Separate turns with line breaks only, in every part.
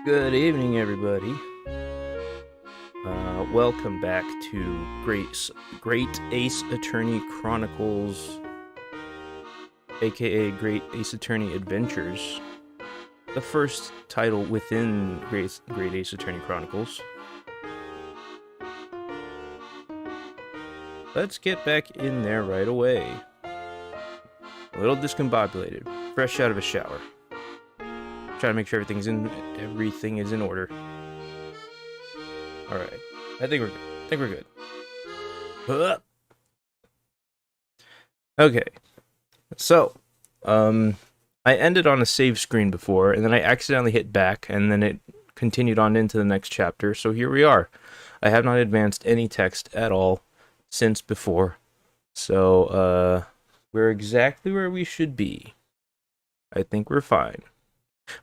Good evening, everybody. Welcome back to Great Ace Attorney Chronicles, aka Great Ace Attorney Adventures, the first title within Great Ace Attorney Chronicles. Let's get back in there right away. A little discombobulated, fresh out of a shower. Trying to make sure everything is in order. All right, I think we're good. Okay, so I ended on a save screen before, and then I accidentally hit back, and then it continued on into the next chapter. So here we are. I have not advanced any text at all since before, so we're exactly where we should be. I think we're fine.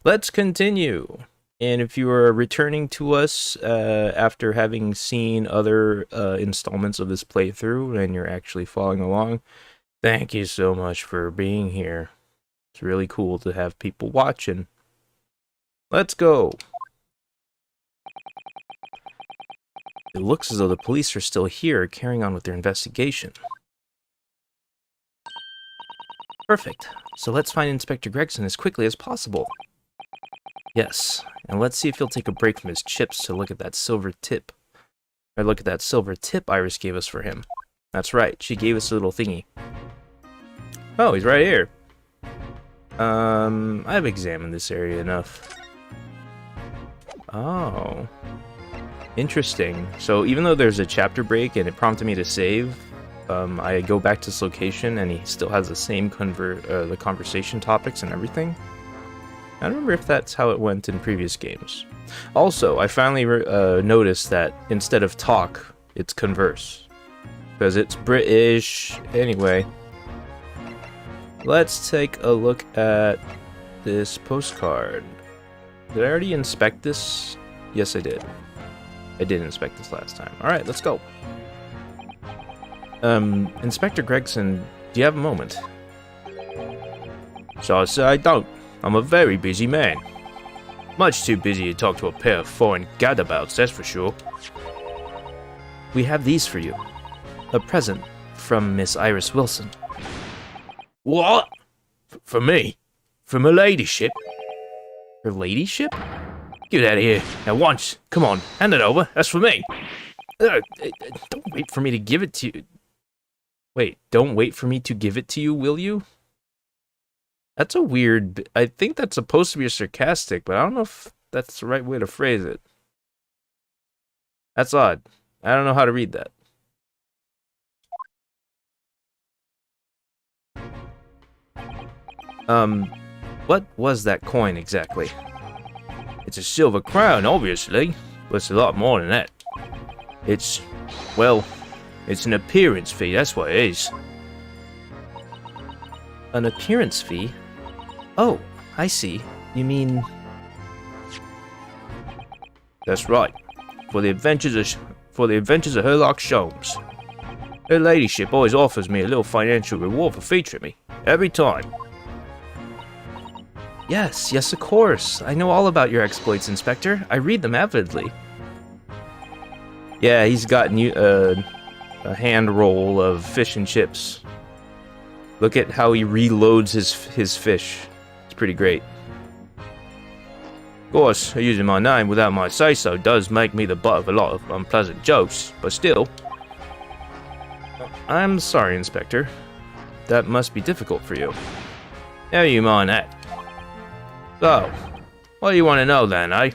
Let's continue. And if you are returning to us after having seen other installments of this playthrough and you're actually following along, thank you so much for being here. It's really cool to have people watching. Let's go. It looks as though the police are still here, carrying on with their investigation. Perfect. So let's find Inspector Gregson as quickly as possible. Yes, and let's see if he'll take a break from his chips to look at that silver tip. Or look at that silver tip Iris gave us for him. That's right, she gave us a little thingy. Oh, he's right here. I've examined this area enough. Oh. Interesting. So even though there's a chapter break and it prompted me to save, I go back to this location and he still has the same the conversation topics and everything. I don't remember if that's how it went in previous games. Also, I finally noticed that instead of talk, it's converse. Because it's British. Anyway. Let's take a look at this postcard. Did I already inspect this? Yes, I did. I did inspect this last time. Alright, let's go. Inspector Gregson, do you have a moment? So I don't. I'm a very busy man. Much too busy to talk to a pair of foreign gadabouts, that's for sure. We have these for you. A present from Miss Iris Wilson. What? For me? From her ladyship? Her ladyship? Get out of here, at once. Come on, hand it over. That's for me. Don't wait for me to give it to you. Wait, don't wait for me to give it to you, will you? That's a weird... I think that's supposed to be a sarcastic, but I don't know if that's the right way to phrase it. That's odd. I don't know how to read that. What was that coin exactly? It's a silver crown, obviously, but it's a lot more than that. It's... well, it's an appearance fee, that's what it is. An appearance fee? Oh, I see. You mean... That's right. For the adventures of Herlock Sholmes. Her ladyship always offers me a little financial reward for featuring me. Every time. Yes, of course. I know all about your exploits, Inspector. I read them avidly. Yeah, he's gotten a hand roll of fish and chips. Look at how he reloads his fish. It's pretty great. Of course, using my name without my say-so does make me the butt of a lot of unpleasant jokes, but still. I'm sorry, Inspector. That must be difficult for you. Never you mind that. So, what do you want to know then, eh?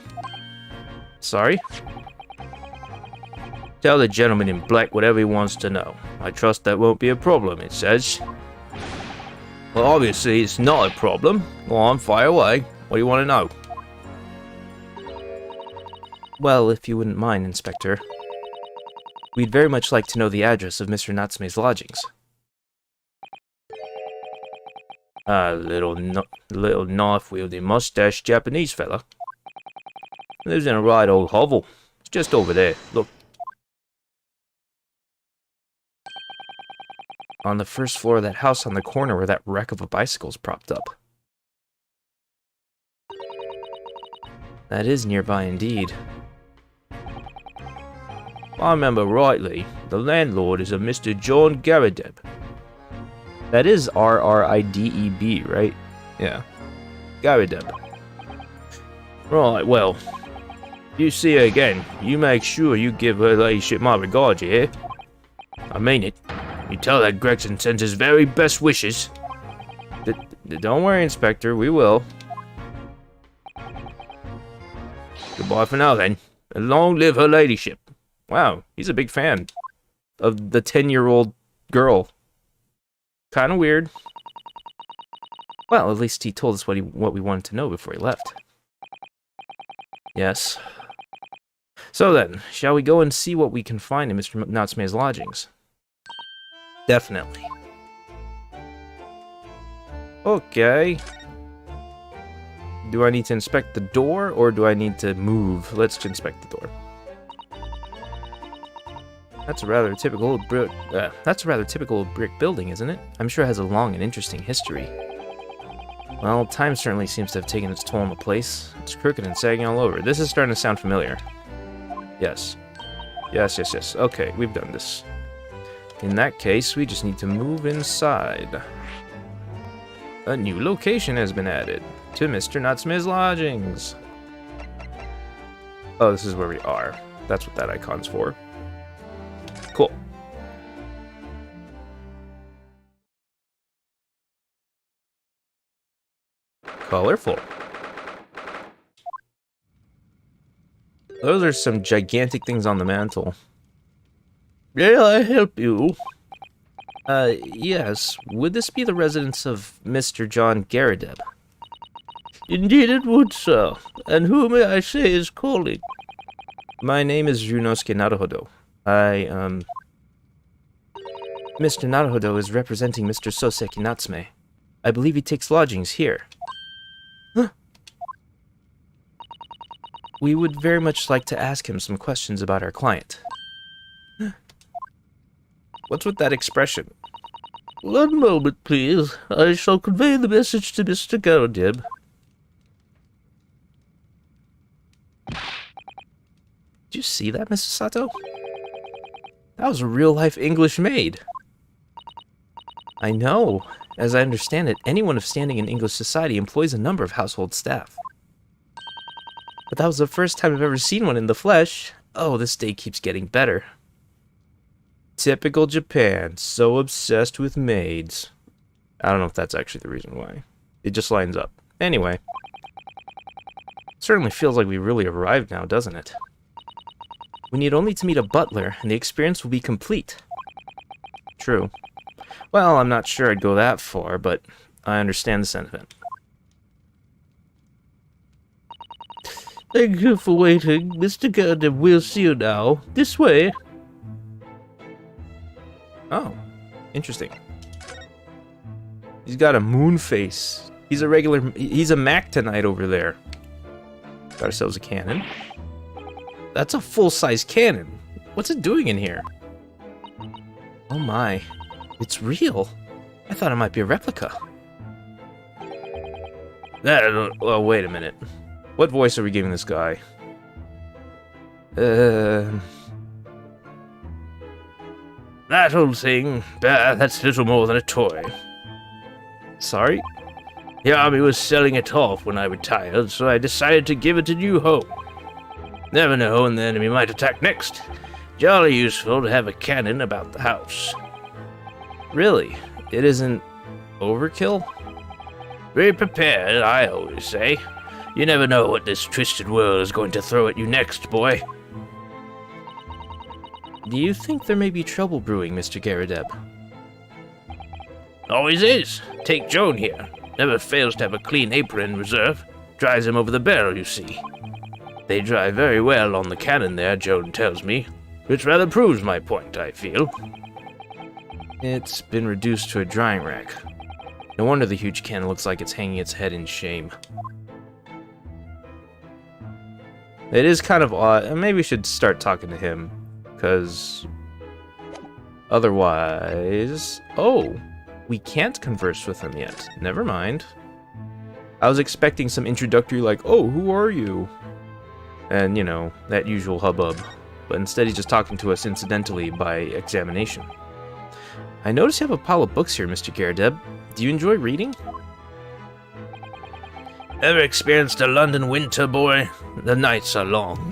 Sorry? Tell the gentleman in black whatever he wants to know. I trust that won't be a problem, it says. Well, obviously it's not a problem. Go on, fire away. What do you want to know? Well, if you wouldn't mind, Inspector. We'd very much like to know the address of Mr. Natsume's lodgings. Little knife-wielding mustache Japanese fella. Lives in a right old hovel. It's just over there. Look. On the first floor of that house on the corner where that wreck of a bicycle's propped up. That is nearby indeed.
If I remember rightly, the landlord is a Mr. John Garrideb.
That is R-R-I-D-E-B, right? Yeah.
Garrideb. Right, well, you see her again, you make sure you give her ladyship my regards, you hear? I mean it. You tell that Gregson sends his very best wishes.
Don't worry, Inspector, we will.
Goodbye for now, then. And long live her ladyship.
Wow, he's a big fan of the 10-year-old girl. Kind of weird. Well, at least he told us what we wanted to know before he left. Yes. So then, shall we go and see what we can find in Mr. Natsume's lodgings?
Definitely.
Okay. Do I need to inspect the door, or do I need to move? Let's inspect the door. That's a rather typical brick building, isn't it? I'm sure it has a long and interesting history. Well, time certainly seems to have taken its toll on the place. It's crooked and sagging all over. This is starting to sound familiar. Yes. Yes. Okay, we've done this. In that case, we just need to move inside. A new location has been added to Mr. Natsume's lodgings. Oh, this is where we are. That's what that icon's for. Cool. Colorful. Those are some gigantic things on the mantle.
May I help you?
Yes. Would this be the residence of Mr. John Garrideb?
Indeed it would, sir. And who may I say is calling?
My name is Ryunosuke Naruhodo. Mr. Naruhodo is representing Mr. Soseki Natsume. I believe he takes lodgings here. Huh. We would very much like to ask him some questions about our client. What's with that expression?
1 moment, please. I shall convey the message to Mr. Garrideb.
Did you see that, Mrs. Sato? That was a real-life English maid. I know. As I understand it, anyone of standing in English society employs a number of household staff. But that was the first time I've ever seen one in the flesh. Oh, this day keeps getting better. Typical Japan, so obsessed with maids. I don't know if that's actually the reason why. It just lines up. Anyway. Certainly feels like we really arrived now, doesn't it? We need only to meet a butler, and the experience will be complete. True. Well, I'm not sure I'd go that far, but I understand the sentiment.
Thank you for waiting. Mr. Garrideb will see you now. This way.
Oh, interesting. He's got a moon face. He's a Mactonite over there. Got ourselves a cannon. That's a full-size cannon. What's it doing in here? Oh my. It's real. I thought it might be a replica. Oh, wait a minute. What voice are we giving this guy?
That old thing, that's little more than a toy.
Sorry?
The army was selling it off when I retired, so I decided to give it a new home. Never know when the enemy might attack next. Jolly useful to have a cannon about the house.
Really? It isn't overkill?
Be prepared, I always say. You never know what this twisted world is going to throw at you next, boy.
Do you think there may be trouble brewing, Mr. Garrideb?
Always is. Take Joan here. Never fails to have a clean apron in reserve. Dries him over the barrel, you see. They dry very well on the cannon there, Joan tells me. Which rather proves my point, I feel.
It's been reduced to a drying rack. No wonder the huge cannon looks like it's hanging its head in shame. It is kind of odd. Maybe we should start talking to him. Because otherwise... Oh, we can't converse with him yet. Never mind. I was expecting some introductory like, oh, who are you? And, you know, that usual hubbub. But instead he's just talking to us incidentally by examination. I notice you have a pile of books here, Mr. Gyakuten. Do you enjoy reading?
Ever experienced a London winter, boy? The nights are long.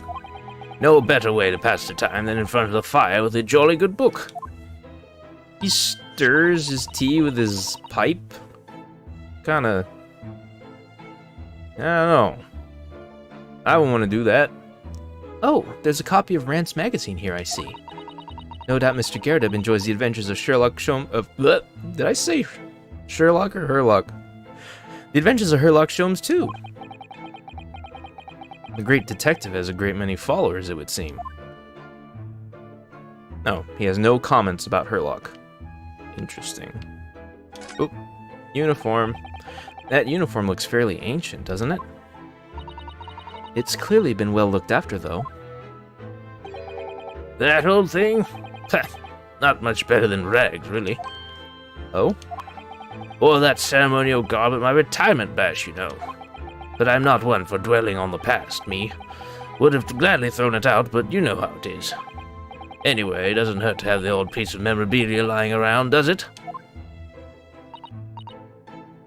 No better way to pass the time than in front of the fire with a jolly good book.
He stirs his tea with his pipe. Kinda... I don't know. I wouldn't want to do that. Oh, there's a copy of Rant's magazine here, I see. No doubt Mr. Gyakuten enjoys the adventures of Sherlock did I say Sherlock or Herlock? The adventures of Sherlock Holmes, too. The great detective has a great many followers, it would seem. No, he has no comments about Herlock. Interesting. Oop, uniform. That uniform looks fairly ancient, doesn't it? It's clearly been well looked after, though.
That old thing? Not much better than rags, really.
Oh?
Or that ceremonial garb at my retirement bash, you know. But I'm not one for dwelling on the past, me. Would have gladly thrown it out, but you know how it is. Anyway, it doesn't hurt to have the old piece of memorabilia lying around, does it?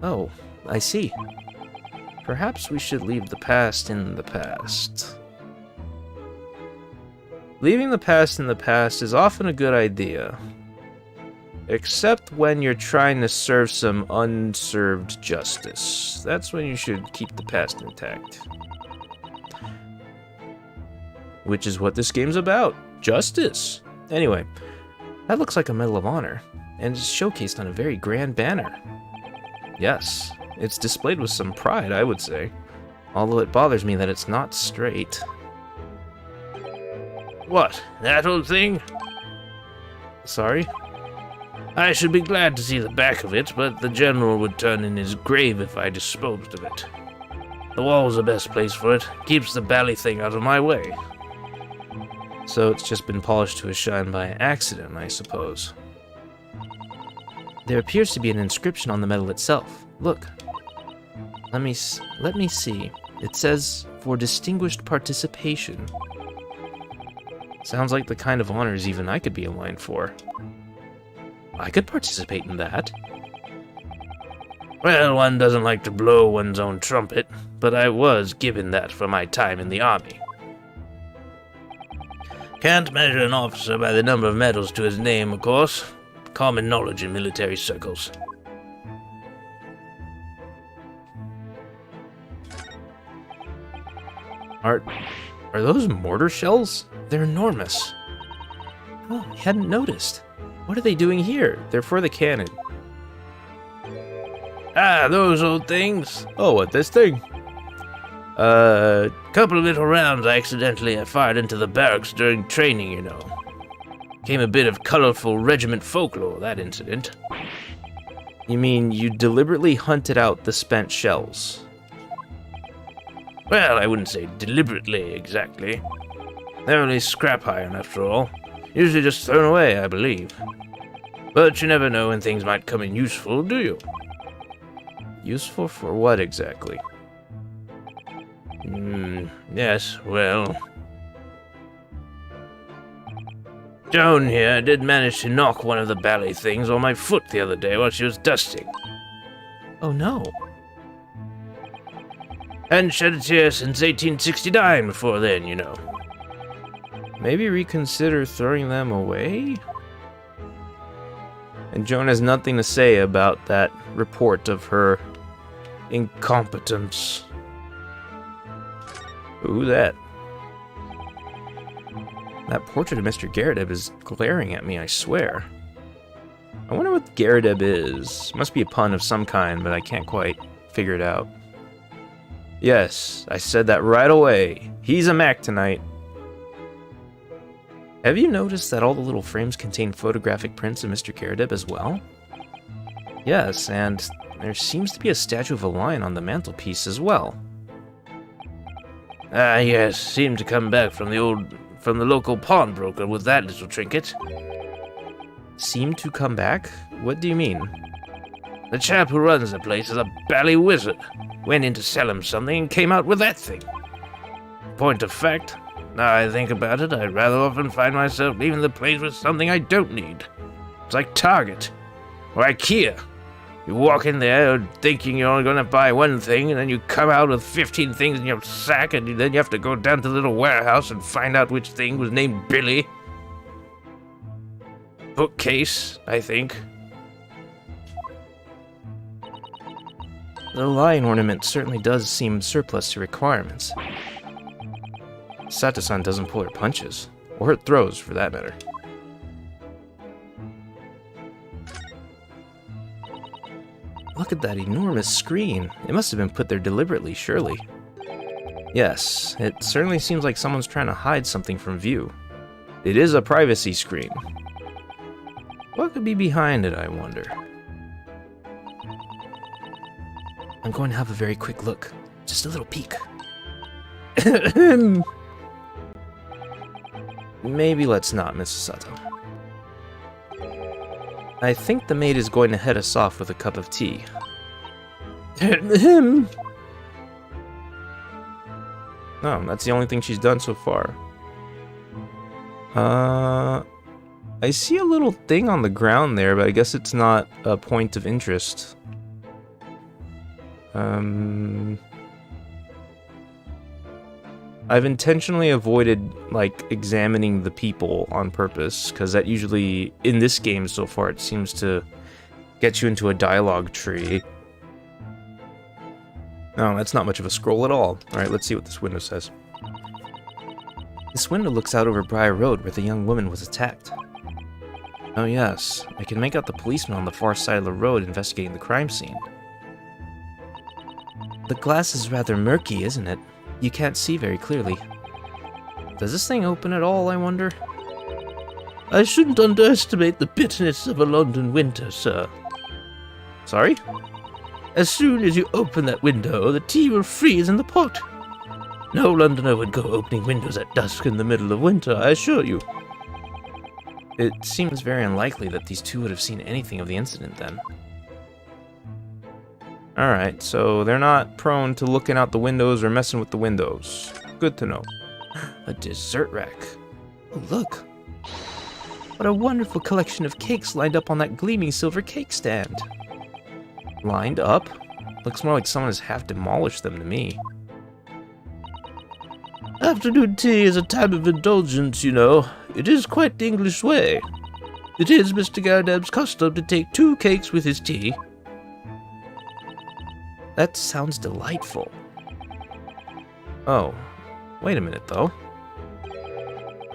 Oh, I see. Perhaps we should leave the past in the past. Leaving the past in the past is often a good idea. Except when you're trying to serve some unserved justice. That's when you should keep the past intact. Which is what this game's about. Justice. Anyway, that looks like a Medal of Honor, and it's showcased on a very grand banner. Yes, it's displayed with some pride, I would say. Although it bothers me that it's not straight.
What, that old thing?
Sorry?
I should be glad to see the back of it, but the general would turn in his grave if I disposed of it. The wall's the best place for it. Keeps the bally thing out of my way.
So it's just been polished to a shine by accident, I suppose. There appears to be an inscription on the medal itself. Look. Let me see. It says, "For distinguished participation." Sounds like the kind of honors even I could be in line for. I could participate in that.
Well, one doesn't like to blow one's own trumpet, but I was given that for my time in the army. Can't measure an officer by the number of medals to his name, of course. Common knowledge in military circles.
Are those mortar shells? They're enormous. Oh, I hadn't noticed. What are they doing here? They're for the cannon.
Ah, those old things.
Oh, what, this thing?
Couple of little rounds I accidentally fired into the barracks during training, you know. Became a bit of colorful regiment folklore, that incident.
You mean you deliberately hunted out the spent shells?
Well, I wouldn't say deliberately, exactly. They're only scrap iron, after all. Usually just thrown away, I believe. But you never know when things might come in useful, do you?
Useful for what exactly?
Yes, well... Joan here did manage to knock one of the bally things on my foot the other day while she was dusting.
Oh no.
Hadn't shed a tear since 1869 before then, you know.
Maybe reconsider throwing them away? And Joan has nothing to say about that report of her incompetence. Who that? That portrait of Mr. Gyakuten is glaring at me, I swear. I wonder what Gyakuten is. Must be a pun of some kind, but I can't quite figure it out. Yes, I said that right away. He's a Mac tonight. Have you noticed that all the little frames contain photographic prints of Mr. Gyakuten as well? Yes, and there seems to be a statue of a lion on the mantelpiece as well.
Ah, yes, seemed to come back from the local pawnbroker with that little trinket.
Seemed to come back? What do you mean?
The chap who runs the place is a bally wizard. Went in to sell him something and came out with that thing. point of fact, now I think about it, I'd rather often find myself leaving the place with something I don't need. It's like Target or IKEA. You walk in there thinking you're only going to buy one thing, and then you come out with 15 things in your sack, and then you have to go down to the little warehouse and find out which thing was named Billy. Bookcase, I think.
The lion ornament certainly does seem surplus to requirements. Sato-san doesn't pull her punches, or her throws for that matter. Look at that enormous screen. It must have been put there deliberately, surely. Yes, it certainly seems like someone's trying to hide something from view. It is a privacy screen. What could be behind it, I wonder? I'm going to have a very quick look. Just a little peek. Maybe let's not, Mrs. Sato. I think the maid is going to head us off with a cup of tea. Oh, that's the only thing she's done so far. I see a little thing on the ground there, but I guess it's not a point of interest. I've intentionally avoided, like, examining the people on purpose, because that usually, in this game so far, it seems to get you into a dialogue tree. No, that's not much of a scroll at all. Alright, let's see what this window says. This window looks out over Briar Road, where the young woman was attacked. Oh yes, I can make out the policeman on the far side of the road investigating the crime scene. The glass is rather murky, isn't it? You can't see very clearly. Does this thing open at all, I wonder?
I shouldn't underestimate the bitterness of a London winter, sir.
Sorry?
As soon as you open that window, the tea will freeze in the pot. No Londoner would go opening windows at dusk in the middle of winter, I assure you.
It seems very unlikely that these two would have seen anything of the incident then. Alright, so they're not prone to looking out the windows or messing with the windows. Good to know. A dessert rack. Oh, look. What a wonderful collection of cakes lined up on that gleaming silver cake stand. Lined up? Looks more like someone has half demolished them to me.
Afternoon tea is a time of indulgence, you know. It is quite the English way. It is Mr. Garnham's custom to take 2 cakes with his tea.
That sounds delightful. Oh, wait a minute though.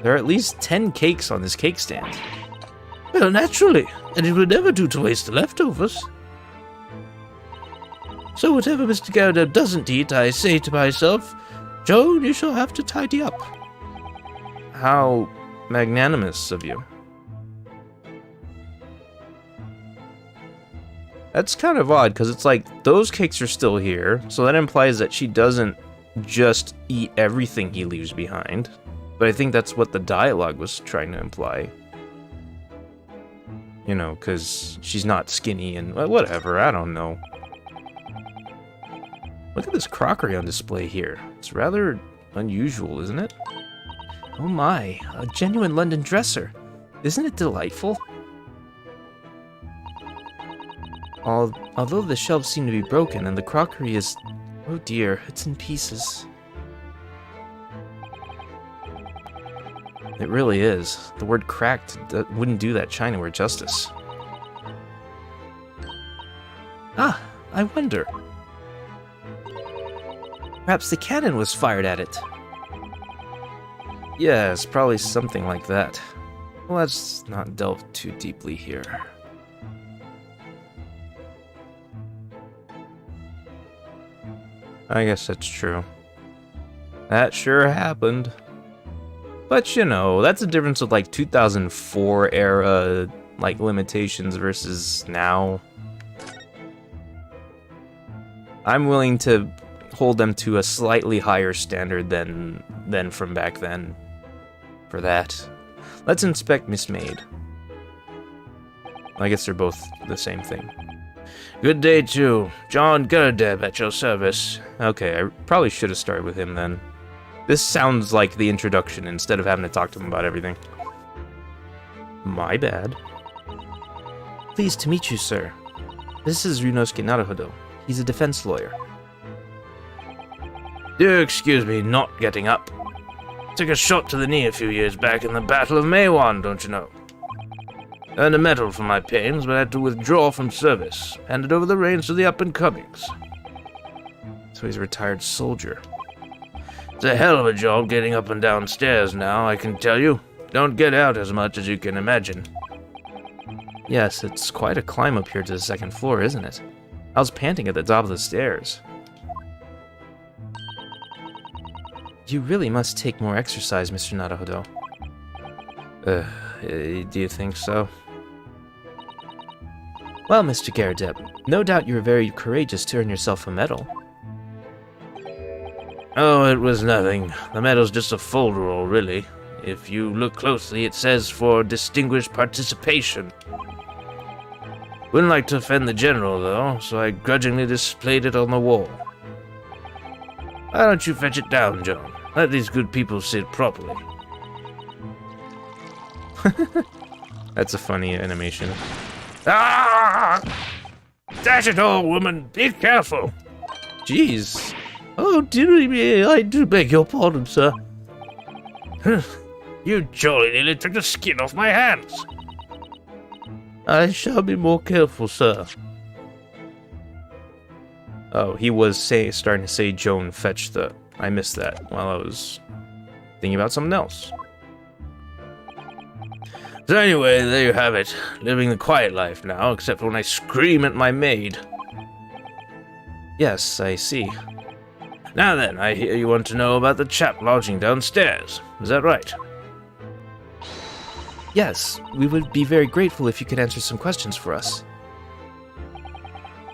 There are at least 10 cakes on this cake stand.
Well, naturally, and it would never do to waste the leftovers. So whatever Mr. Garnham doesn't eat, I say to myself, Joan, you shall have to tidy up.
How magnanimous of you. That's kind of odd, because it's like, those cakes are still here, so that implies that she doesn't just eat everything he leaves behind. But I think that's what the dialogue was trying to imply. You know, because she's not skinny and whatever, I don't know. Look at this crockery on display here. It's rather unusual, isn't it? Oh my, a genuine London dresser. Isn't it delightful? Although the shelves seem to be broken and the crockery is... oh dear, it's in pieces. It really is. The word cracked wouldn't do that chinaware justice. Ah, I wonder. Perhaps the cannon was fired at it. Yes, probably something like that. Well, let's not delve too deeply here. I guess that's true. That sure happened. But you know, that's the difference with like 2004 era like limitations versus now. I'm willing to hold them to a slightly higher standard than from back then. For that. Let's inspect Miss Maid. I guess they're both the same thing.
Good day, too. John Gurdeb at your service.
Okay, I probably should have started with him then. This sounds like the introduction instead of having to talk to him about everything. My bad.
Pleased to meet you, sir. This is Ryunosuke Naruhodo. He's a defense lawyer.
Do excuse me not getting up. Took a shot to the knee a few years back in the Battle of Meiwan, don't you know? Earned a medal for my pains, but had to withdraw from service. Handed over the reins to the up-and-comings.
So he's a retired soldier.
It's a hell of a job getting up and down stairs now, I can tell you. Don't get out as much as you can imagine.
Yes, it's quite a climb up here to the second floor, isn't it? I was panting at the top of the stairs.
You really must take more exercise, Mr. Naruhodo.
Do you think so?
Well, Mr. Garradeb, no doubt you were very courageous to earn yourself a medal.
Oh, it was nothing. The medal's just a folderol, really. If you look closely, it says for distinguished participation. Wouldn't like to offend the general, though, so I grudgingly displayed it on the wall. Why don't you fetch it down, John? Let these good people sit properly.
That's a funny animation.
Ah! Dash it all, woman! Be careful!
Jeez.
Oh, dearie me, I do beg your pardon, sir. You jolly nearly took the skin off my hands. I shall be more careful, sir.
Oh, he was starting to say Joan fetch the... I missed that while I was thinking about something else.
So anyway, there you have it. Living the quiet life now, except for when I scream at my maid.
Yes, I see.
Now then, I hear you want to know about the chap lodging downstairs. Is that right?
Yes, we would be very grateful if you could answer some questions for us.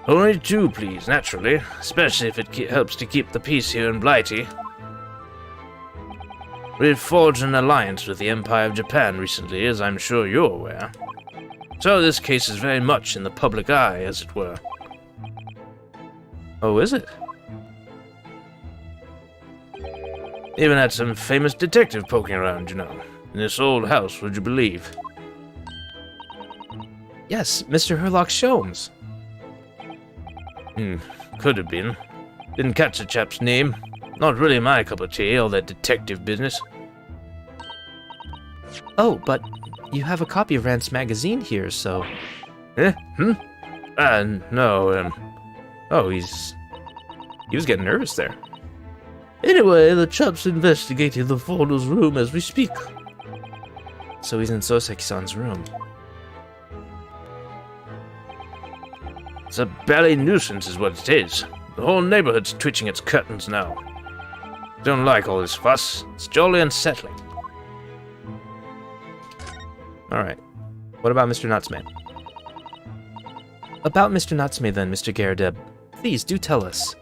Only two, please, naturally, especially if it helps to keep the peace here in Blighty. We've forged an alliance with the Empire of Japan recently, as I'm sure you're aware. So this case is very much in the public eye, as it were.
Oh, is it?
Even had some famous detective poking around, you know. In this old house, would you believe?
Yes, Mr. Herlock Sholmes.
Could have been. Didn't catch the chap's name. Not really my cup of tea, all that detective business.
Oh, but you have a copy of Rand's magazine here, so...
No,
Oh, he was getting nervous there.
Anyway, the chap's investigating the foreigner's room as we speak.
So he's in Soseki-san's room.
It's a bally nuisance is what it is. The whole neighborhood's twitching its curtains now. Don't like all this fuss. It's jolly unsettling.
Alright. What about Mr. Natsume?
About Mr. Natsume then, Mr. Garradeb. Please, do tell us.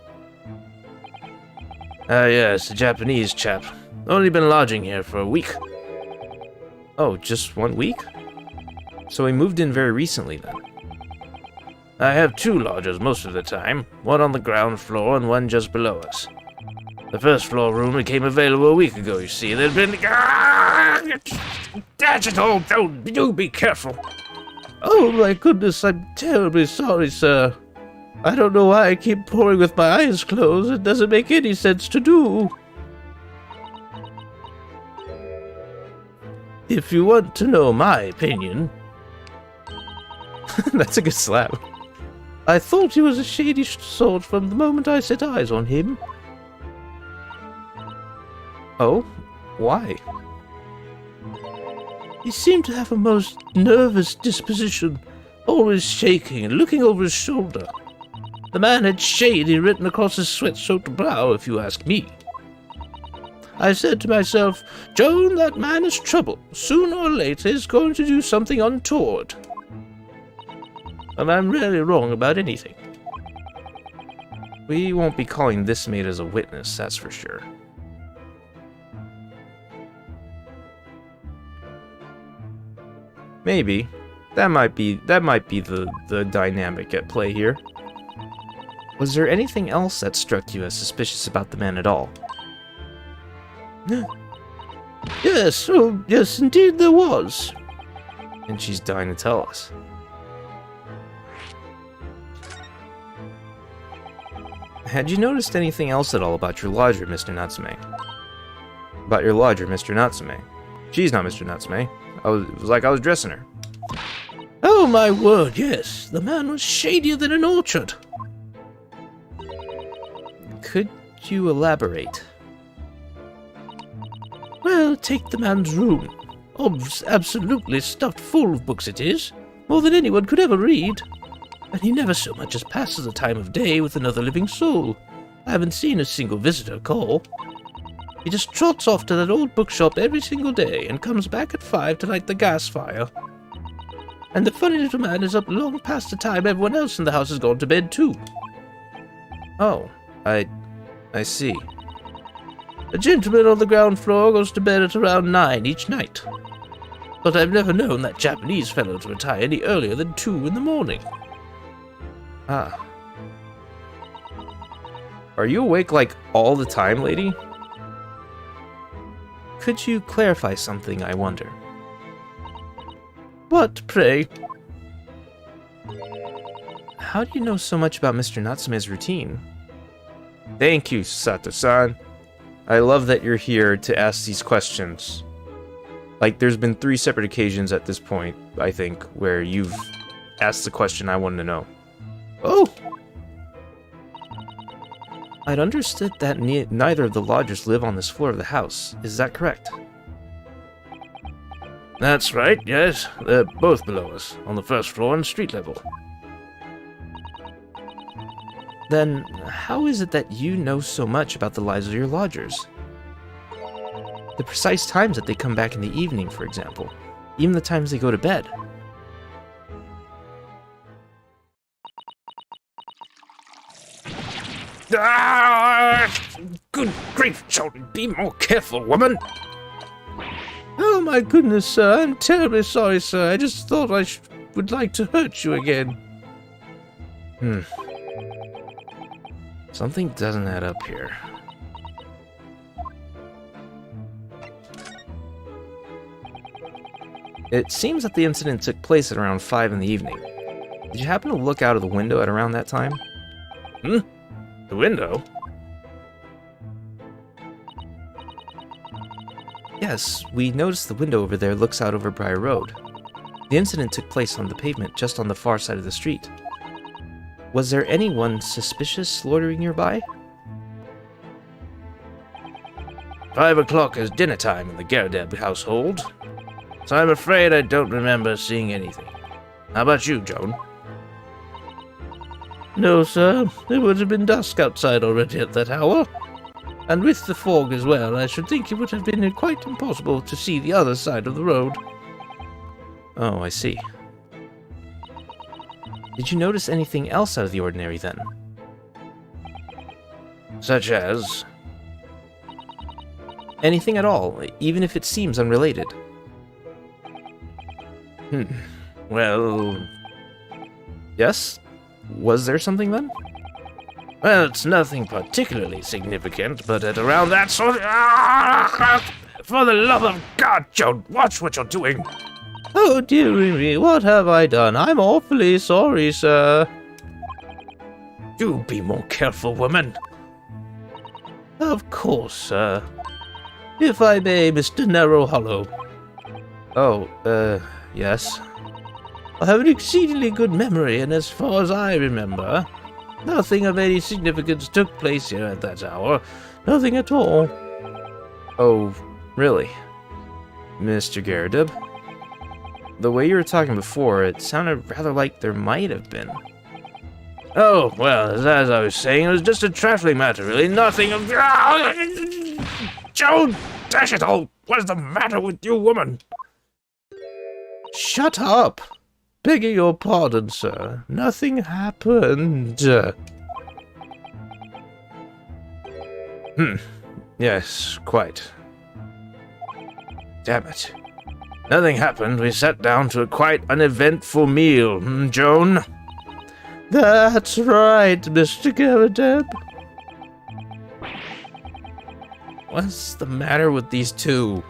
Yes, a Japanese chap. Only been lodging here for a week.
Oh, just 1 week? So he moved in very recently then?
I have two lodgers most of the time, one on the ground floor and one just below us. The first floor room became available a week ago, you see. There'd been... Dash it all, do be careful. Oh my goodness, I'm terribly sorry, sir. I don't know why I keep pouring with my eyes closed. It doesn't make any sense to do. If you want to know my opinion...
That's a good slap.
I thought he was a shady sort from the moment I set eyes on him.
Oh? Why?
He seemed to have a most nervous disposition, always shaking and looking over his shoulder. The man had shady written across his sweat-soaked brow, if you ask me. I said to myself, Joan, that man is trouble. Sooner or later he's going to do something untoward. And I'm rarely wrong about anything.
We won't be calling this maid as a witness, that's for sure. Maybe. That might be the dynamic at play here. Was there anything else that struck you as suspicious about the man at all?
Yes, oh, yes, indeed there was.
And she's dying to tell us. Had you noticed anything else at all about your lodger, Mr. Natsume? About your lodger, Mr. Natsume? She's not Mr. Natsume. It was like I was dressing her.
Oh, my word, yes. The man was shadier than an orchard.
Could you elaborate?
Well, take the man's room. Absolutely stuffed full of books it is. More than anyone could ever read. And he never so much as passes a time of day with another living soul. I haven't seen a single visitor call. He just trots off to that old bookshop every single day and comes back at 5 to light the gas fire. And the funny little man is up long past the time everyone else in the house has gone to bed too.
Oh, I see.
A gentleman on the ground floor goes to bed at around 9 each night. But I've never known that Japanese fellow to retire any earlier than 2 in the morning.
Ah. Are you awake, like, all the time, lady? Could you clarify something, I wonder?
What, pray?
How do you know so much about Mr. Natsume's routine? Thank you, Sato-san. I love that you're here to ask these questions. Like, there's been 3 separate occasions at this point, I think, where you've asked the question I wanted to know.
Oh!
I'd understood that neither of the lodgers live on this floor of the house. Is that correct?
That's right, yes. They're both below us, on the first floor and street level.
Then, how is it that you know so much about the lives of your lodgers? The precise times that they come back in the evening, for example. Even the times they go to bed.
Good grief, children, be more careful, woman! Oh my goodness, sir, I'm terribly sorry, sir. I just thought I would like to hurt you again.
Something doesn't add up here. It seems that the incident took place at around 5 in the evening. Did you happen to look out of the window at around that time?
The window?
Yes, we noticed the window over there looks out over Briar Road. The incident took place on the pavement just on the far side of the street. Was there anyone suspicious loitering nearby?
5 o'clock is dinner time in the Gyakuten household, so I'm afraid I don't remember seeing anything. How about you, Joan? No, sir. It would have been dusk outside already at that hour. And with the fog as well, I should think it would have been quite impossible to see the other side of the road.
Oh, I see. Did you notice anything else out of the ordinary then?
Such as?
Anything at all, even if it seems unrelated.
Well...
Yes? Was there something then?
Well, it's nothing particularly significant, but at around that sort of... For the love of God, Joan, watch what you're doing! Oh, dearie me, what have I done? I'm awfully sorry, sir. Do be more careful, woman. Of course, sir. If I may, Mr. Narrow Hollow.
Oh, yes.
I have an exceedingly good memory, and as far as I remember, nothing of any significance took place here at that hour. Nothing at all.
Oh, really? Mr. Gyakuten? The way you were talking before, it sounded rather like there might have been.
Oh, well, as I was saying, it was just a trifling matter, really. Nothing of... Joan, dash it all! What is the matter with you, woman? Shut up! Begging your pardon, sir. Nothing happened.
Yes, quite.
Damn it. Nothing happened. We sat down to a quite uneventful meal, Joan? That's right, Mr. Gyakuten. What's the matter with these two?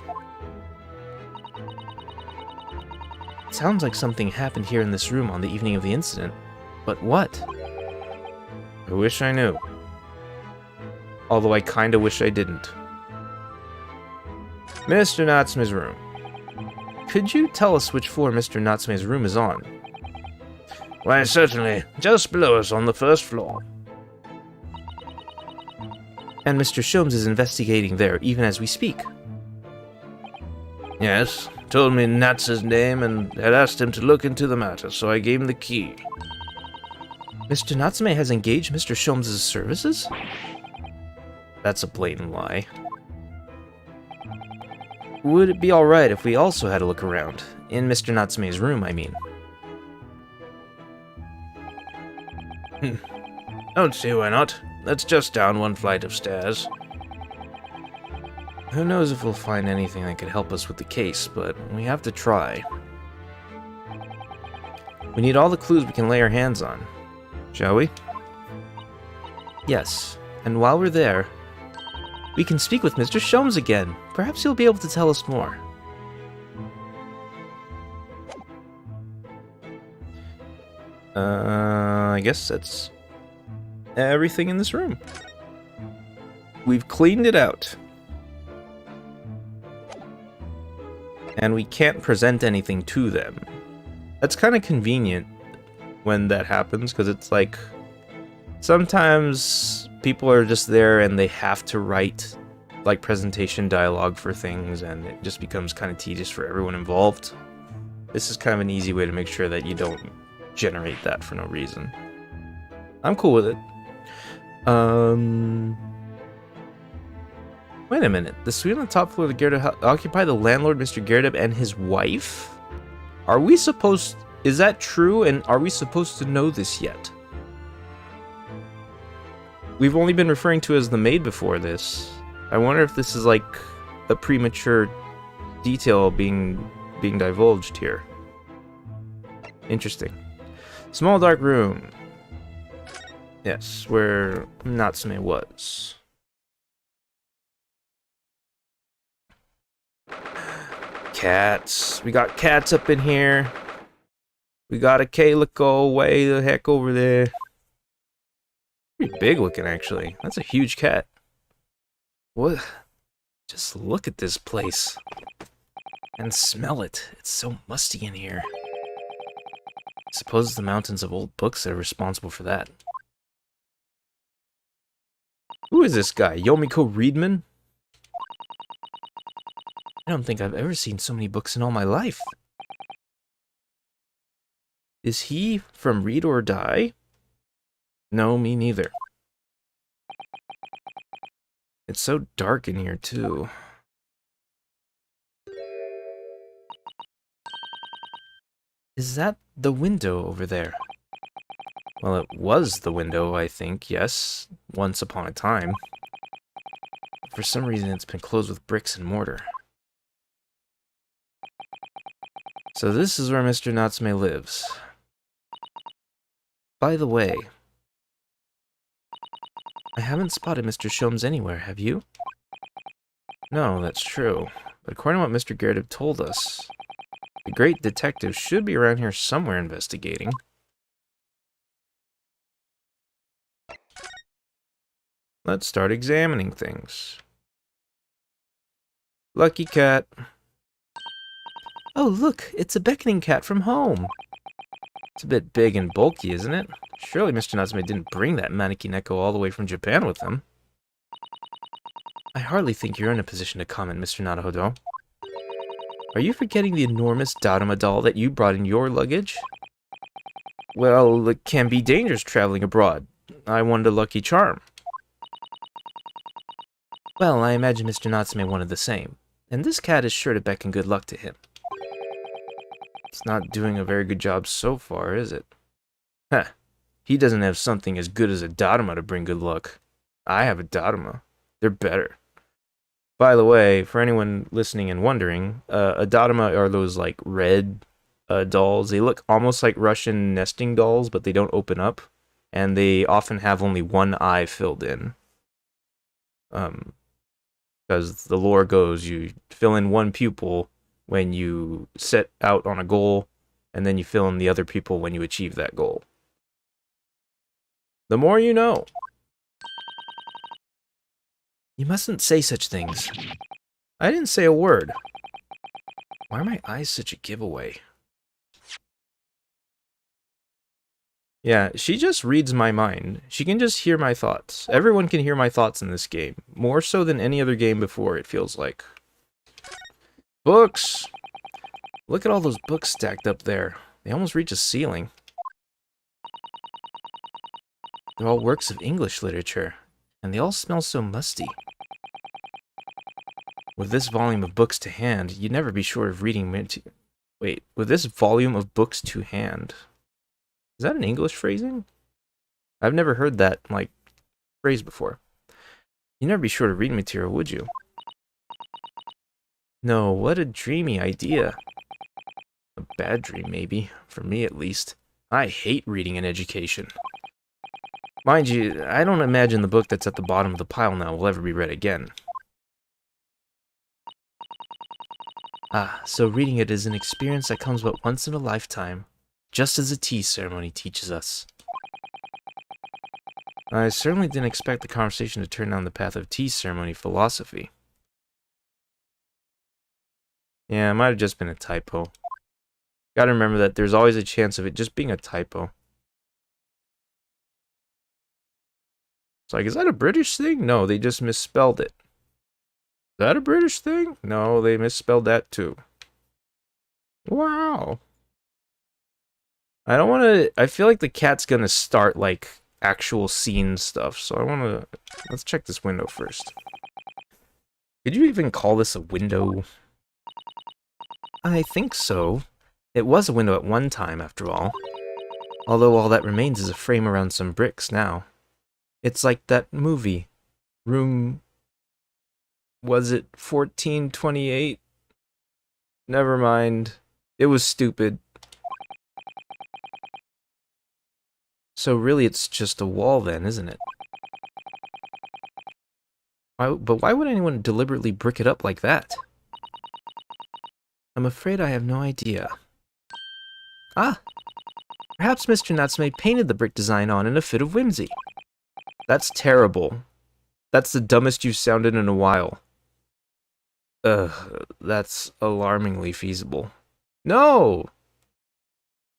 It sounds like something happened here in this room on the evening of the incident. But what?
I wish I knew. Although I kinda wish I didn't. Mr. Natsume's room. Could you tell us which floor Mr. Natsume's room is on?
Why, certainly. Just below us on the first floor.
And Mr. Sholmes is investigating there, even as we speak.
Yes, told me Natsu's name and had asked him to look into the matter, so I gave him the key.
Mr. Natsume has engaged Mr. Sholmes' services?
That's a blatant lie.
Would it be alright if we also had a look around? In Mr. Natsume's room, I mean.
Don't see why not. That's just down one flight of stairs.
Who knows if we'll find anything that could help us with the case, but we have to try. We need all the clues we can lay our hands on. Shall we?
Yes, and while we're there, we can speak with Mr. Sholmes again. Perhaps he'll be able to tell us more.
I guess that's everything in this room. We've cleaned it out. And we can't present anything to them. That's kind of convenient when that happens, because it's like sometimes people are just there and they have to write like presentation dialogue for things, and it just becomes kind of tedious for everyone involved. This is kind of an easy way to make sure that you don't generate that for no reason. I'm cool with it. Wait a minute. The suite on the top floor of the Gyakuten house occupy the landlord, Mr. Gyakuten, and his wife? Are we supposed... Is that true, and are we supposed to know this yet? We've only been referring to as the maid before this. I wonder if this is like a premature detail being divulged here. Interesting. Small dark room. Yes, where Natsume was. Cats. We got cats up in here. We got a calico way the heck over there. Pretty big looking, actually. That's a huge cat. What? Just look at this place. And smell it. It's so musty in here. I suppose it's the mountains of old books that are responsible for that. Who is this guy? Yomiko Reedman? I don't think I've ever seen so many books in all my life. Is he from Read or Die? No, me neither. It's so dark in here, too. Is that the window over there? Well, it was the window, I think, yes. Once upon a time. For some reason, it's been closed with bricks and mortar. So this is where Mr. Natsume lives. By the way, I haven't spotted Mr. Sholmes anywhere, have you? No, that's true. But according to what Mr. Gyakuten told us, the great detective should be around here somewhere investigating. Let's start examining things. Lucky cat.
Oh, look, it's a beckoning cat from home.
It's a bit big and bulky, isn't it? Surely Mr. Natsume didn't bring that Maneki-neko all the way from Japan with him.
I hardly think you're in a position to comment, Mr. Naruhodo. Are you forgetting the enormous Daruma doll that you brought in your luggage?
Well, it can be dangerous traveling abroad. I wanted a lucky charm.
Well, I imagine Mr. Natsume wanted the same, and this cat is sure to beckon good luck to him.
It's not doing a very good job so far, is it? Heh. He doesn't have something as good as a Daruma to bring good luck. I have a Daruma. They're better. By the way, for anyone listening and wondering, a Daruma are those, like, red dolls. They look almost like Russian nesting dolls, but they don't open up. And they often have only one eye filled in. Because the lore goes, you fill in one pupil when you set out on a goal, and then you fill in the other pupil when you achieve that goal. The more you know.
You mustn't say such things.
I didn't say a word. Why are my eyes such a giveaway? Yeah, she just reads my mind. She can just hear my thoughts. Everyone can hear my thoughts in this game. More so than any other game before, it feels like. Books! Look at all those books stacked up there. They almost reach a ceiling. They're all works of English literature, and they all smell so musty. With this volume of books to hand, you'd never be short of reading... Wait, with this volume of books to hand... Is that an English phrasing? I've never heard that, like, phrase before. You'd never be short of reading material, would you? No, what a dreamy idea. A bad dream, maybe. For me, at least. I hate reading in education. Mind you, I don't imagine the book that's at the bottom of the pile now will ever be read again. Ah, so reading it is an experience that comes but once in a lifetime. Just as a tea ceremony teaches us. I certainly didn't expect the conversation to turn down the path of tea ceremony philosophy. Yeah, it might have just been a typo. Gotta remember that there's always a chance of it just being a typo. It's like, is that a British thing? No, they just misspelled it. Is that a British thing? No, they misspelled that too. Wow. I don't want to... I feel like the cat's gonna start, like, actual scene stuff, so I want to... Let's check this window first. Could you even call this a window? I think so. It was a window at one time, after all. Although all that remains is a frame around some bricks now. It's like that movie. Room... Was it 1428? Never mind. It was stupid. So really it's just a wall then, isn't it? But why would anyone deliberately brick it up like that? I'm afraid I have no idea. Ah! Perhaps Mr. Natsume painted the brick design on in a fit of whimsy. That's terrible. That's the dumbest you've sounded in a while. That's alarmingly feasible. No!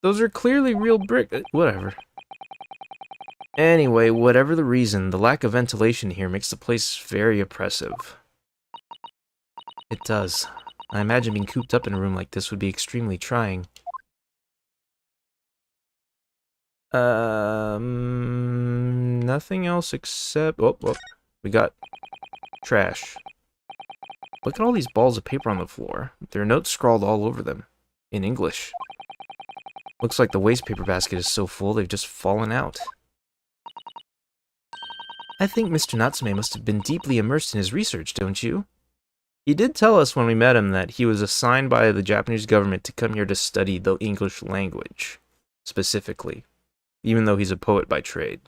Those are clearly real brick... Whatever. Anyway, whatever the reason, the lack of ventilation here makes the place very oppressive. It does. I imagine being cooped up in a room like this would be extremely trying. Nothing else except... Oh, we got trash. Look at all these balls of paper on the floor. There are notes scrawled all over them. In English. Looks like the waste paper basket is so full they've just fallen out. I think Mr. Natsume must have been deeply immersed in his research, don't you? He did tell us when we met him that he was assigned by the Japanese government to come here to study the English language, specifically, even though he's a poet by trade.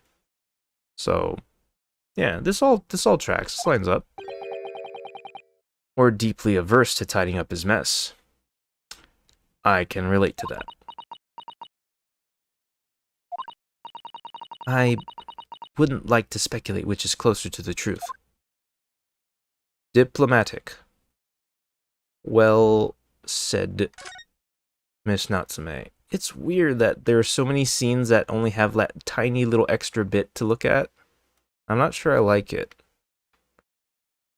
So, yeah, this all tracks, this lines up. Or deeply averse to tidying up his mess. I can relate to that. I wouldn't like to speculate which is closer to the truth. Diplomatic. Well said, Miss Natsume. It's weird that there are so many scenes that only have that tiny little extra bit to look at. I'm not sure I like it.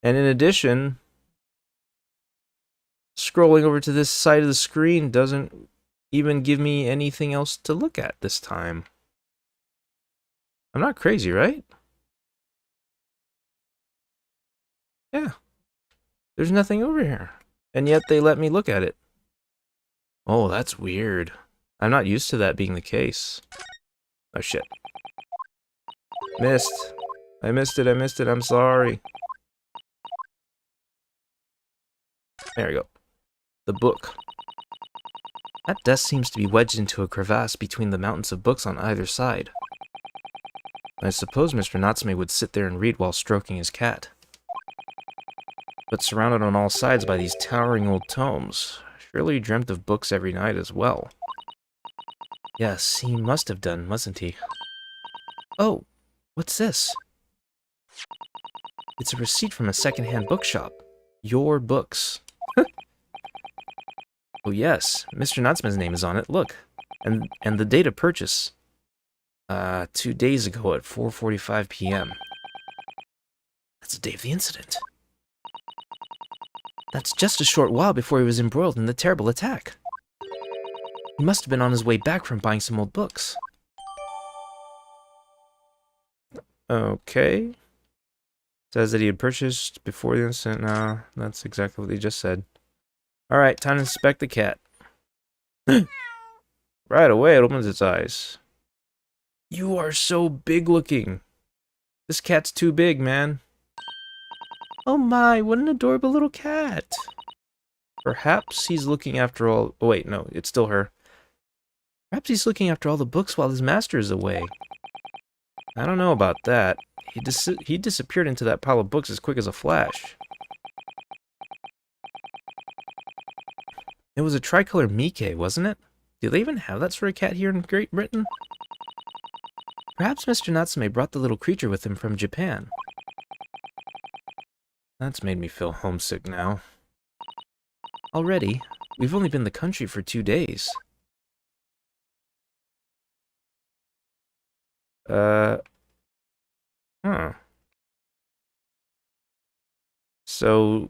And in addition, scrolling over to this side of the screen doesn't even give me anything else to look at this time. I'm not crazy, right? Yeah. There's nothing over here. And yet they let me look at it. Oh, that's weird. I'm not used to that being the case. Oh, shit. Missed. I missed it, I'm sorry. There we go. The book. That desk seems to be wedged into a crevasse between the mountains of books on either side. I suppose Mr. Natsume would sit there and read while stroking his cat. but surrounded on all sides by these towering old tomes. Surely he dreamt of books every night as well. Yes, he must have done, mustn't he? Oh, what's this? It's a receipt from a second-hand bookshop. Your books. Oh yes, Mr. Nutsman's name is on it, look. And the date of purchase. 2 days ago at 4:45 p.m. That's the day of the incident. That's just a short while before he was embroiled in the terrible attack. He must have been on his way back from buying some old books. Okay. Says that he had purchased before the incident. No, that's exactly what he just said. Alright, time to inspect the cat. Right away, it opens its eyes. You are so big looking. This cat's too big, man. Oh my, what an adorable little cat. Perhaps he's looking after all... Oh wait, no, it's still her. Perhaps he's looking after all the books while his master is away. I don't know about that. He disappeared into that pile of books as quick as a flash. It was a tricolor Mike, wasn't it? Do they even have that sort of cat here in Great Britain? Perhaps Mr. Natsume brought the little creature with him from Japan. That's made me feel homesick now. Already? We've only been in the country for 2 days. Huh. So,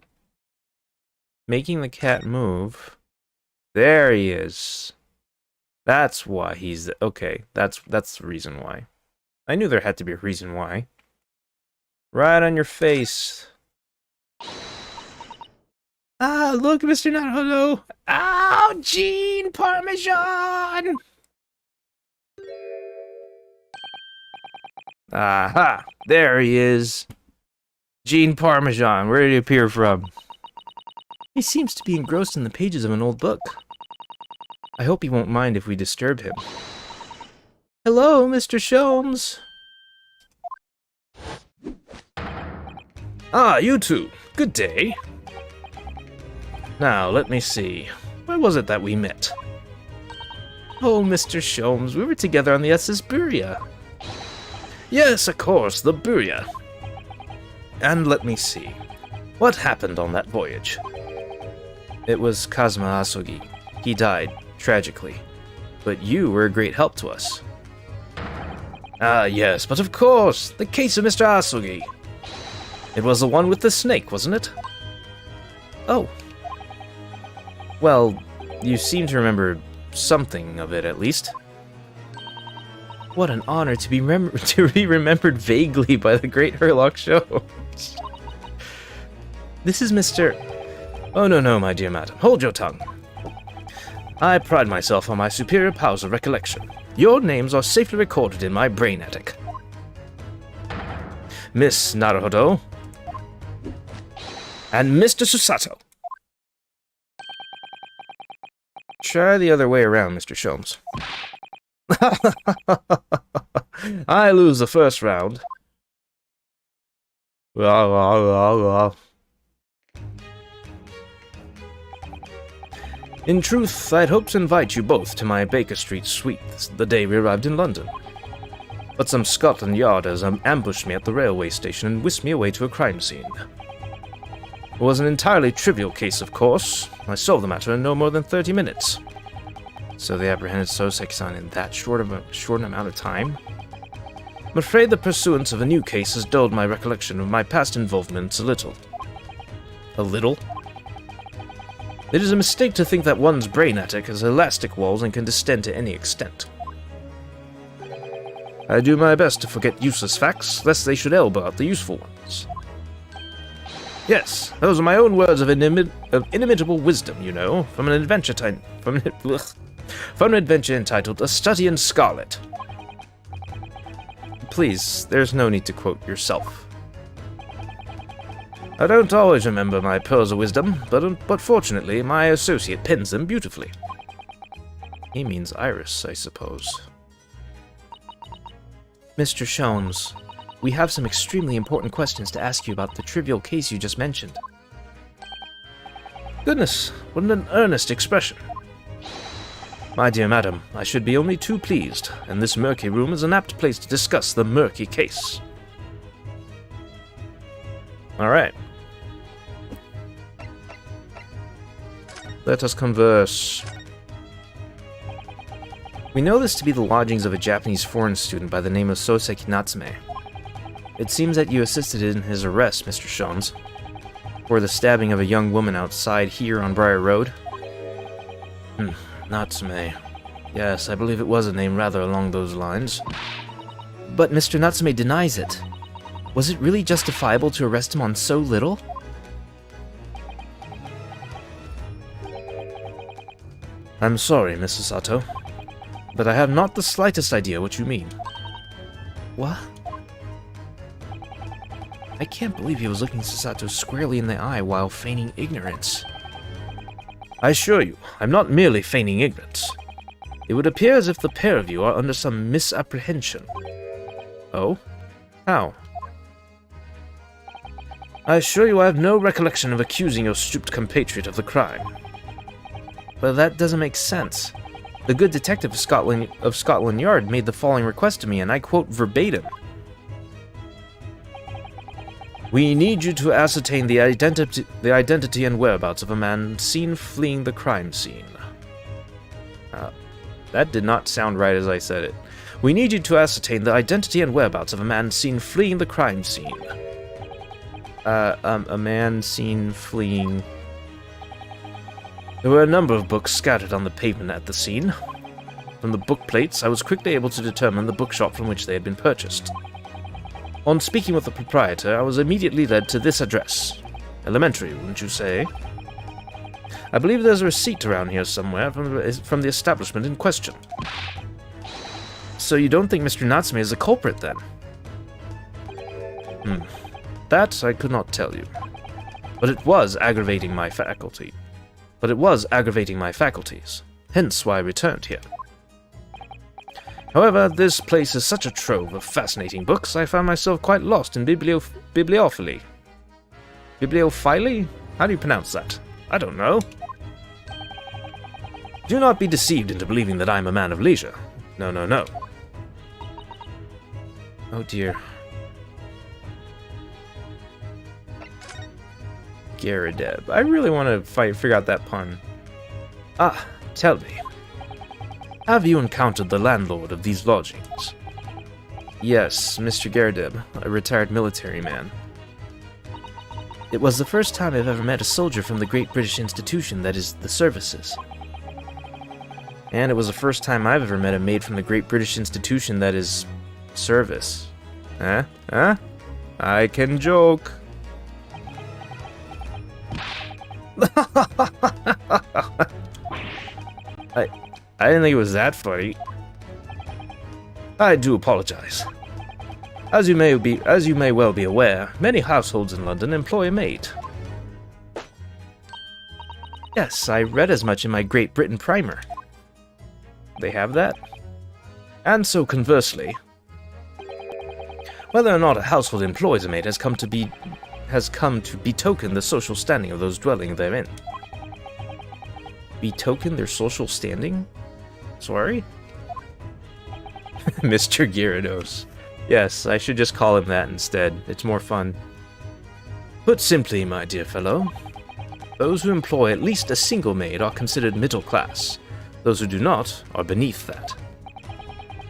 making the cat move. There he is. That's why he's... Okay, that's the reason why. I knew there had to be a reason why. Right on your face. Ah, look, Mr. Naruto. Oh, Gene Parmesan! Aha! There he is. Gene Parmesan, where did he appear from? He seems to be engrossed in the pages of an old book. I hope he won't mind if we disturb him. Hello, Mr. Sholmes. Ah, you two. Good day. Now, let me see. Where was it that we met? Oh, Mr. Sholmes, we were together on the SS Buria. Yes, of course, the Buria. And let me see. What happened on that voyage? It was Kazuma Asogi. He died, tragically. But you were a great help to us. Ah, yes, but of course, the case of Mr. Asogi. It was the one with the snake, wasn't it? Oh. Well, you seem to remember something of it, at least. What an honor to be remembered vaguely by the great Herlock show. This is Mr... Oh, no, my dear madam. Hold your tongue. I pride myself on my superior powers of recollection. Your names are safely recorded in my brain attic. Miss Naruhodo. And Mr. Susato. Try the other way around, Mr. Sholmes. I lose the first round. In truth, I'd hoped to invite you both to my Baker Street suite the day we arrived in London. But some Scotland Yarders ambushed me at the railway station and whisked me away to a crime scene. It was an entirely trivial case, of course. I solved the matter in no more than 30 minutes. So they apprehended Soseki-san in that short amount of time? I'm afraid the pursuance of a new case has dulled my recollection of my past involvements a little. A little? It is a mistake to think that one's brain attic has elastic walls and can distend to any extent. I do my best to forget useless facts, lest they should elbow out the useful ones. Yes, those are my own words of inimitable wisdom, you know, from an adventure entitled A Study in Scarlet. Please, there's no need to quote yourself. I don't always remember my pearls of wisdom, but fortunately, my associate pens them beautifully. He means Iris, I suppose. Mr. Sholmes, we have some extremely important questions to ask you about the trivial case you just mentioned.
Goodness, what an earnest expression. My dear madam, I should be only too pleased, and this murky room is an apt place to discuss the murky case.
Alright. Let us converse. We know this to be the lodgings of a Japanese foreign student by the name of Soseki Natsume. It seems that you assisted in his arrest, Mr. Shones, for the stabbing of a young woman outside here on Briar Road.
Natsume. Yes, I believe it was a name rather along those lines. But Mr. Natsume denies it. Was it really justifiable to arrest him on so little? I'm sorry, Mrs. Sato, but I have not the slightest idea what you mean. What? I can't believe he was looking Sasato squarely in the eye while feigning ignorance. I assure you, I'm not merely feigning ignorance. It would appear as if the pair of you are under some misapprehension. Oh? How? I assure you I have no recollection of accusing your stooped compatriot of the crime. But that doesn't make sense. The good detective of Scotland Yard made the following request to me, and I quote verbatim. We need you to ascertain the identity and whereabouts of a man seen fleeing the crime scene. That did not sound right as I said it. We need you to ascertain the identity and whereabouts of a man seen fleeing the crime scene. A man seen fleeing... There were a number of books scattered on the pavement at the scene. From the book plates, I was quickly able to determine the bookshop from which they had been purchased. On speaking with the proprietor, I was immediately led to this address. Elementary, wouldn't you say? I believe there's a receipt around here somewhere from the establishment in question. So you don't think Mr. Natsume is the culprit, then? That I could not tell you. But it was aggravating my faculties. Hence why I returned here. However, this place is such a trove of fascinating books, I found myself quite lost in bibliophily. Bibliophily? How do you pronounce that? I don't know. Do not be deceived into believing that I am a man of leisure. No, no, no. Oh dear.
Gyakuten. I really want to figure out that pun.
Tell me. Have you encountered the landlord of these lodgings?
Yes, Mr. Gyakuten, a retired military man.
It was the first time I've ever met a soldier from the great British institution that is the services.
And it was the first time I've ever met a maid from the great British institution that is... service. Huh? I can joke. I didn't think it was that funny.
I do apologize. As you may well be aware, many households in London employ a maid. Yes, I read as much in my Great Britain primer.
They have that?
And so conversely, whether or not a household employs a maid has come to betoken the social standing of those dwelling therein.
Betoken their social standing? Sorry? Mr. Gyarados. Yes, I should just call him that instead. It's more fun.
Put simply, my dear fellow, those who employ at least a single maid are considered middle class. Those who do not are beneath that.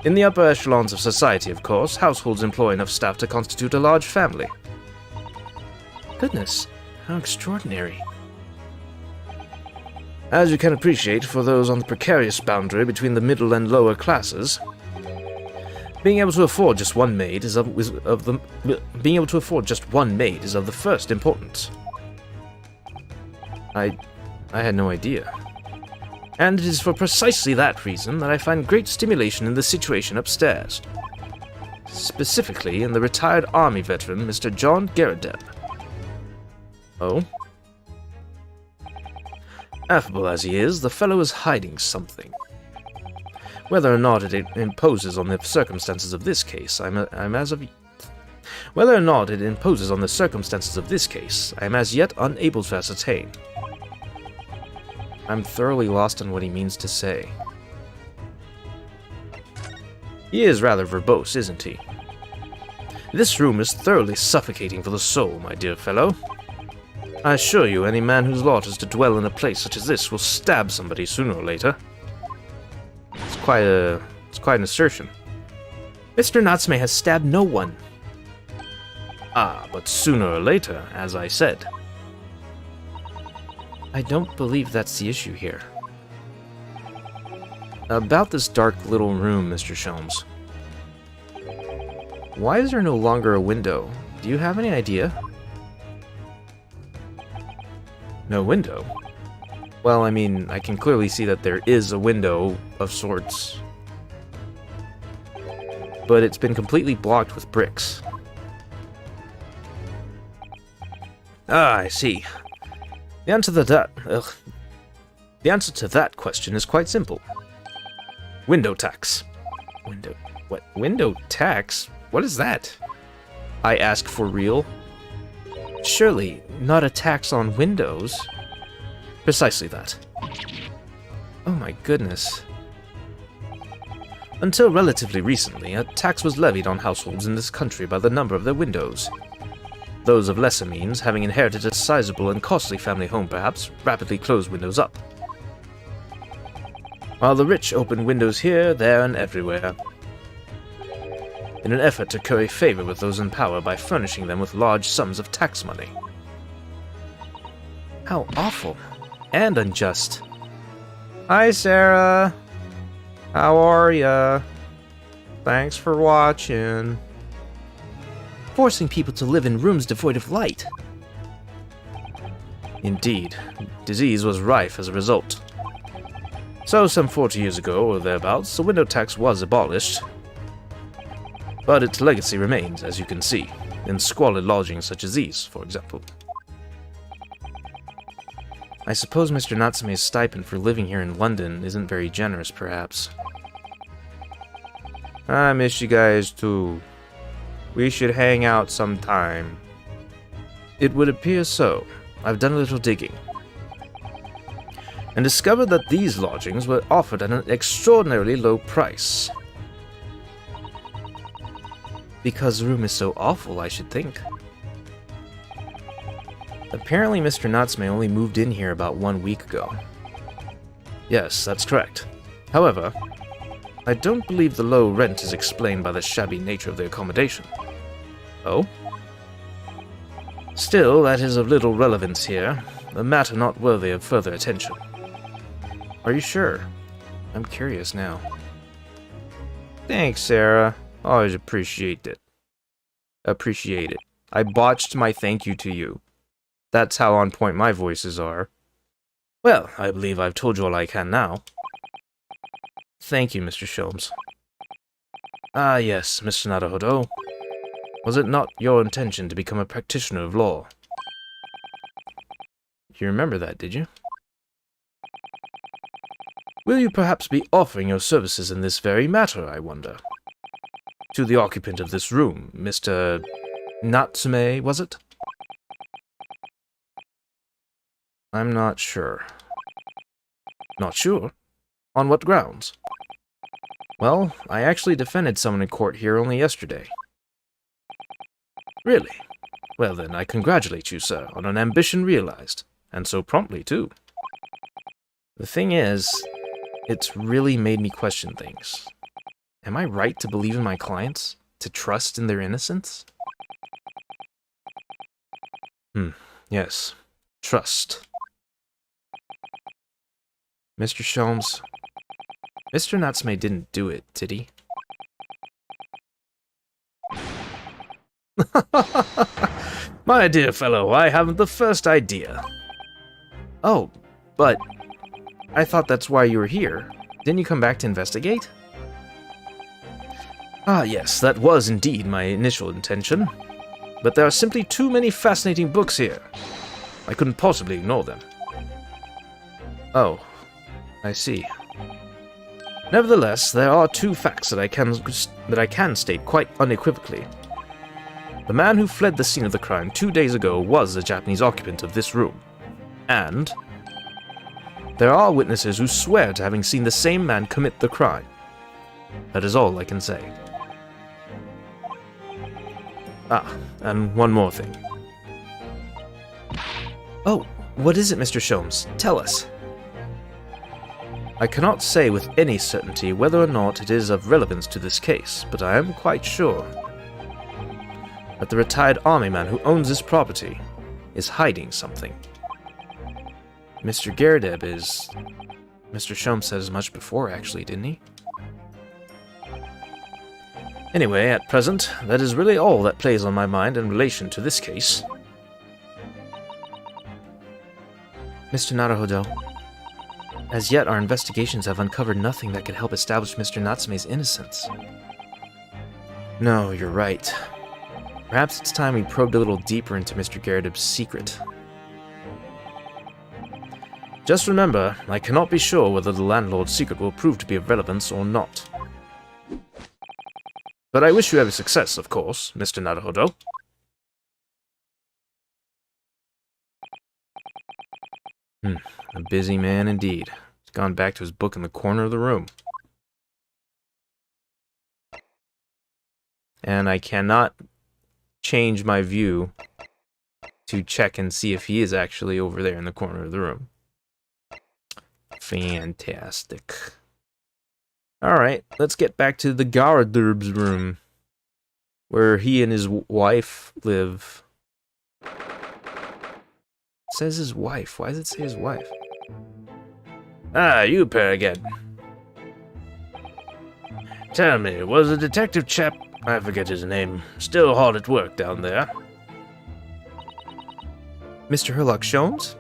In the upper echelons of society, of course, households employ enough staff to constitute a large family. Goodness, how extraordinary. As you can appreciate, for those on the precarious boundary between the middle and lower classes, being able to afford just one maid is of the first importance.
I had no idea.
And it is for precisely that reason that I find great stimulation in the situation upstairs. Specifically in the retired army veteran, Mr. John Gyakuten.
Oh?
Affable as he is, the fellow is hiding something. Whether or not it imposes on the circumstances of this case, I am as yet unable to ascertain.
I'm thoroughly lost on what he means to say. He is rather verbose, isn't he?
This room is thoroughly suffocating for the soul, my dear fellow. I assure you, any man whose lot is to dwell in a place such as this will stab somebody sooner or later.
It's quite an assertion.
Mr. Natsume has stabbed no one.
Ah, but sooner or later, as I said.
I don't believe that's the issue here.
About this dark little room, Mr. Sholmes. Why is there no longer a window? Do you have any idea? No window? Well, I mean, I can clearly see that there is a window of sorts. But it's been completely blocked with bricks.
Ah, I see. The answer to that question is quite simple. Window tax.
What? Window tax? What is that? I ask for real.
Surely, not a tax on windows. Precisely that.
Oh my goodness.
Until relatively recently, a tax was levied on households in this country by the number of their windows. Those of lesser means, having inherited a sizable and costly family home perhaps, rapidly closed windows up, while the rich opened windows here, there, and everywhere, in an effort to curry favor with those in power by furnishing them with large sums of tax money.
How awful. And unjust. Hi, Sarah. How are ya? Thanks for watching.
Forcing people to live in rooms devoid of light.
Indeed, disease was rife as a result.
So, some 40 years ago, or thereabouts, the window tax was abolished. But its legacy remains, as you can see, in squalid lodgings such as these, for example.
I suppose Mr. Natsume's stipend for living here in London isn't very generous, perhaps. I miss you guys too. We should hang out sometime.
It would appear so. I've done a little digging, and discovered that these lodgings were offered at an extraordinarily low price.
Because the room is so awful, I should think. Apparently Mr. Natsume only moved in here about 1 week ago.
Yes, that's correct. However, I don't believe the low rent is explained by the shabby nature of the accommodation.
Oh?
Still, that is of little relevance here, a matter not worthy of further attention.
Are you sure? I'm curious now. Thanks, Sarah. Always appreciate it. Appreciate it. I botched my thank you to you. That's how on point my voices are.
Well, I believe I've told you all I can now.
Thank you, Mr. Sholmes.
Ah, yes, Mr. Naruhodo. Was it not your intention to become a practitioner of law?
You remember that, did you?
Will you perhaps be offering your services in this very matter, I wonder? To the occupant of this room, Mr. Natsume, was it?
I'm not sure.
Not sure? On what grounds?
Well, I actually defended someone in court here only yesterday.
Really? Well then, I congratulate you, sir, on an ambition realized, and so promptly, too.
The thing is, it's really made me question things. Am I right to believe in my clients? To trust in their innocence?
Yes. Trust.
Mr. Sholmes, Mr. Natsume didn't do it, did he?
My dear fellow, I haven't the first idea.
Oh, but I thought that's why you were here. Didn't you come back to investigate?
Ah, yes, that was indeed my initial intention. But there are simply too many fascinating books here. I couldn't possibly ignore them.
Oh, I see.
Nevertheless, there are two facts that I can state quite unequivocally. The man who fled the scene of the crime 2 days ago was a Japanese occupant of this room. And
There are witnesses who swear to having seen the same man commit the crime. That is all I can say. Ah, and one more thing. Oh, what is it, Mr. Sholmes? Tell us. I cannot say with any certainty whether or not it is of relevance to this case, but I am quite sure that the retired army man who owns this property is hiding something. Mr. Gyakuten is... Mr. Sholmes said as much before, actually, didn't he? Anyway, at present, that is really all that plays on my mind in relation to this case. Mr. Naruhodo, as yet our investigations have uncovered nothing that could help establish Mr. Natsume's innocence. No, you're right. Perhaps it's time we probed a little deeper into Mr. Gyakut's secret. Just remember, I cannot be sure whether the landlord's secret will prove to be of relevance or not. But I wish you every success, of course, Mr. Naruhodo. A busy man indeed. He's gone back to his book in the corner of the room. And I cannot change my view to check and see if he is actually over there in the corner of the room. Fantastic. Alright, let's get back to the Garderb's room, where he and his wife live. It says his wife. Why does it say his wife? Ah, you pair again. Tell me, was the detective chap, I forget his name, still hard at work down there? Mr. Herlock Sholmes?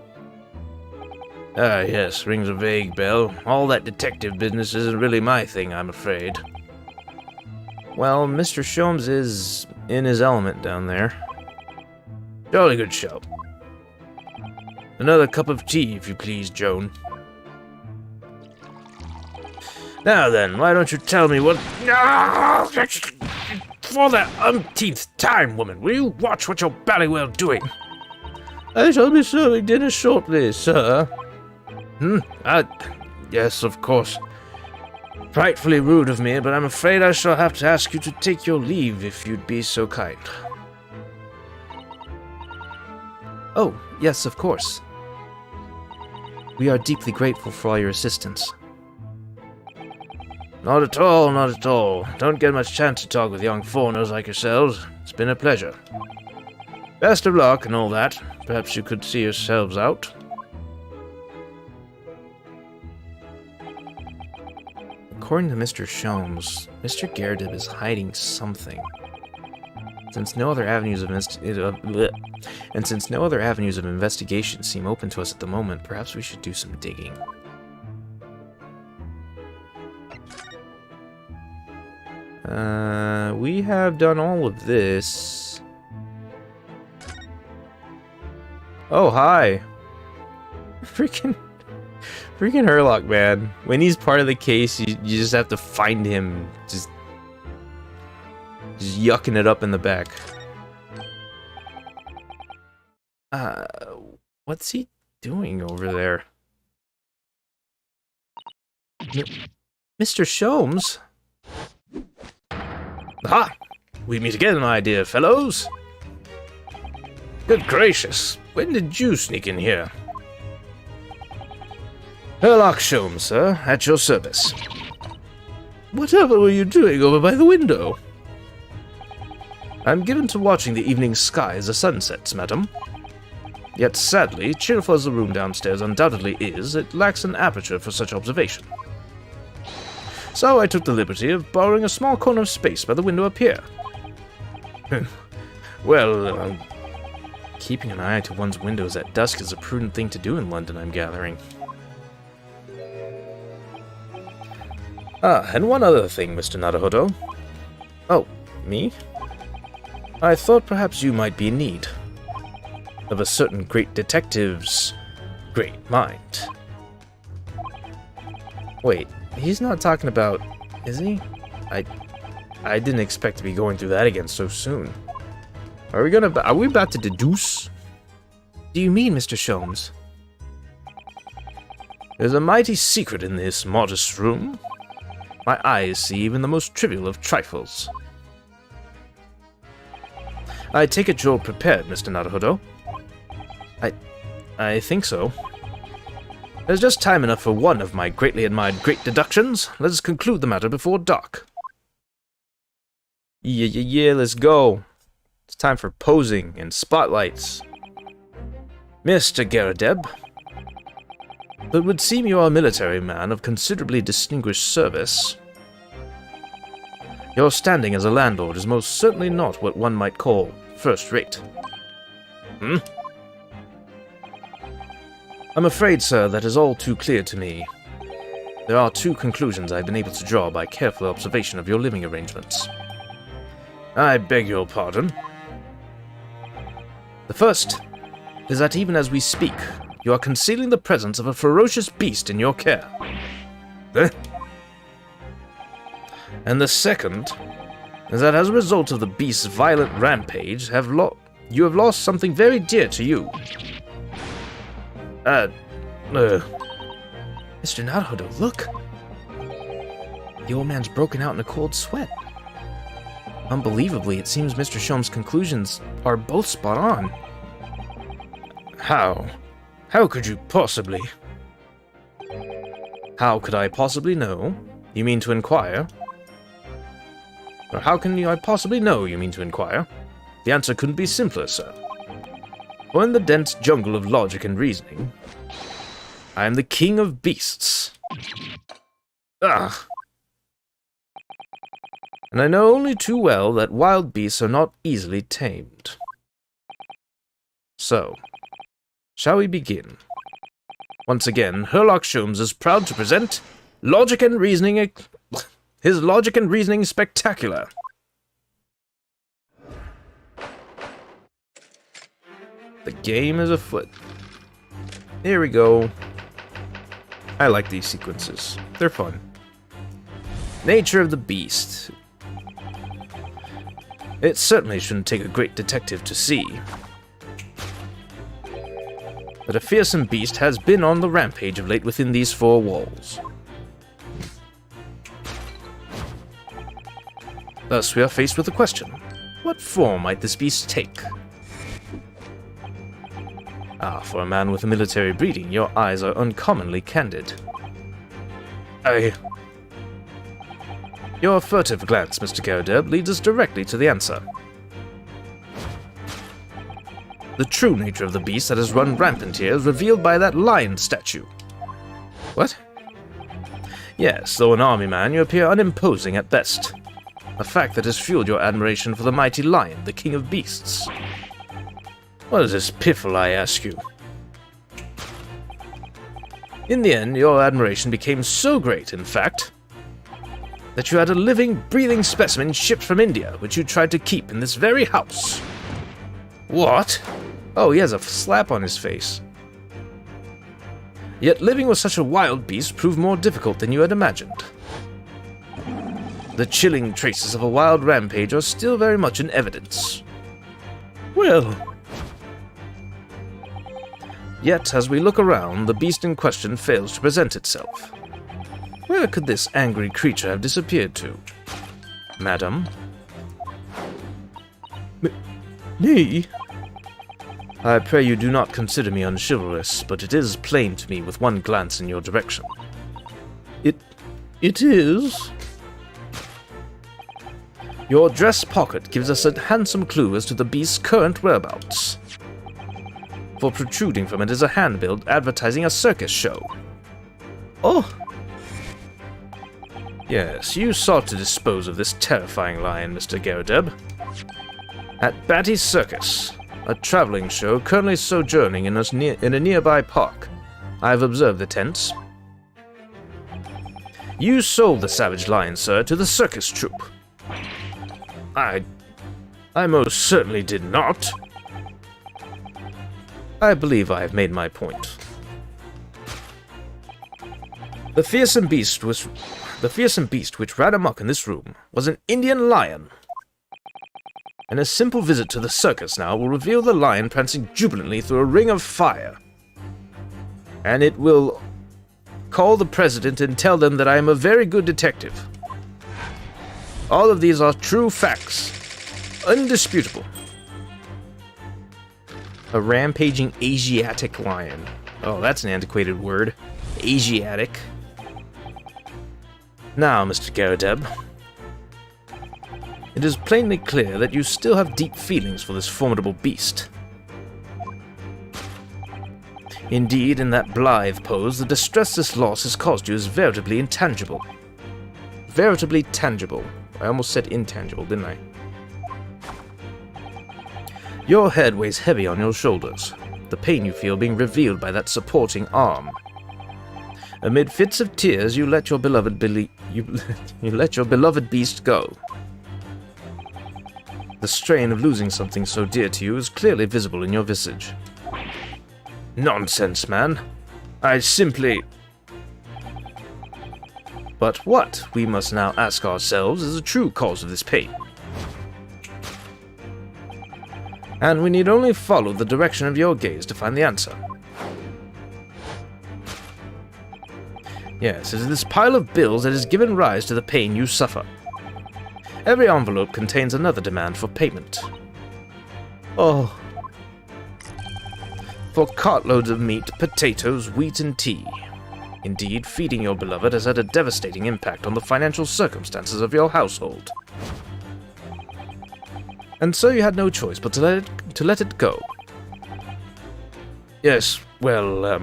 Ah, yes, rings a vague bell. All that detective business isn't really my thing, I'm afraid. Well, Mr. Sholmes is in his element down there. Jolly good show. Another cup of tea, if you please, Joan. Now then, why don't you tell me what... For the umpteenth time, woman, will you watch what you're bally well doing? I shall be serving dinner shortly, sir. Yes, of course. Frightfully rude of me, but I'm afraid I shall have to ask you to take your leave if you'd be so kind. Oh, yes, of course. We are deeply grateful for all your assistance. Not at all, not at all. Don't get much chance to talk with young foreigners like yourselves. It's been a pleasure. Best of luck and all that. Perhaps you could see yourselves out. According to Mr. Sholmes, Mr. Gyakuten is hiding something. Since no other avenues of investigation seem open to us at the moment, perhaps we should do some digging. We have done all of this. Oh, hi. Freaking Herlock, man. When he's part of the case, you just have to find him. Just yucking it up in the back. What's he doing over there? Mr. Sholmes? Aha! We meet again, my dear fellows. Good gracious, when did you sneak in here? Herlock Sholmes, sir, at your service. Whatever were you doing over by the window? I'm given to watching the evening sky as the sun sets, madam. Yet sadly, cheerful as the room downstairs undoubtedly is, it lacks an aperture for such observation. So I took the liberty of borrowing a small corner of space by the window up here. Well, keeping an eye to one's windows at dusk is a prudent thing to do in London, I'm gathering. Ah, and one other thing, Mr. Naruhodo. Oh, me? I thought perhaps you might be in need of a certain great detective's great mind. Wait, he's not talking about... is he? I didn't expect to be going through that again so soon. Are we about to deduce? Do you mean, Mr. Sholmes?
There's a mighty secret in this modest room. My eyes see even the most trivial of trifles. I take it you're prepared, Mr. Naruhodo. I think so. There's just time enough for one of my greatly admired great deductions. Let us conclude the matter before dark.
Yeah, let's go. It's time for posing and spotlights.
Mr. Garradeb, it would seem you are a military man of considerably distinguished service. Your standing as a landlord is most certainly not what one might call first-rate. I'm afraid, sir, that is all too clear to me. There are two conclusions I've been able to draw by careful observation of your living arrangements. I beg your pardon. The first is that even as we speak, you are concealing the presence of a ferocious beast in your care. And the second is that as a result of the beast's violent rampage, you have lost something very dear to you.
Mr. Naruhodo, look! The old man's broken out in a cold sweat. Unbelievably, it seems Mr. Shom's conclusions are both spot on.
How? How could you possibly? How could I possibly know? You mean to inquire? Or how can I possibly know, you mean to inquire? The answer couldn't be simpler, sir. For in the dense jungle of logic and reasoning, I am the king of beasts. Ah! And I know only too well that wild beasts are not easily tamed. So, shall we begin? Once again, Herlock Sholmes is proud to present Logic and Reasoning... his Logic and Reasoning Spectacular. The game is afoot. Here we go. I like these sequences. They're fun. Nature of the beast. It certainly shouldn't take a great detective to see that a fearsome beast has been on the rampage of late within these four walls. Thus, we are faced with the question, what form might this beast take? Ah, for a man with a military breeding, your eyes are uncommonly candid. Your furtive glance, Mr. Garradeb, leads us directly to the answer. The true nature of the beast that has run rampant here is revealed by that lion statue. What? Yes, though an army man, you appear unimposing at best. A fact that has fueled your admiration for the mighty lion, the king of beasts. What is this piffle, I ask you? In the end, your admiration became so great, in fact, that you had a living, breathing specimen shipped from India, which you tried to keep in this very house. What? Oh, he has a slap on his face. Yet living with such a wild beast proved more difficult than you had imagined. The chilling traces of a wild rampage are still very much in evidence. Well... Yet, as we look around, the beast in question fails to present itself. Where could this angry creature have disappeared to? Madam?
Me?
I pray you do not consider me unchivalrous, but it is plain to me with one glance in your direction.
It is?
Your dress pocket gives us a handsome clue as to the beast's current whereabouts. For protruding from it is a handbill advertising a circus show.
Oh!
Yes, you sought to dispose of this terrifying lion, Mr. Garradeb. At Batty's Circus, a traveling show currently sojourning in a nearby park. I have observed the tents. You sold the savage lion, sir, to the circus troupe. I most certainly did not. I believe I have made my point. The fearsome beast which ran amok in this room was an Indian lion. And a simple visit to the circus now will reveal the lion prancing jubilantly through a ring of fire. And it will Call the president and tell them that I am a very good detective. All of these are true facts. Undisputable.
A rampaging Asiatic lion. Oh, that's an antiquated word. Asiatic.
Now, Mr. Gyakuten, it is plainly clear that you still have deep feelings for this formidable beast. Indeed, in that blithe pose, the distress this loss has caused you is veritably intangible. Veritably tangible. I almost said intangible, didn't I? Your head weighs heavy on your shoulders, the pain you feel being revealed by that supporting arm. Amid fits of tears, you let your beloved you let your beloved beast go. The strain of losing something so dear to you is clearly visible in your visage. Nonsense, man. I simply... But what, we must now ask ourselves, is the true cause of this pain? And we need only follow the direction of your gaze to find the answer. Yes, it is this pile of bills that has given rise to the pain you suffer. Every envelope contains another demand for payment. Oh. For cartloads of meat, potatoes, wheat, and tea. Indeed, feeding your beloved has had a devastating impact on the financial circumstances of your household. And so you had no choice but to let it go. Yes, well,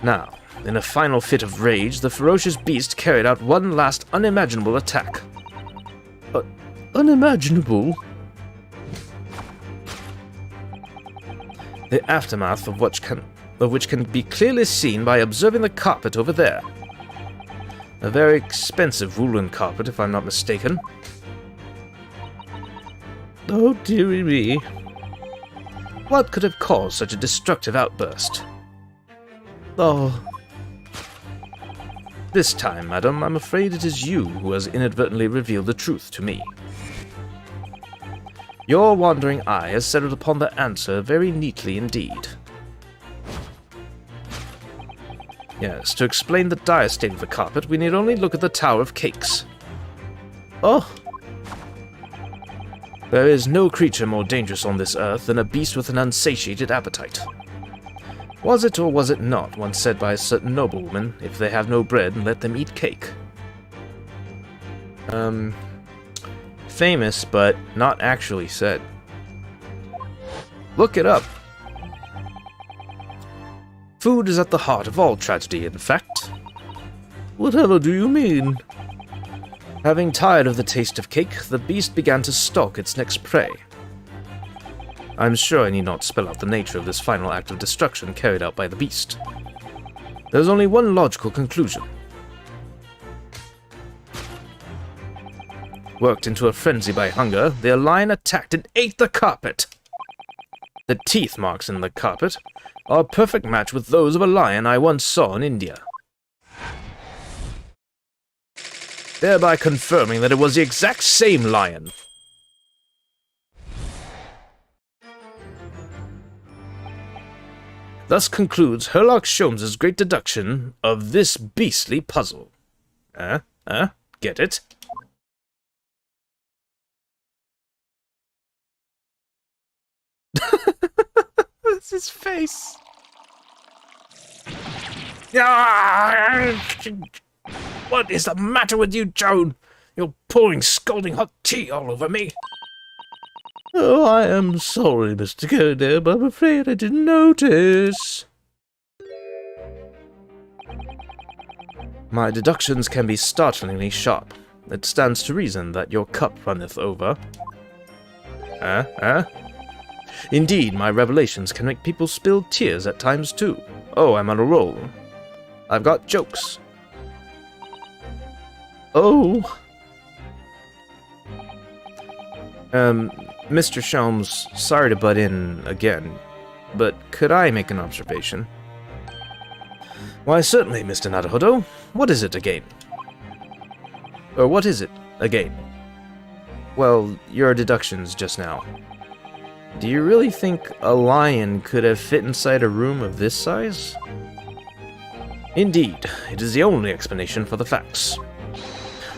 Now, in a final fit of rage, the ferocious beast carried out one last unimaginable attack.
Unimaginable?
The aftermath of which can be clearly seen by observing the carpet over there. A very expensive woolen carpet, if I'm not mistaken.
Oh, dearie me.
What could have caused such a destructive outburst?
Oh.
This time, madam, I'm afraid it is you who has inadvertently revealed the truth to me. Your wandering eye has settled upon the answer very neatly indeed. Yes, to explain the dire state of the carpet, we need only look at the Tower of Cakes.
Oh.
There is no creature more dangerous on this earth than a beast with an unsatiated appetite. Was it or was it not once said by a certain noblewoman, if they have no bread, let them eat cake?
Famous, but not actually said.
Look it up. Food is at the heart of all tragedy, in fact.
Whatever do you mean?
Having tired of the taste of cake, the beast began to stalk its next prey. I'm sure I need not spell out the nature of this final act of destruction carried out by the beast. There's only one logical conclusion. Worked into a frenzy by hunger, the lion attacked and ate the carpet. The teeth marks in the carpet are a perfect match with those of a lion I once saw in India, thereby confirming that it was the exact same lion. Thus concludes Sherlock Holmes's great deduction of this beastly puzzle. Get it? That's his face. What is the matter with you, Joan? You're pouring scalding hot tea all over me.
Oh, I am sorry, Mr. Gyakuten, but I'm afraid I didn't notice.
My deductions can be startlingly sharp. It stands to reason that your cup runneth over. Indeed, my revelations can make people spill tears at times too. Oh, I'm on a roll. I've got jokes.
Oh.
Mr. Sholmes, sorry to butt in again, but could I make an observation?
Why, certainly, Mr. Naruhodo. What is it again? Or what is it again?
Well, your deductions just now. Do you really think a lion could have fit inside a room of this size?
Indeed, it is the only explanation for the facts.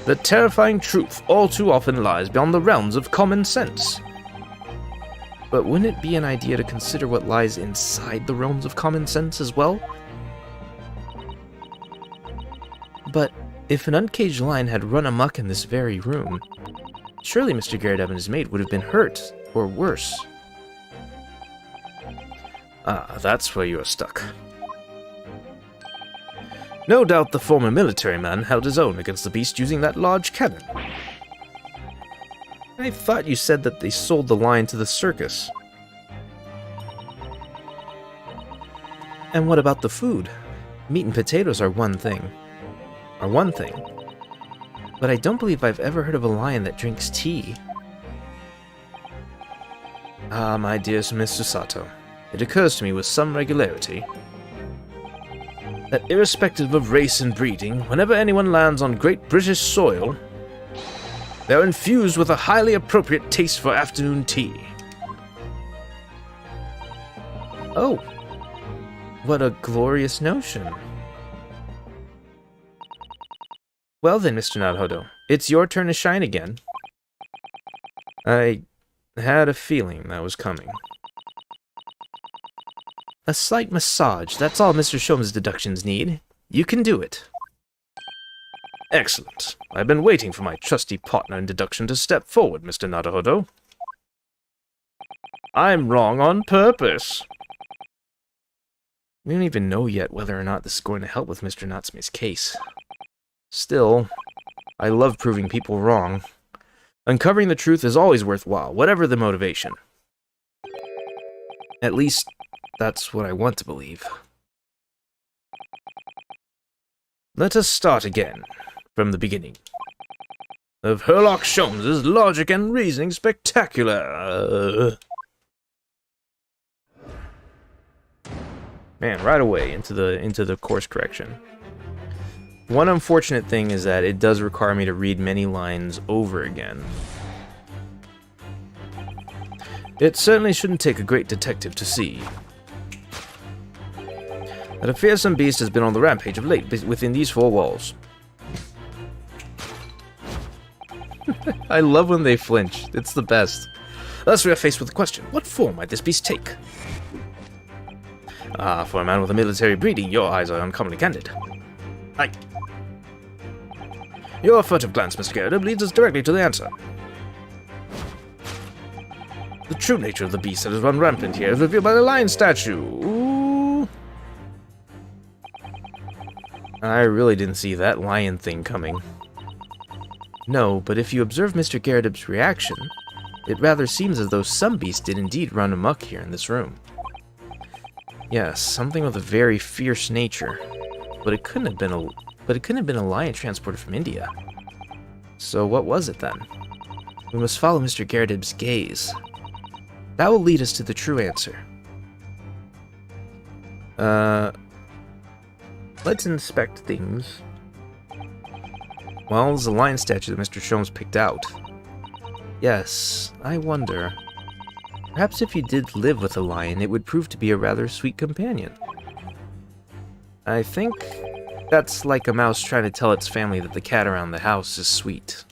The terrifying truth all too often lies beyond the realms of common sense.
But wouldn't it be an idea to consider what lies inside the realms of common sense as well? But if an uncaged lion had run amok in this very room, surely Mr. Gyakuten and his mate would have been hurt, or worse.
Ah, that's where you are stuck. No doubt the former military man held his own against the beast using that large cannon.
I thought you said that they sold the lion to the circus. And what about the food? Meat and potatoes are one thing. But I don't believe I've ever heard of a lion that drinks tea.
Ah, my dearest Miss Susato, it occurs to me with some regularity that irrespective of race and breeding, whenever anyone lands on Great British soil, they're infused with a highly appropriate taste for afternoon tea.
Oh, what a glorious notion. Well then, Mr. Naruhodo, it's your turn to shine again. I had a feeling that was coming. A slight massage, that's all Mr. Shoma's deductions need. You can do it.
Excellent. I've been waiting for my trusty partner in deduction to step forward, Mr. Naruhodo. I'm wrong on purpose.
We don't even know yet whether or not this is going to help with Mr. Natsume's case. Still, I love proving people wrong. Uncovering the truth is always worthwhile, whatever the motivation. At least, that's what I want to believe.
Let us start again, from the beginning. Of Herlock Sholmes' logic and reasoning spectacular.
Man, right away into the course correction. One unfortunate thing is that it does require me to read many lines over again.
It certainly shouldn't take a great detective to see that a fearsome beast has been on the rampage of late within these four walls.
I love when they flinch. It's the best.
Thus we are faced with the question, what form might this beast take? Ah, for a man with a military breeding, your eyes are uncommonly candid. Aye. Your furtive glance, Mr. Gyakuten, leads us directly to the answer. The true nature of the beast that has run rampant here is revealed by the lion statue. Ooh.
I really didn't see that lion thing coming. No, but if you observe Mr. Gyakut's reaction, it rather seems as though some beast did indeed run amok here in this room. Yes, something with a very fierce nature, but it couldn't have been a lion transported from India. So what was it then? We must follow Mr. Gyakut's gaze. That will lead us to the true answer. Let's inspect things. Well, there's a lion statue that Mr. Sholmes picked out. Yes, I wonder. Perhaps if you did live with a lion, it would prove to be a rather sweet companion. I think that's like a mouse trying to tell its family that the cat around the house is sweet.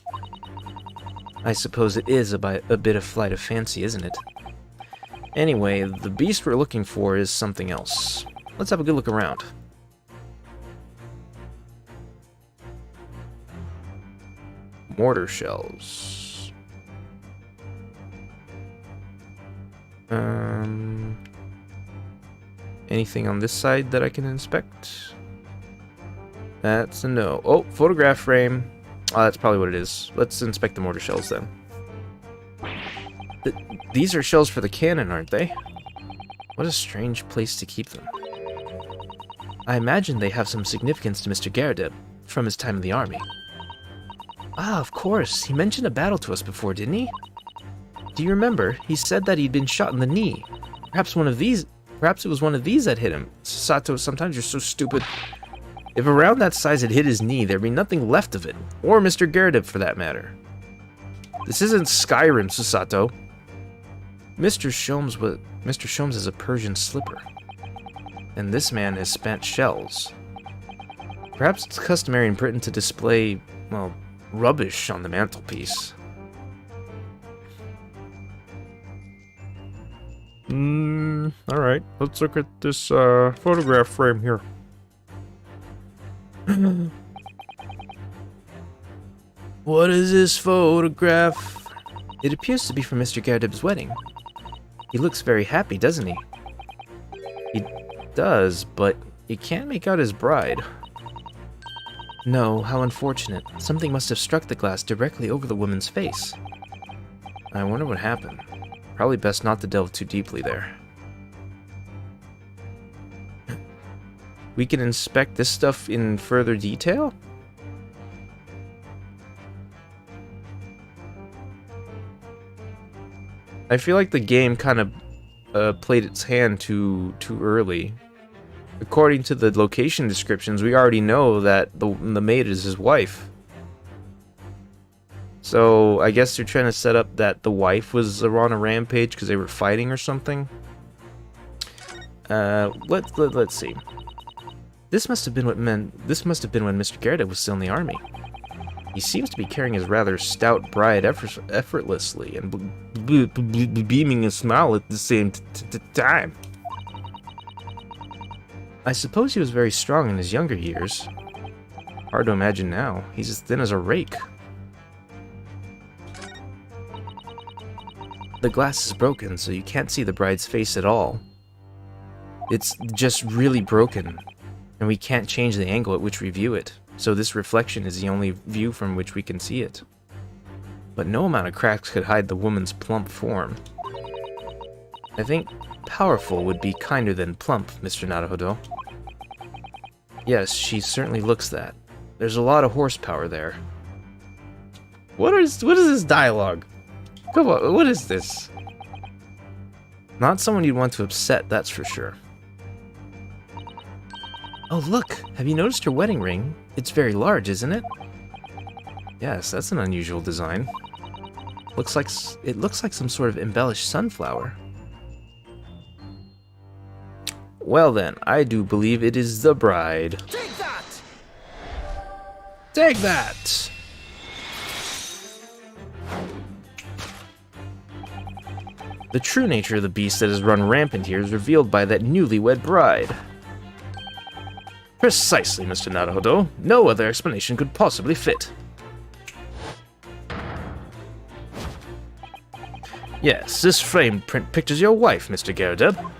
I suppose it is a bit of flight of fancy, isn't it? Anyway, the beast we're looking for is something else. Let's have a good look around. Mortar shells. Anything on this side that I can inspect? That's a no. Oh, photograph frame. Oh, that's probably what it is. Let's inspect the mortar shells then. These are shells for the cannon, aren't they? What a strange place to keep them. I imagine they have some significance to Mr. Gyakuten from his time in the army. Ah, of course. He mentioned a battle to us before, didn't he? Do you remember? He said that he'd been shot in the knee. Perhaps it was one of these that hit him. Sato, sometimes you're so stupid. If a round that size had hit his knee, there'd be nothing left of it. Or Mr. Gyakuten, for that matter. This isn't Skyrim, Susato. Mr. Sholmes is a Persian slipper, and this man has spent shells. Perhaps it's customary in Britain to display, well, rubbish on the mantelpiece.
Alright, let's look at this photograph frame here.
What is this photograph? It appears to be from Mr. Gyakuten wedding. He looks very happy, doesn't he? He does, but you can't make out his bride. No, how unfortunate. Something must have struck the glass directly over the woman's face. I wonder what happened. Probably best not to delve too deeply there. We can inspect this stuff in further detail? I feel like the game kind of played its hand too early. According to the location descriptions, we already know that the maid is his wife. So I guess they're trying to set up that the wife was on a rampage because they were fighting or something. Let's see. This must have been when Mr. Gyakuten was still in the army. He seems to be carrying his rather stout bride effortlessly and beaming a smile at the same time. I suppose he was very strong in his younger years. Hard to imagine now. He's as thin as a rake. The glass is broken, so you can't see the bride's face at all. It's just really broken, and we can't change the angle at which we view it, so this reflection is the only view from which we can see it. But no amount of cracks could hide the woman's plump form. I think powerful would be kinder than plump, Mr. Naruhodo. Yes, she certainly looks that. There's a lot of horsepower there. What is this dialogue? Come on, what is this? Not someone you'd want to upset, that's for sure. Oh look, have you noticed her wedding ring? It's very large, isn't it? Yes, that's an unusual design. It looks like some sort of embellished sunflower. Well then, I do believe it is the bride.
Take that!
Take that! The true nature of the beast that has run rampant here is revealed by that newlywed bride. Precisely, Mr. Naruhodo. No other explanation could possibly fit. Yes, this framed print pictures your wife, Mr. Gyakuten.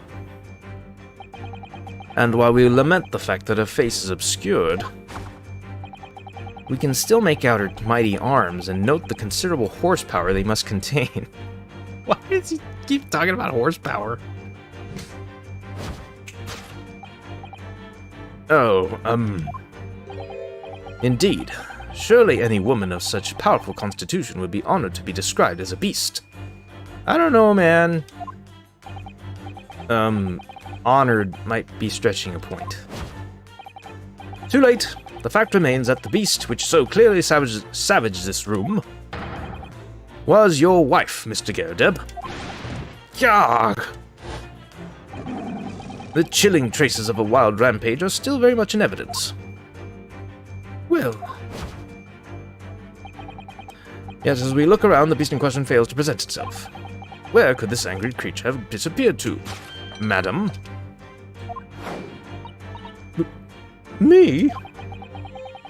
And while we lament the fact that her face is obscured, we can still make out her mighty arms and note the considerable horsepower they must contain. Why does he keep talking about horsepower? Oh, indeed. Surely any woman of such powerful constitution would be honored to be described as a beast. I don't know, man. Honored might be stretching a point. Too late. The fact remains that the beast which so clearly savaged this room was your wife, Mr. Gyakuten. Yarg! The chilling traces of a wild rampage are still very much in evidence. Well. Yet as we look around, the beast in question fails to present itself. Where could this angry creature have disappeared to, madam? Me?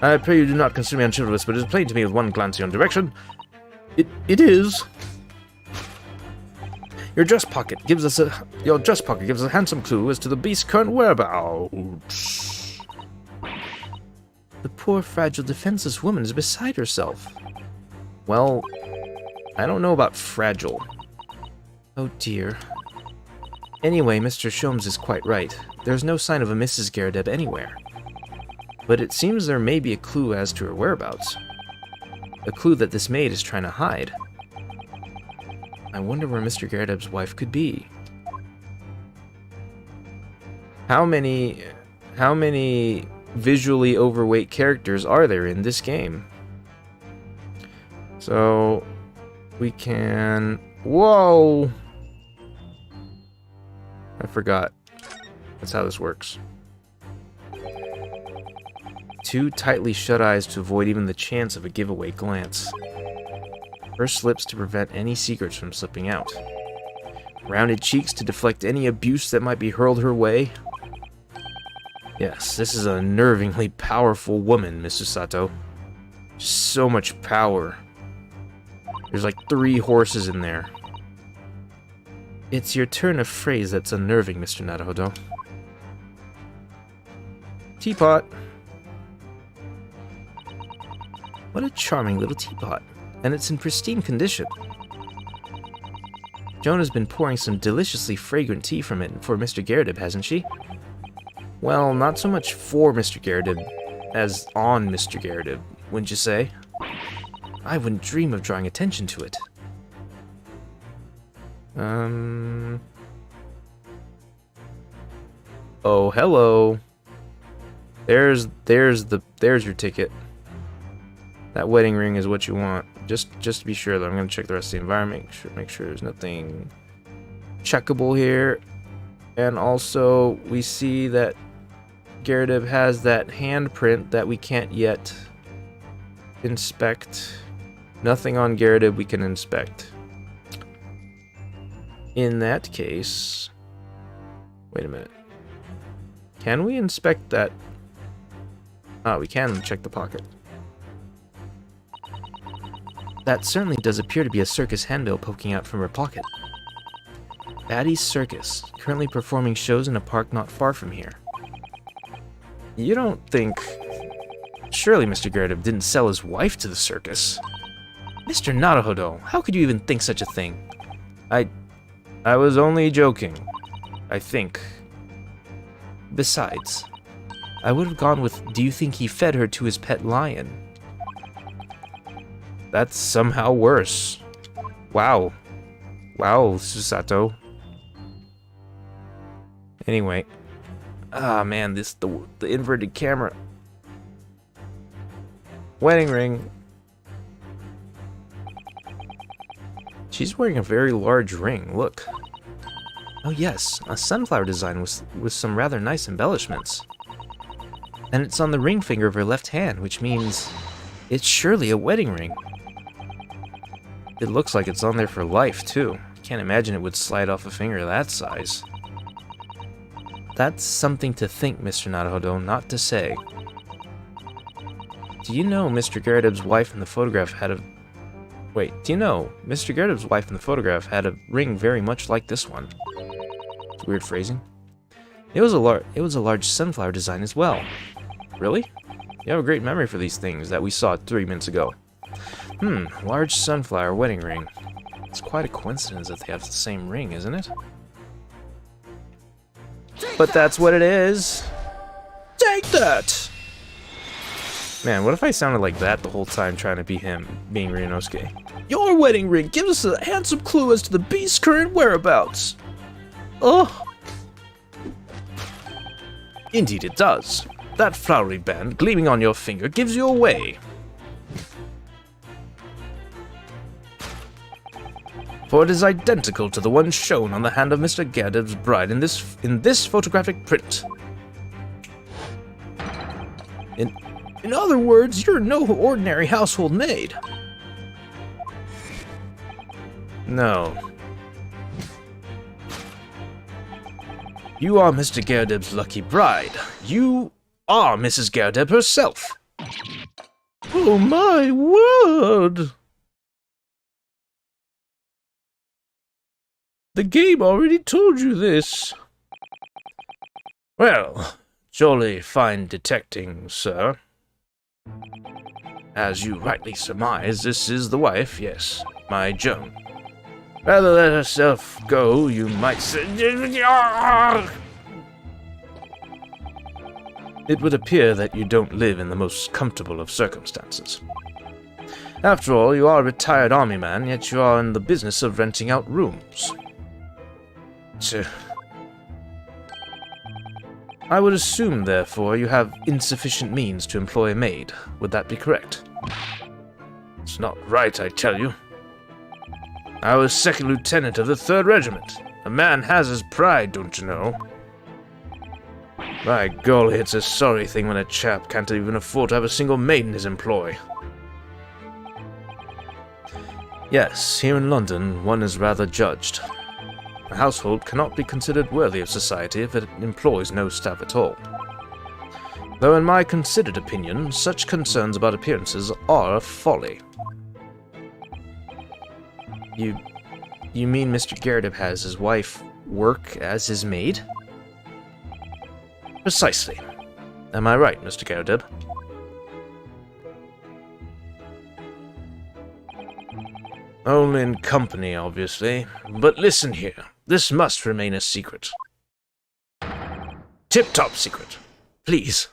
I pray you do not consider me unchivalrous, but it is plain to me with one glance in your direction. It is. Your dress pocket gives us a handsome clue as to the beast's current whereabouts. The poor, fragile, defenseless woman is beside herself. Well, I don't know about fragile. Oh dear. Anyway, Mr. Sholmes is quite right. There's no sign of a Mrs. Gyakuten anywhere. But it seems there may be a clue as to her whereabouts. A clue that this maid is trying to hide. I wonder where Mr. Gyakaten's wife could be. How many visually overweight characters are there in this game? So we can... Whoa! I forgot. That's how this works. Two tightly shut eyes to avoid even the chance of a giveaway glance. Pursed lips to prevent any secrets from slipping out. Rounded cheeks to deflect any abuse that might be hurled her way. Yes, this is a unnervingly powerful woman, Mr. Sato. So much power. There's like 3 horses in there. It's your turn of phrase that's unnerving, Mr. Naruhodo. Teapot. What a charming little teapot. And it's in pristine condition. Joan has been pouring some deliciously fragrant tea from it for Mr. Gyakuten, hasn't she? Well, not so much for Mr. Gyakuten as on Mr. Gyakuten, wouldn't you say? I wouldn't dream of drawing attention to it. Oh, hello. There's your ticket. That wedding ring is what you want. Just to be sure, though, I'm gonna check the rest of the environment. Make sure there's nothing checkable here. And also, we see that Gyakuten has that handprint that we can't yet inspect. Nothing on Gyakuten we can inspect. In that case, wait a minute. Can we inspect that? Ah, we can check the pocket. That certainly does appear to be a circus handbill poking out from her pocket. Batty's Circus, currently performing shows in a park not far from here. You don't think... Surely Mr. Gyakuten didn't sell his wife to the circus? Mr. Naruhodo, how could you even think such a thing? I was only joking. I think. Besides, I would have gone with, do you think he fed her to his pet lion? That's somehow worse. Wow. Wow, Susato. Anyway. Ah, man, the inverted camera. Wedding ring. She's wearing a very large ring, look. Oh yes, a sunflower design with some rather nice embellishments. And it's on the ring finger of her left hand, which means it's surely a wedding ring. It looks like it's on there for life, too. Can't imagine it would slide off a finger that size. That's something to think, Mr. Naruhodo, not to say. Do you know Mr. Gyakut's wife in the photograph had a... Wait, do you know Mr. Gyakut's wife in the photograph had a ring very much like this one? It's weird phrasing. It was a large sunflower design as well. Really? You have a great memory for these things that we saw 3 minutes ago. Large sunflower wedding ring. It's quite a coincidence that they have the same ring, isn't it? But that's what it is. Take that! Man, what if I sounded like that the whole time trying to be him, being Ryunosuke? Your wedding ring gives us a handsome clue as to the beast's current whereabouts. Oh. Indeed it does. That flowery band gleaming on your finger gives you away. For it is identical to the one shown on the hand of Mr. Gyakut's bride in this photographic print. In other words, you're no ordinary household maid. No. You are Mr. Gyakut's lucky bride. You are Mrs. Gyakuten herself. Oh my word! The game already told you this. Well, jolly fine detecting, sir. As you rightly surmise, this is the wife, yes, my Joan. Rather let herself go, you might say... It would appear that you don't live in the most comfortable of circumstances. After all, you are a retired army man, yet you are in the business of renting out rooms. I would assume, therefore, you have insufficient means to employ a maid. Would that be correct? It's not right, I tell you. I was 2nd Lieutenant of the 3rd Regiment.
A man has his pride, don't you know? By golly, it's a sorry thing when a chap can't even afford to have a single maid in his employ. Yes, here in London, one is rather judged. A household cannot be considered worthy of society if it employs no staff at all. Though in my considered opinion, such concerns about appearances are a folly.
You mean Mr. Gyakuten has his wife work as his maid?
Precisely. Am I right, Mr. Gyakuten? Only in company, obviously. But listen here, this must remain a secret. Tip-top secret. Please.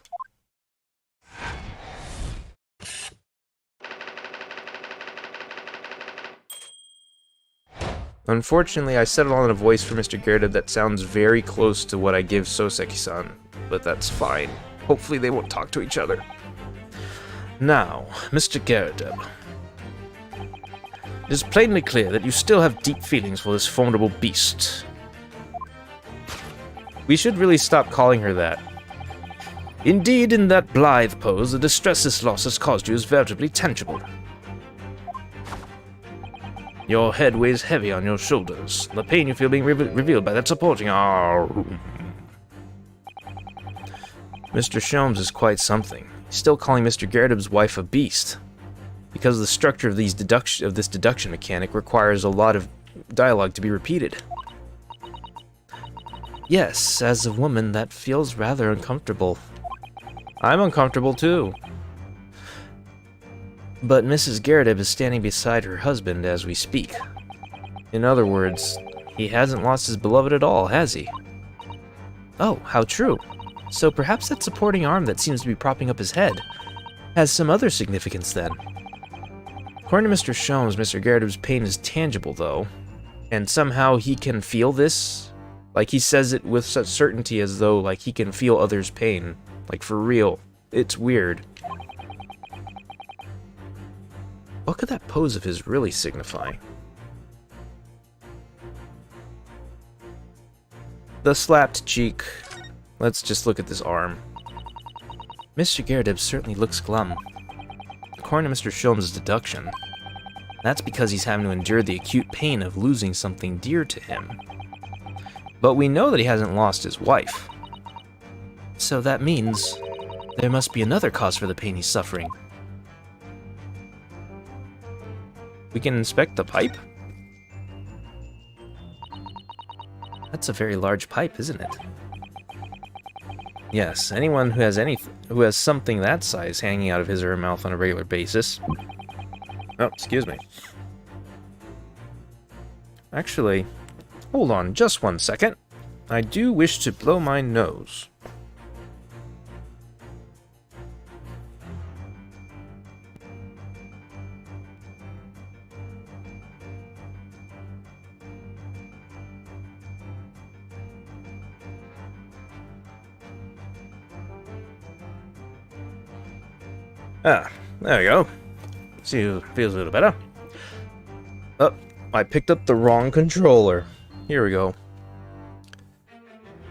Unfortunately, I settled on a voice for Mr. Gyakuten that sounds very close to what I give Soseki-san, but that's fine. Hopefully they won't talk to each other.
Now, Mr. Gyakuten, it is plainly clear that you still have deep feelings for this formidable beast.
We should really stop calling her that.
Indeed, in that blithe pose, the distress this loss has caused you is veritably tangible. Your head weighs heavy on your shoulders. The pain you feel being revealed by that supporting arm.
Mr. Sholmes is quite something. He's still calling Mr. Gyartub's wife a beast. Because the structure of this deduction mechanic requires a lot of dialogue to be repeated. Yes, as a woman, that feels rather uncomfortable. I'm uncomfortable too. But Mrs. Gyartub is standing beside her husband as we speak. In other words, he hasn't lost his beloved at all, has he? Oh, how true. So perhaps that supporting arm that seems to be propping up his head has some other significance then. According to Mr. Sholmes, Mr. Gyartub's pain is tangible though, and somehow he can feel this? Like he says it with such certainty as though like he can feel others' pain. Like for real. It's weird. What could that pose of his really signify? The slapped cheek. Let's just look at this arm. Mr. Gyartub certainly looks glum. According to Mr. Sholmes' deduction, that's because he's having to endure the acute pain of losing something dear to him. But we know that he hasn't lost his wife. So that means there must be another cause for the pain he's suffering. We can inspect the pipe? That's a very large pipe, isn't it? Yes, anyone who has something that size hanging out of his or her mouth on a regular basis. Oh, excuse me. Actually, hold on just 1 second. I do wish to blow my nose. Ah, there we go. See, feels a little better. Oh, I picked up the wrong controller. Here we go.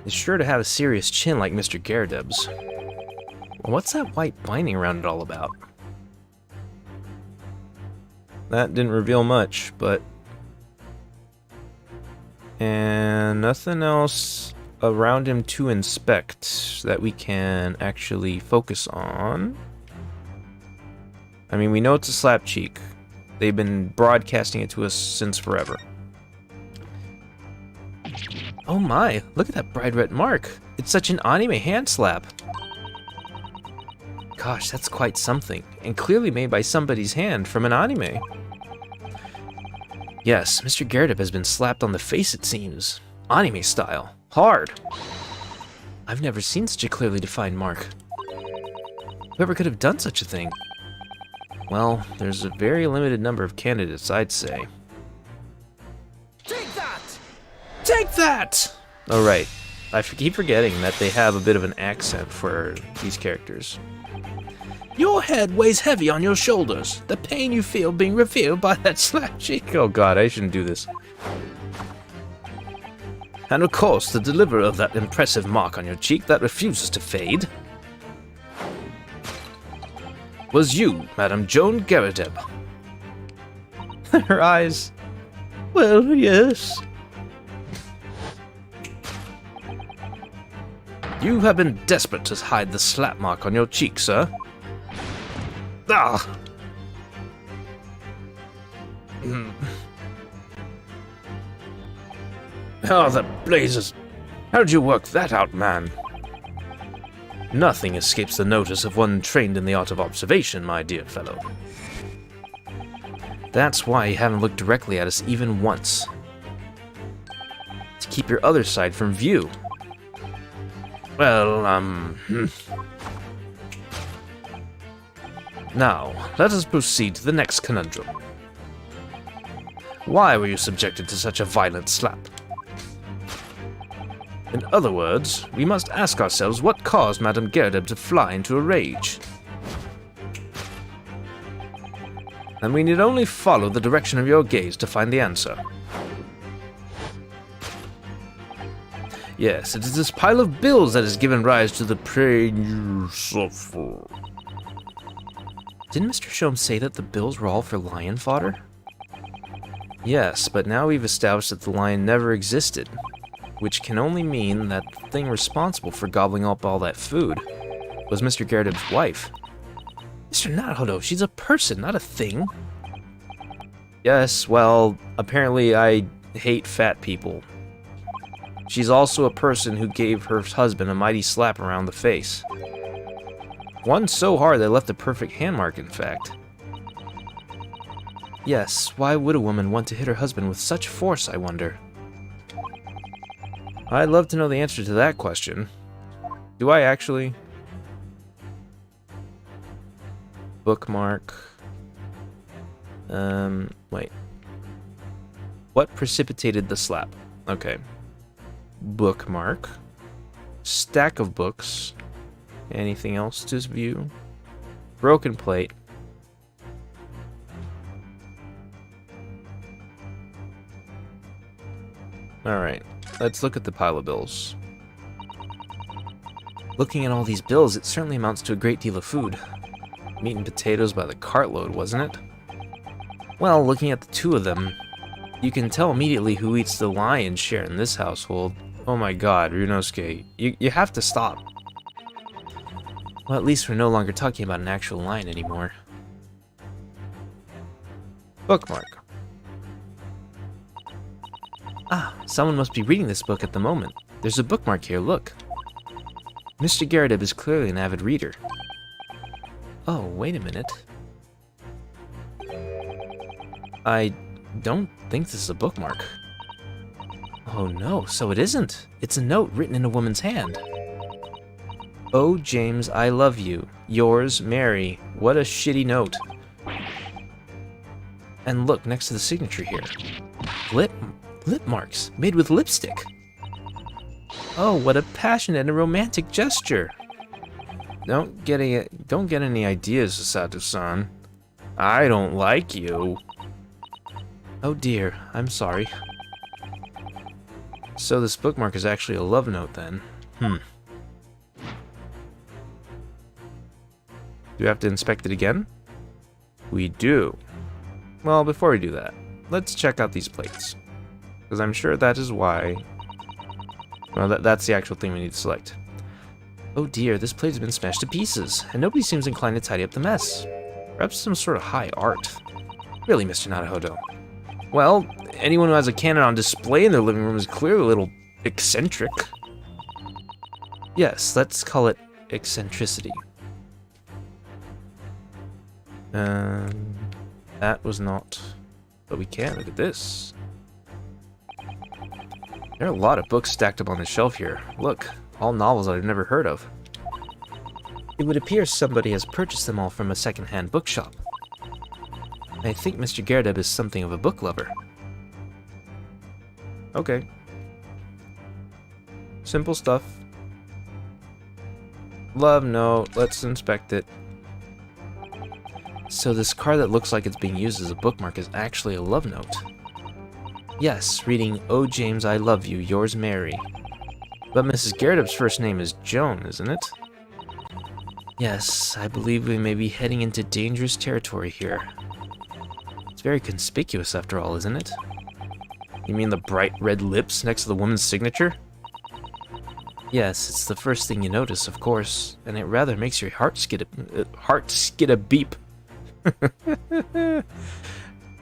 It's sure to have a serious chin like Mr. Gyartub's. What's that white binding around it all about? That didn't reveal much, but... And nothing else around him to inspect that we can actually focus on. I mean, we know it's a slap cheek. They've been broadcasting it to us since forever. Oh my, look at that bright red mark. It's such an anime hand slap. Gosh, that's quite something, and clearly made by somebody's hand from an anime. Yes, Mr. Gyartub has been slapped on the face, it seems. Anime style. Hard. I've never seen such a clearly defined mark. Whoever could have done such a thing? Well, there's a very limited number of candidates, I'd say.
Take that! Take that!
Oh, right. I keep forgetting that they have a bit of an accent for these characters.
Your head weighs heavy on your shoulders. The pain you feel being revealed by that slap cheek.
Oh god, I shouldn't do this.
And of course, the deliverer of that impressive mark on your cheek that refuses to fade was you, Madame Joan Gyakuten.
Her eyes.
Well, yes. You have been desperate to hide the slap mark on your cheek, sir. Ah! Oh, the blazes! How did you work that out, man? Nothing escapes the notice of one trained in the art of observation, my dear fellow. That's why you haven't looked directly at us even once. To keep your other side from view. Well, Now, let us proceed to the next conundrum. Why were you subjected to such a violent slap? In other words, we must ask ourselves what caused Madame Gyakuten to fly into a rage. And we need only follow the direction of your gaze to find the answer. Yes, it is this pile of bills that has given rise to the pain you suffer. Didn't Mr. Shome say that the bills were all for lion fodder? Yes, but now we've established that the lion never existed, which can only mean that the thing responsible for gobbling up all that food was Mr. Gyakut's wife. Mr. Naruhodo, she's a person, not a thing. Yes, well, apparently I hate fat people. She's also a person who gave her husband a mighty slap around the face. One so hard that left a perfect hand mark, in fact. Yes, why would a woman want to hit her husband with such force, I wonder? I'd love to know the answer to that question. Do I actually? Bookmark. Wait. What precipitated the slap? Okay. Bookmark. Stack of books. Anything else to view? Broken plate. Alright, let's look at the pile of bills. Looking at all these bills, it certainly amounts to a great deal of food. Meat and potatoes by the cartload, wasn't it? Well, looking at the two of them, you can tell immediately who eats the lion's share in this household. Oh my god, Ryunosuke, you have to stop. Well, at least we're no longer talking about an actual lion anymore. Bookmark. Ah, someone must be reading this book at the moment. There's a bookmark here, look. Mr. Gyakuten is clearly an avid reader. Oh, wait a minute. I don't think this is a bookmark. Oh no, so it isn't. It's a note written in a woman's hand. Oh, James, I love you. Yours, Mary. What a shitty note. And look, next to the signature here. Lip marks, made with lipstick. Oh, what a passionate and romantic gesture. Don't get any ideas, Sato-san. I don't like you. Oh dear, I'm sorry. So this bookmark is actually a love note then. Do we have to inspect it again? We do. Well, before we do that, let's check out these plates. Because I'm sure that is why... Well, that's the actual thing we need to select. Oh dear, this plate has been smashed to pieces, and nobody seems inclined to tidy up the mess. Perhaps some sort of high art. Really, Mr. Naruhodo? Well, anyone who has a cannon on display in their living room is clearly a little eccentric. Yes, let's call it eccentricity. That was not... But we can, look at this. There are a lot of books stacked up on the shelf here. Look, all novels I've never heard of. It would appear somebody has purchased them all from a second-hand bookshop. I think Mr. Gyakuten is something of a book lover. Okay. Simple stuff. Love note, let's inspect it. So this card that looks like it's being used as a bookmark is actually a love note.
Yes, reading, "Oh James, I love you, yours Mary." But Mrs. Garrett's first name is Joan, isn't it? Yes, I believe we may be heading into dangerous territory here. It's very conspicuous after all, isn't it? You mean the bright red lips next to the woman's signature? Yes, it's the first thing you notice, of course, and it rather makes your heart skid a beep. And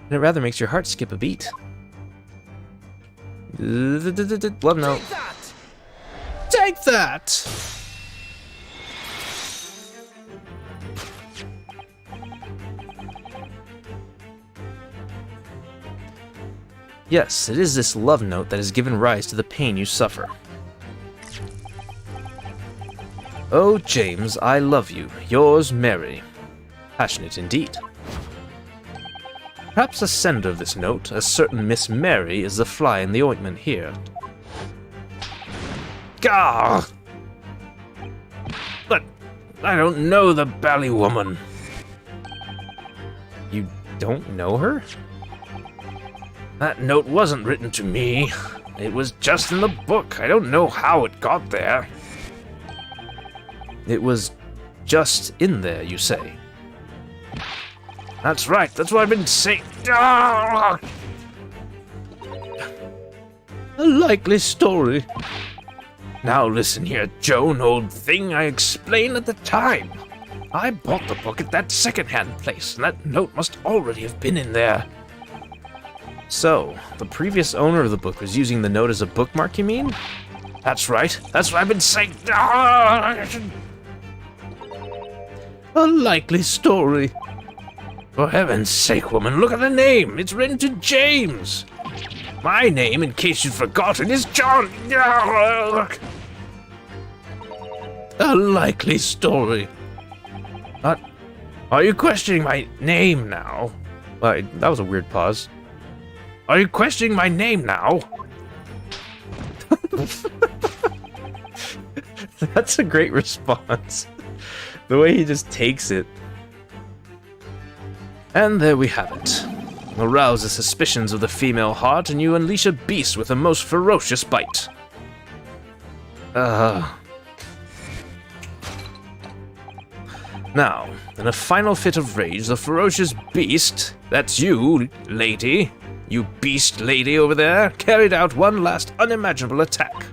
it rather makes your heart skip a beat. Love note.
Take that!
Yes, it is this love note that has given rise to the pain you suffer. Oh, James, I love you. Yours, Mary. Passionate indeed. Perhaps the sender of this note, a certain Miss Mary, is the fly in the ointment here. Gah! But I don't know the bally woman. You don't know her? That note wasn't written to me. It was just in the book. I don't know how it got there. It was just in there, you say? That's right. That's what I've been saying. Ah!
A likely story.
Now listen here, Joan, old thing. I explained at the time. I bought the book at that second-hand place, and that note must already have been in there.
So, the previous owner of the book was using the note as a bookmark, you mean?
That's right. That's what I've been saying. Ah!
A likely story.
For heaven's sake, woman, look at the name. It's written to James. My name, in case you've forgotten, is John.
A likely story.
Are you questioning my name now?
That was a weird pause.
Are you questioning my name now?
That's a great response. The way he just takes it.
And there we have it. Arouse the suspicions of the female heart, and you unleash a beast with a most ferocious bite. Now, in a final fit of rage, the ferocious beast, that's you, lady, you beast lady over there, carried out one last unimaginable attack.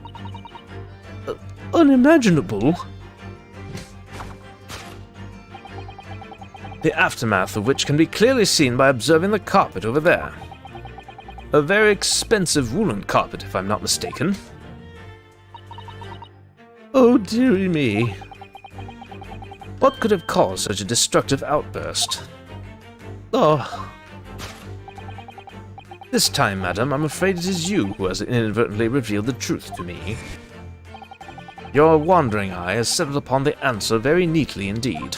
Unimaginable?
The aftermath of which can be clearly seen by observing the carpet over there. A very expensive woolen carpet, if I'm not mistaken.
Oh, dearie me.
What could have caused such a destructive outburst?
Oh,
This time, madam, I'm afraid it is you who has inadvertently revealed the truth to me. Your wandering eye has settled upon the answer very neatly indeed.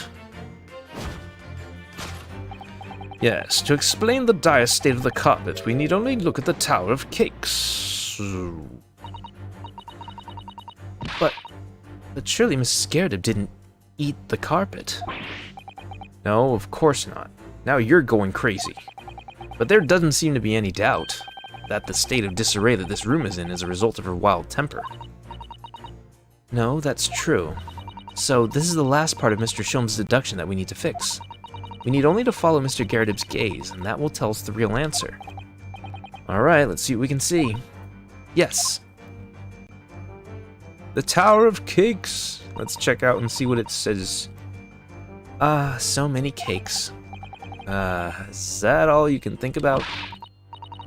Yes, to explain the dire state of the carpet, we need only look at the Tower of Cakes.
But surely Mrs. Scaredib didn't eat the carpet. No, of course not. Now you're going crazy. But there doesn't seem to be any doubt that the state of disarray that this room is in is a result of her wild temper. No, that's true. So this is the last part of Mr. Shulman's deduction that we need to fix. We need only to follow Mr. Garrett's gaze, and that will tell us the real answer. Alright, let's see what we can see. Yes. The Tower of Cakes. Let's check out and see what it says. So many cakes. Is that all you can think about?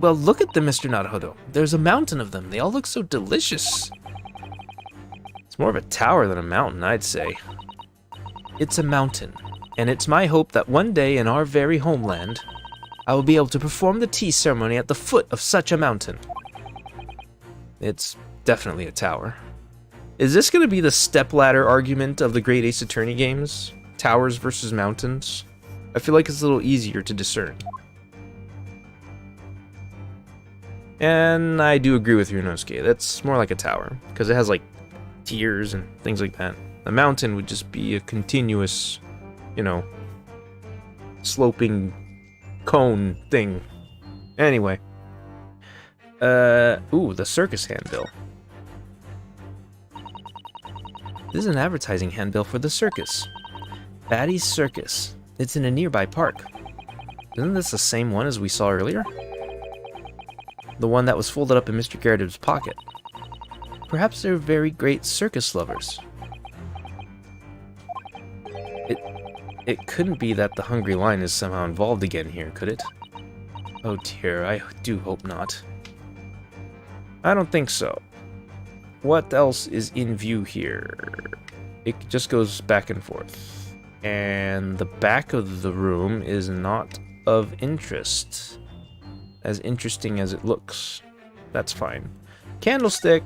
Well, look at them, Mr. Naruhodo. There's a mountain of them. They all look so delicious. It's more of a tower than a mountain, I'd say. It's a mountain. And it's my hope that one day in our very homeland, I will be able to perform the tea ceremony at the foot of such a mountain. It's definitely a tower. Is this going to be the stepladder argument of the Great Ace Attorney games? Towers versus mountains? I feel like it's a little easier to discern. And I do agree with Ryunosuke. That's more like a tower, because it has like tiers and things like that. A mountain would just be a continuous, you know, sloping cone thing. Anyway. Ooh, the circus handbill.
This is an advertising handbill for the circus. Batty's Circus. It's in a nearby park. Isn't this the same one as we saw earlier? The one that was folded up in Mr. Gyakut's pocket. Perhaps they're very great circus lovers. It couldn't be that the Hungry Lion is somehow involved again here, could it? Oh dear, I do hope not.
I don't think so. What else is in view here? It just goes back and forth. And the back of the room is not of interest. As interesting as it looks. That's fine. Candlestick!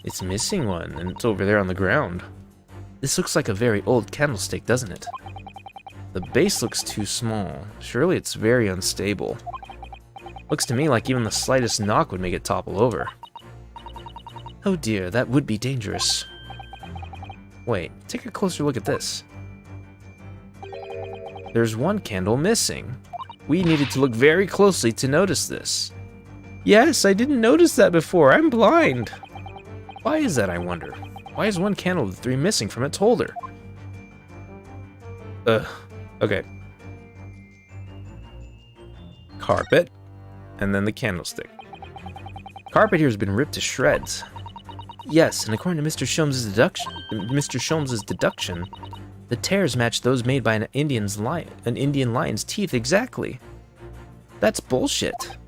It's missing one, and it's over there on the ground. This looks like a very old candlestick, doesn't it? The base looks too small. Surely it's very unstable. Looks to me like even the slightest knock would make it topple over. Oh dear, that would be dangerous. Wait, take a closer look at this. There's one candle missing. We needed to look very closely to notice this.
Yes, I didn't notice that before. I'm blind.
Why is that, I wonder? Why is one candle of the three missing from its holder?
Okay. Carpet, and then the candlestick.
Carpet here has been ripped to shreds. Yes, and according to Mr. Sholmes's deduction, the tears match those made by an Indian lion's teeth exactly. That's bullshit.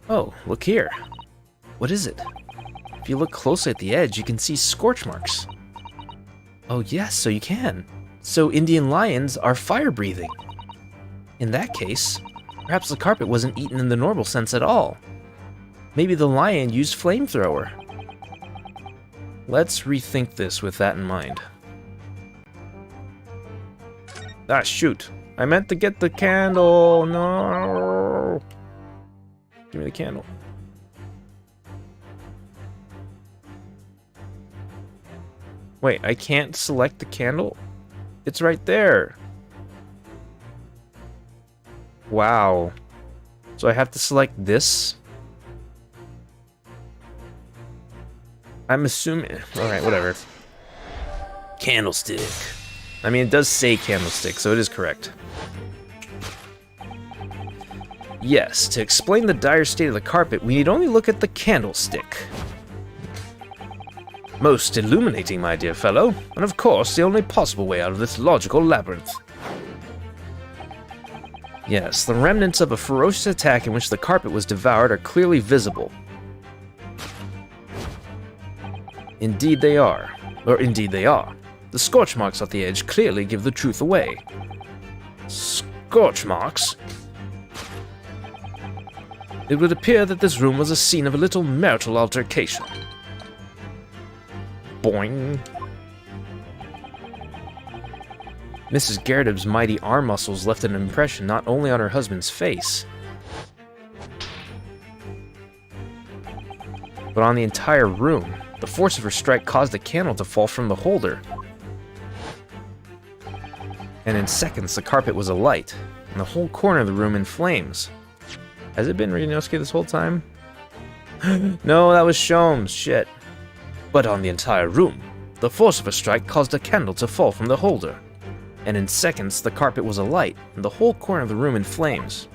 Oh, look here. What is it? If you look closely at the edge, you can see scorch marks. Oh yes, so you can. So Indian lions are fire-breathing. In that case, perhaps the carpet wasn't eaten in the normal sense at all. Maybe the lion used flamethrower. Let's rethink this with that in mind.
Ah, shoot. I meant to get the candle. No. Give me the candle. Wait, I can't select the candle? It's right there. Wow. So I have to select this? I'm assuming... Alright, whatever.
Candlestick.
I mean, it does say candlestick, so it is correct.
Yes, to explain the dire state of the carpet, we need only look at the candlestick. Most illuminating, my dear fellow, and of course the only possible way out of this logical labyrinth. Yes, the remnants of a ferocious attack in which the carpet was devoured are clearly visible. Indeed they are. Or indeed they are. The scorch marks at the edge clearly give the truth away. Scorch marks? It would appear that this room was a scene of a little marital altercation. Boing. Mrs. Gyakut's mighty arm muscles left an impression not only on her husband's face, but on the entire room. The force of her strike caused the candle to fall from the holder. And in seconds, the carpet was alight, and the whole corner of the room in flames. Has it been Ryunosuke this whole time? No, that was Sholmes. Shit. But on the entire room, the force of a strike caused a candle to fall from the holder. And in seconds, the carpet was alight, and the whole corner of the room in flames.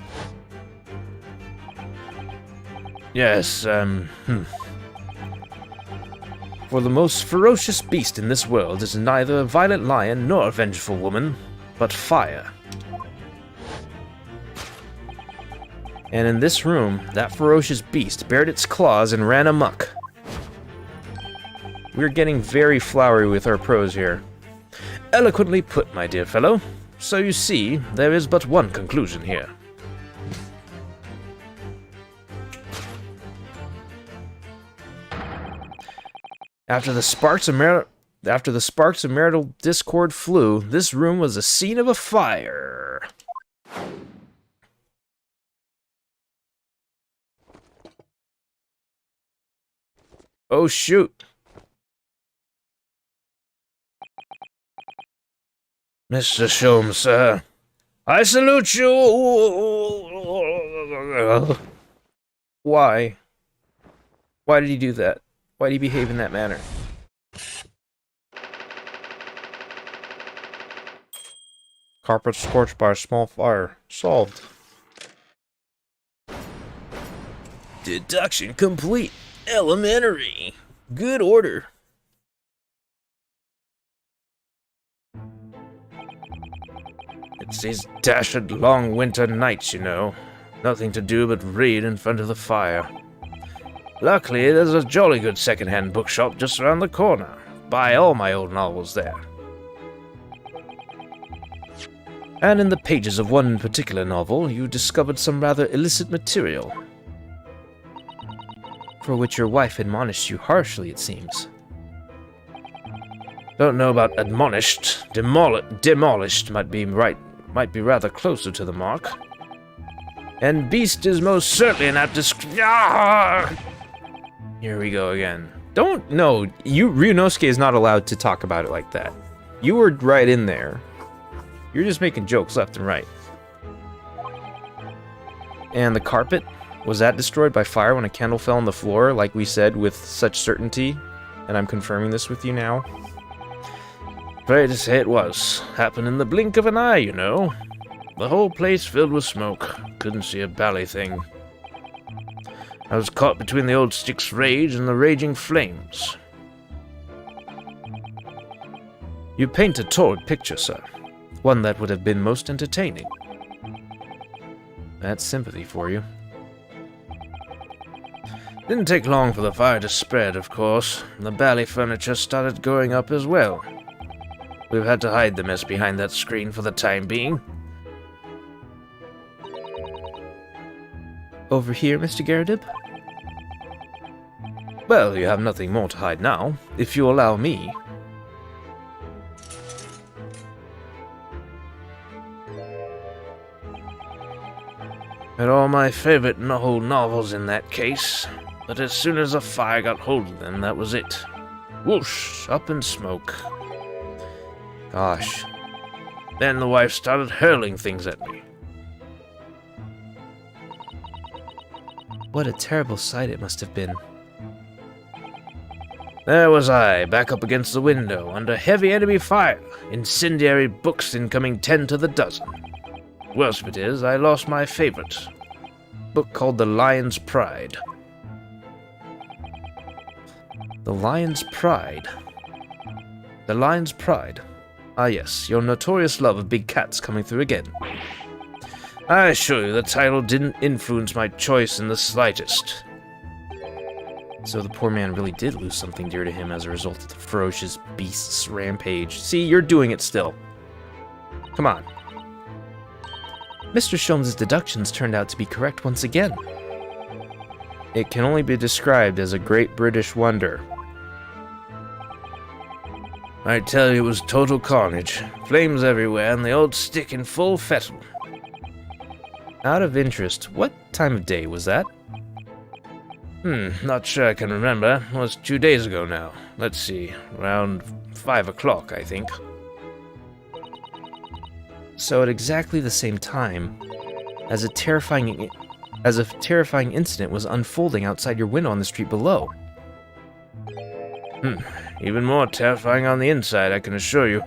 Yes, For the most ferocious beast in this world is neither a violent lion nor a vengeful woman, but fire. And in this room, that ferocious beast bared its claws and ran amok. We're getting very flowery with our prose here. Eloquently put, my dear fellow. So you see, there is but one conclusion here. After the sparks of marital discord flew, this room was the scene of a fire. Oh shoot. Mr. Sholmes, sir, I salute you.
Why? Why did he do that? Why did he behave in that manner? Carpet scorched by a small fire. Solved. Deduction complete. Elementary. Good order.
It's these dashed long winter nights, you know. Nothing to do but read in front of the fire. Luckily, there's a jolly good second-hand bookshop just around the corner. Buy all my old novels there. And in the pages of one particular novel, you discovered some rather illicit material.
For which your wife admonished you harshly, it seems.
Don't know about admonished. Demolished might be rather closer to the mark. And beast is most certainly an apt description.
Here we go again. Ryunosuke is not allowed to talk about it like that. You were right in there. You're just making jokes left and right. And the carpet? Was that destroyed by fire when a candle fell on the floor, like we said with such certainty? And I'm confirming this with you now.
Afraid to say it was. Happened in the blink of an eye, you know. The whole place filled with smoke. Couldn't see a bally thing. I was caught between the old stick's rage and the raging flames.
You paint a torrid picture, sir. One that would have been most entertaining. That's sympathy for you.
Didn't take long for the fire to spread, of course. The bally furniture started going up as well. We've had to hide the mess behind that screen for the time being.
Over here, Mr. Gyakuten?
Well, you have nothing more to hide now, if you allow me. Had all my favorite novels in that case, but as soon as the fire got hold of them, that was it. Whoosh, up in smoke.
Gosh.
Then the wife started hurling things at me.
What a terrible sight it must have been.
There was I, back up against the window, under heavy enemy fire, incendiary books incoming 10 to the dozen. Worst of it is, I lost my favorite. Book called The Lion's Pride.
The Lion's Pride? The Lion's Pride? Ah yes, your notorious love of big cats coming through again.
I assure you the title didn't influence my choice in the slightest.
So the poor man really did lose something dear to him as a result of the ferocious beast's rampage. See, you're doing it still. Come on. Mr. Sholmes' deductions turned out to be correct once again. It can only be described as a great British wonder.
I tell you, it was total carnage. Flames everywhere and the old stick in full fettle.
Out of interest, what time of day was that?
Not sure I can remember. It was 2 days ago now. Let's see, around 5 o'clock, I think.
So at exactly the same time, as a terrifying incident was unfolding outside your window on the street below.
Even more terrifying on the inside, I can assure you.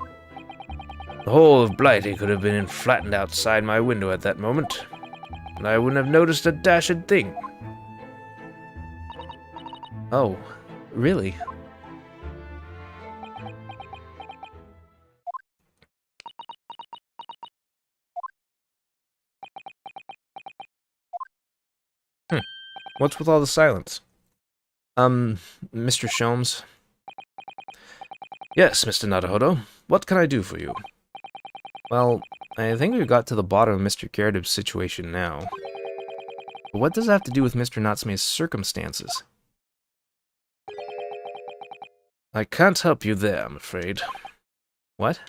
The whole of Blighty could have been flattened outside my window at that moment, and I wouldn't have noticed a dashed thing.
Oh, really? What's with all the silence? Mr. Sholmes?
Yes, Mr. Naruhodo. What can I do for you?
Well, I think we've got to the bottom of Mr. Gyakut's situation now. But what does it have to do with Mr. Natsume's circumstances?
I can't help you there, I'm afraid.
What?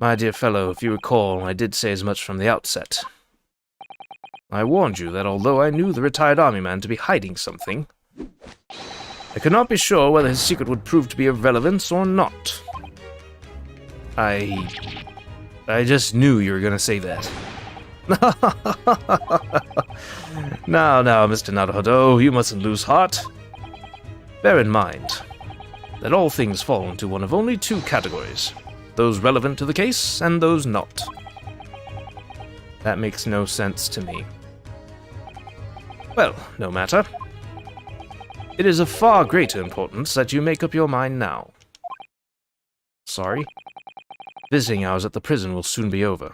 My dear fellow, if you recall, I did say as much from the outset. I warned you that although I knew the retired army man to be hiding something, I could not be sure whether his secret would prove to be of relevance or not.
I just knew you were going to say that.
Now, Mr. Naruhodo, you mustn't lose heart. Bear in mind that all things fall into one of only two categories. Those relevant to the case, and those not.
That makes no sense to me.
Well, no matter. It is of far greater importance that you make up your mind now.
Sorry?
Visiting hours at the prison will soon be over.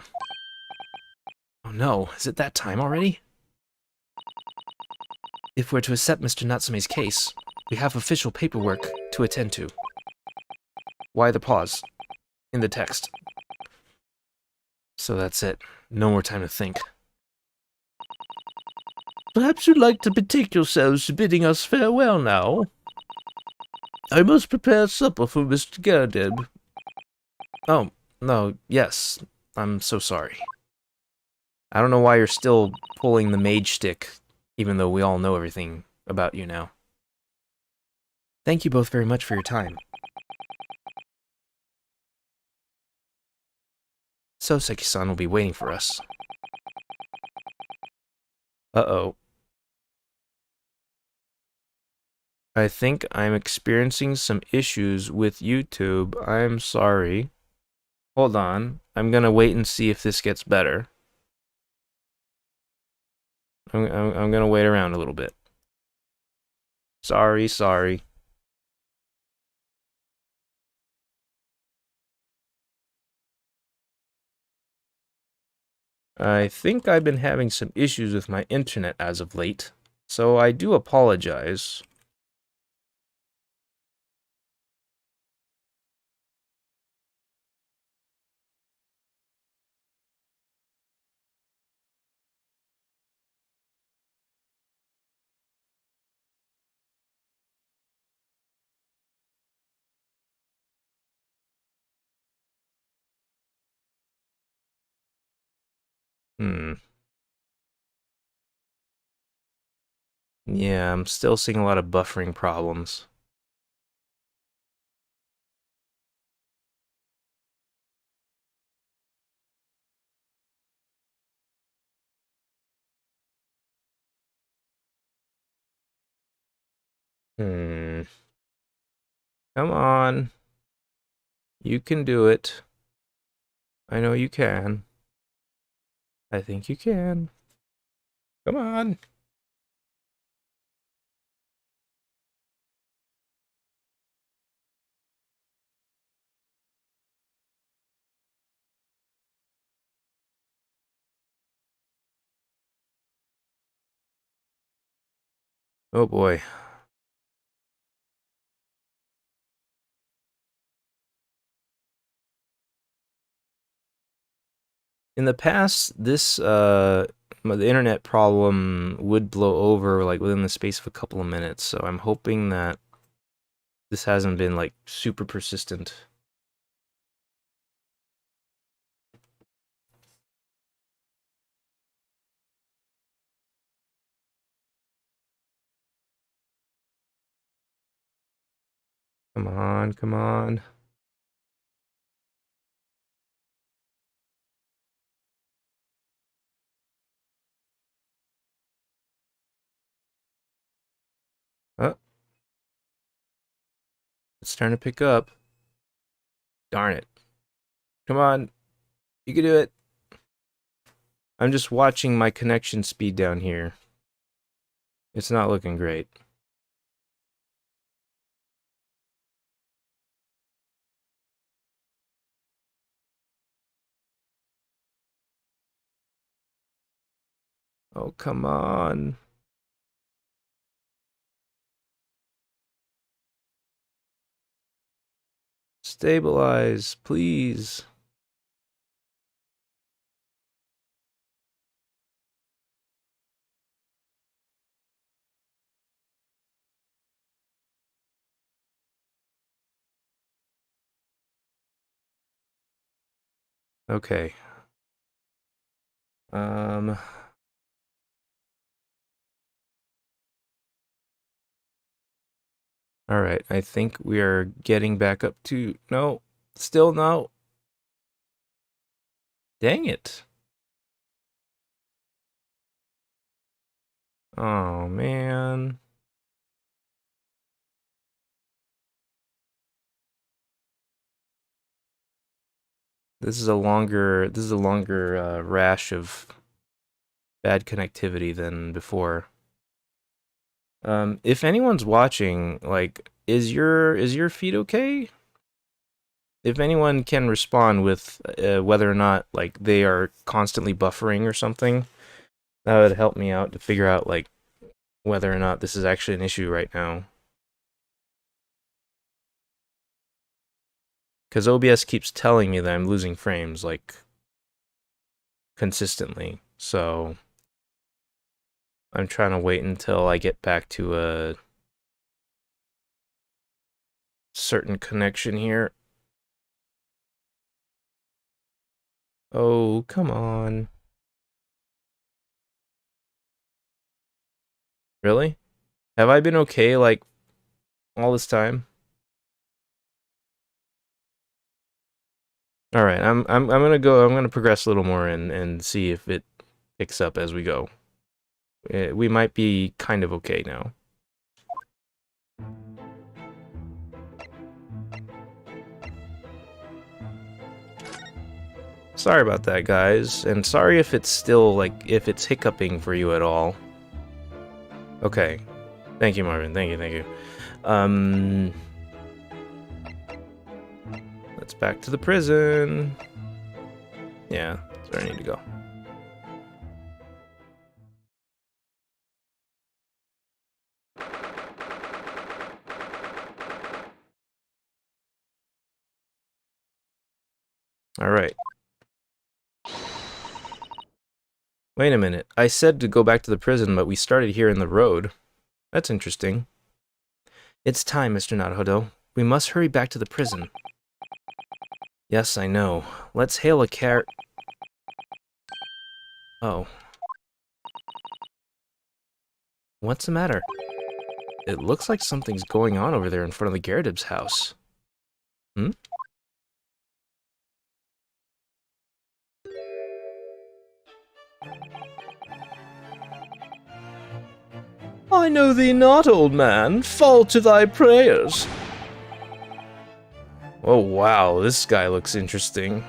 Oh no, is it that time already? If we're to accept Mr. Natsume's case, we have official paperwork to attend to. Why the pause? In the text. So that's it. No more time to think.
Perhaps you'd like to betake yourselves to bidding us farewell now. I must prepare supper for Mr. Gyakuten.
Oh, no, yes. I'm so sorry. I don't know why you're still pulling the mage stick, even though we all know everything about you now. Thank you both very much for your time. Soseki-san will be waiting for us. Uh-oh. I think I'm experiencing some issues with YouTube. I'm sorry. Hold on. I'm gonna wait and see if this gets better. I'm gonna wait around a little bit. Sorry. I think I've been having some issues with my internet as of late, so I do apologize. Yeah, I'm still seeing a lot of buffering problems. Come on. You can do it. I know you can. I think you can. Come on. Oh boy. In the past, the internet problem would blow over like within the space of a couple of minutes, so I'm hoping that this hasn't been like super persistent. Come on. Oh, it's starting to pick up. Darn it. Come on. You can do it. I'm just watching my connection speed down here. It's not looking great. Oh, come on. Stabilize, please. Okay. Um... Alright, I think we are getting back up to... No, still no. Dang it. Oh, man. This is a longer rash of bad connectivity than before. If anyone's watching, like, is your feed okay? If anyone can respond with whether or not, like, they are constantly buffering or something, that would help me out to figure out, like, whether or not this is actually an issue right now. Because OBS keeps telling me that I'm losing frames, like, consistently. So I'm trying to wait until I get back to a certain connection here. Oh, come on. Really? Have I been okay, like, all this time? Alright, I'm gonna progress a little more and see if it picks up as we go. We might be kind of okay now. Sorry about that, guys, and sorry if it's still, like, if it's hiccuping for you at all. Okay. Thank you, Marvin. Thank you. Let's back to the prison. Yeah, that's where I need to go. Alright. Wait a minute. I said to go back to the prison, but we started here in the road. That's interesting. It's time, Mr. Naruhodo. We must hurry back to the prison. Yes, I know. Let's hail a car... Oh. What's the matter? It looks like something's going on over there in front of the Gyakuten house. Hmm? I know thee not, old man. Fall to thy prayers. Oh, wow. This guy looks interesting.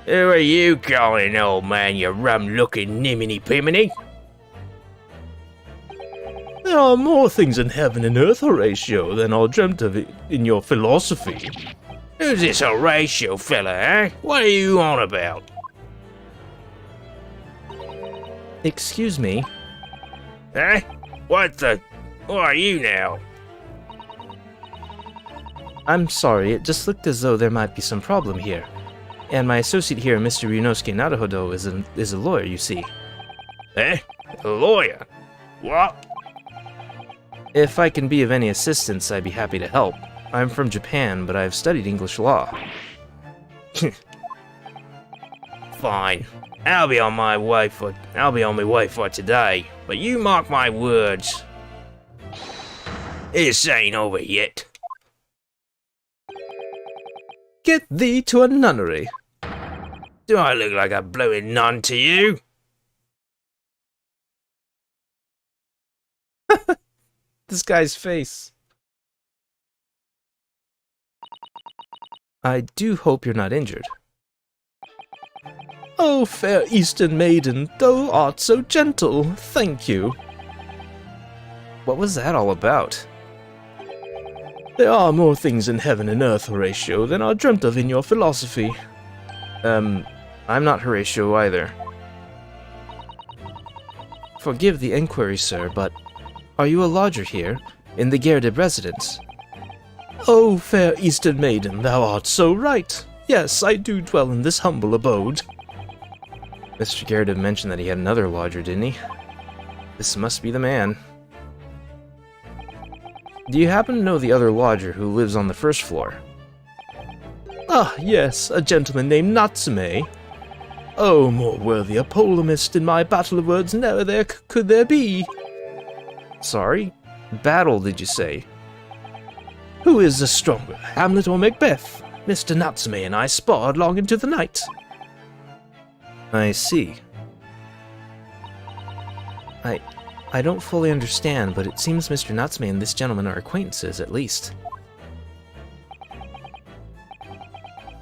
Who are you calling, old man, you rum-looking niminy-piminy?
There are more things in heaven and earth, Horatio, than are dreamt of in your philosophy.
Who's this Horatio fella, eh? What are you on about?
Excuse me.
Eh? What the... Who are you now?
I'm sorry, it just looked as though there might be some problem here. And my associate here, Mr. Ryunosuke Naruhodo, is a lawyer, you see.
Eh? A lawyer? What?
If I can be of any assistance, I'd be happy to help. I'm from Japan, but I've studied English law.
Fine. I'll be on my way for today, but you mark my words. This ain't over yet.
Get thee to a nunnery.
Do I look like a blowing nun to you?
This guy's face. I do hope you're not injured. Oh, fair Eastern maiden, thou art so gentle, thank you. What was that all about? There are more things in heaven and earth, Horatio, than are dreamt of in your philosophy. I'm not Horatio either. Forgive the enquiry, sir, but are you a lodger here, in the Gyakuten residence? Oh, fair Eastern maiden, thou art so right. Yes, I do dwell in this humble abode. Mr. Gyakuten mentioned that he had another lodger, didn't he? This must be the man. Do you happen to know the other lodger who lives on the first floor? Ah, yes, a gentleman named Natsume. Oh, more worthy a polemist in my battle of words never could there be. Sorry? Battle, did you say? Who is the stronger, Hamlet or Macbeth? Mr. Natsume and I sparred long into the night. I see. I don't fully understand, but it seems Mr. Natsume and this gentleman are acquaintances, at least.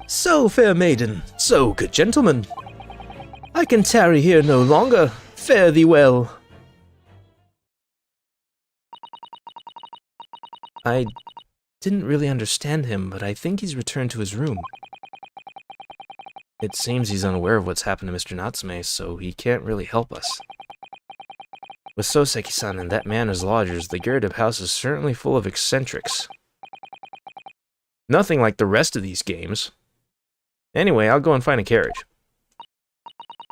So, fair maiden, so, good gentleman. I can tarry here no longer. Fare thee well. I didn't really understand him, but I think he's returned to his room. It seems he's unaware of what's happened to Mr. Natsume, so he can't really help us. With Soseki-san and that man as lodgers, the Gyakuten house is certainly full of eccentrics. Nothing like the rest of these games. Anyway, I'll go and find a carriage.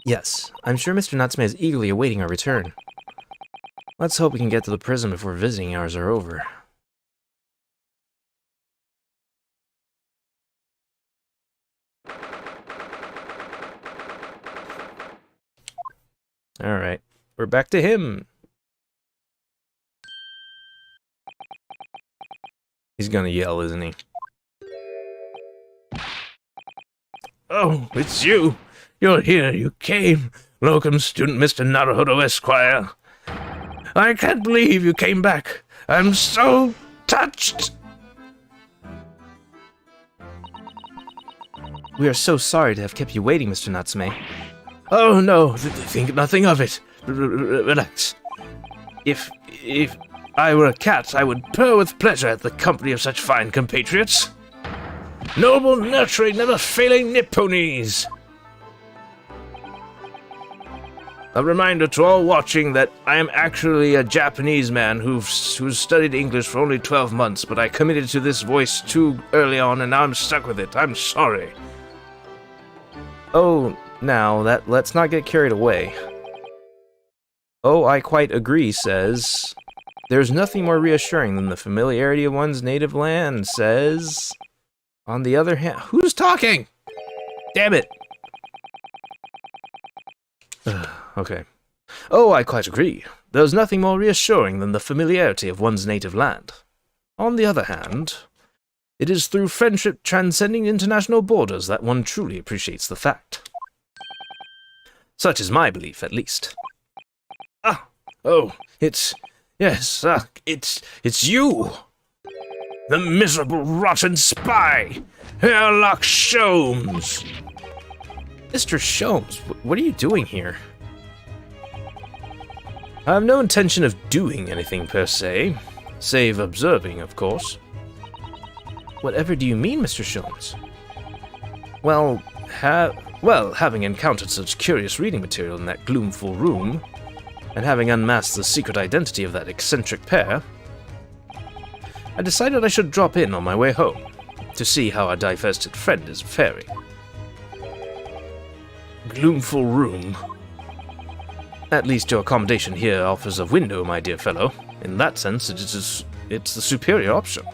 Yes, I'm sure Mr. Natsume is eagerly awaiting our return. Let's hope we can get to the prison before visiting hours are over. Alright, we're back to him. He's gonna yell, isn't he?
Oh, it's you! You're here, you came! Locum student Mr. Naruhodo Esquire! I can't believe you came back! I'm so touched!
We are so sorry to have kept you waiting, Mr. Natsume.
Oh no, think nothing of it. Relax. If I were a cat, I would purr with pleasure at the company of such fine compatriots. Noble, nurturing, never-failing Nipponese! A reminder to all watching that I am actually a Japanese man who's studied English for only 12 months, but I committed to this voice too early on and now I'm stuck with it. I'm sorry.
Oh, now, let's not get carried away. Oh, I quite agree, says... There's nothing more reassuring than the familiarity of one's native land, says... On the other hand... Who's talking? Damn it! Okay. Oh, I quite agree. There's nothing more reassuring than the familiarity of one's native land. On the other hand, it is through friendship transcending international borders that one truly appreciates the fact. Such is my belief, at least.
Ah! Oh, it's you! The miserable, rotten spy! Herlock Sholmes!
Mr. Sholmes, what are you doing here? I have no intention of doing anything per se, save observing, of course. Whatever do you mean, Mr. Sholmes? Well, having encountered such curious reading material in that gloomful room, and having unmasked the secret identity of that eccentric pair, I decided I should drop in on my way home, to see how our divested friend is faring.
Gloomful room?
At least your accommodation here offers a window, my dear fellow. In that sense, it's the superior option.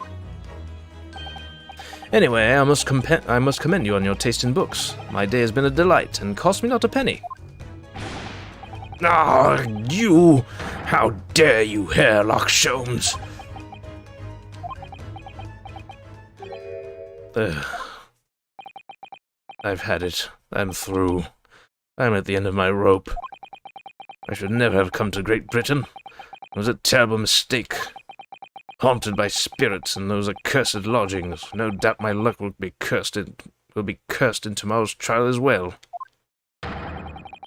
Anyway, I must commend you on your taste in books. My day has been a delight, and cost me not a penny.
Ah, you! How dare you, Herlock Sholmes!
I've had it. I'm through. I'm at the end of my rope. I should never have come to Great Britain. It was a terrible mistake. Haunted by spirits and those accursed lodgings. No doubt my luck will be cursed in tomorrow's trial as well.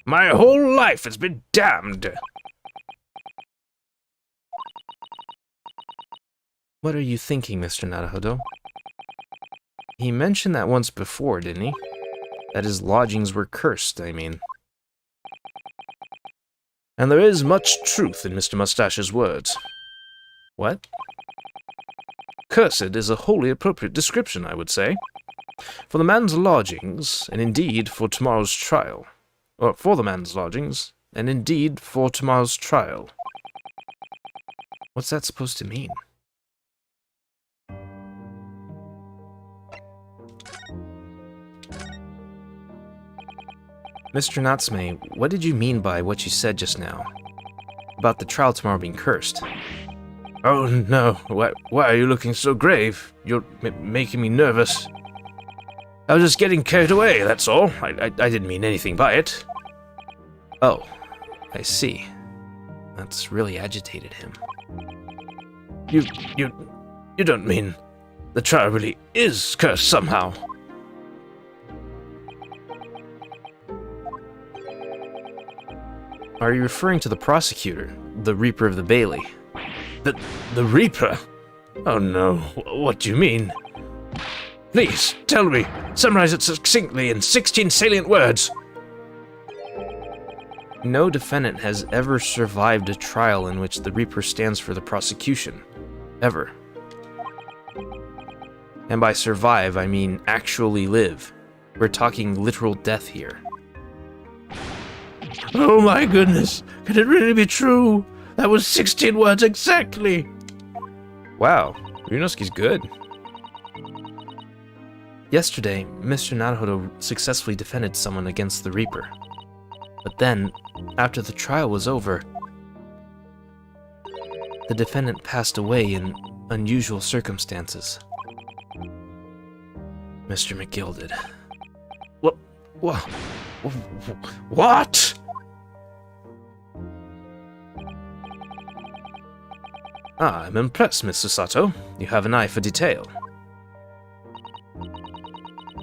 My whole life has been damned!
What are you thinking, Mr. Naruhodo? He mentioned that once before, didn't he? That his lodgings were cursed, I mean. And there is much truth in Mr. Mustache's words. What? Cursed is a wholly appropriate description, I would say. For the man's lodgings, and indeed for tomorrow's trial. Or for the man's lodgings, and indeed for tomorrow's trial. What's that supposed to mean? Mr. Natsume, what did you mean by what you said just now? About the trial tomorrow being cursed?
Oh no, why are you looking so grave? You're making me nervous. I was just getting carried away, that's all. I didn't mean anything by it.
Oh, I see. That's really agitated him.
You don't mean the trial really is cursed somehow?
Are you referring to the prosecutor, the Reaper of the Bailey?
The Reaper? Oh no, what do you mean? Please, tell me, summarize it succinctly in 16 salient words.
No defendant has ever survived a trial in which the Reaper stands for the prosecution. Ever. And by survive, I mean actually live. We're talking literal death here.
Oh my goodness, could it really be true? That was 16 words exactly!
Wow, Ryunosuke's good. Yesterday, Mr. Naruhodo successfully defended someone against the Reaper. But then, after the trial was over, the defendant passed away in unusual circumstances. Mr. McGill did.
What?
Ah, I'm impressed, Mr. Sato. You have an eye for detail.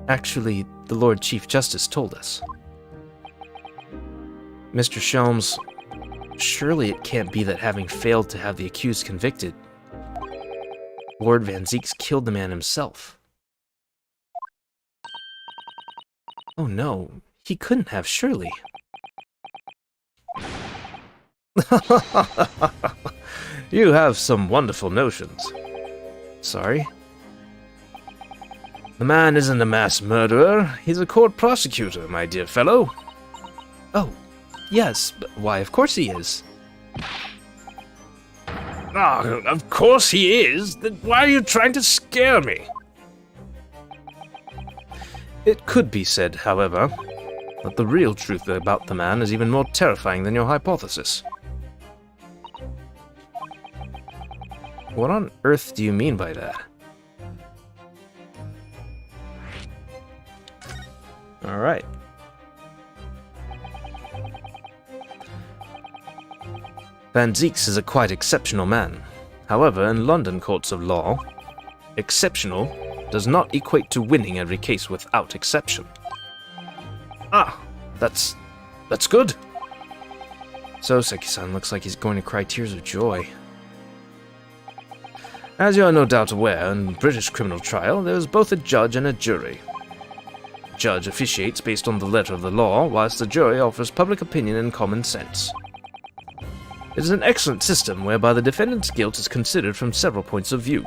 Actually, the Lord Chief Justice told us. Mr. Shelms, surely it can't be that having failed to have the accused convicted, Lord Van Zeeks killed the man himself. Oh no, he couldn't have, surely.
You have some wonderful notions.
Sorry?
The man isn't a mass murderer. He's a court prosecutor, my dear fellow.
Oh, yes, but why, of course he is.
Ah, of course he is. Then why are you trying to scare me?
It could be said, however, that the real truth about the man is even more terrifying than your hypothesis. What on earth do you mean by that? Alright. Van Zeeks is a quite exceptional man. However, in London courts of law, exceptional does not equate to winning every case without exception.
Ah, that's good.
So, Seki-san looks like he's going to cry tears of joy.
As you are no doubt aware, in British criminal trial, there is both a judge and a jury. The judge officiates based on the letter of the law, whilst the jury offers public opinion and common sense. It is an excellent system whereby the defendant's guilt is considered from several points of view.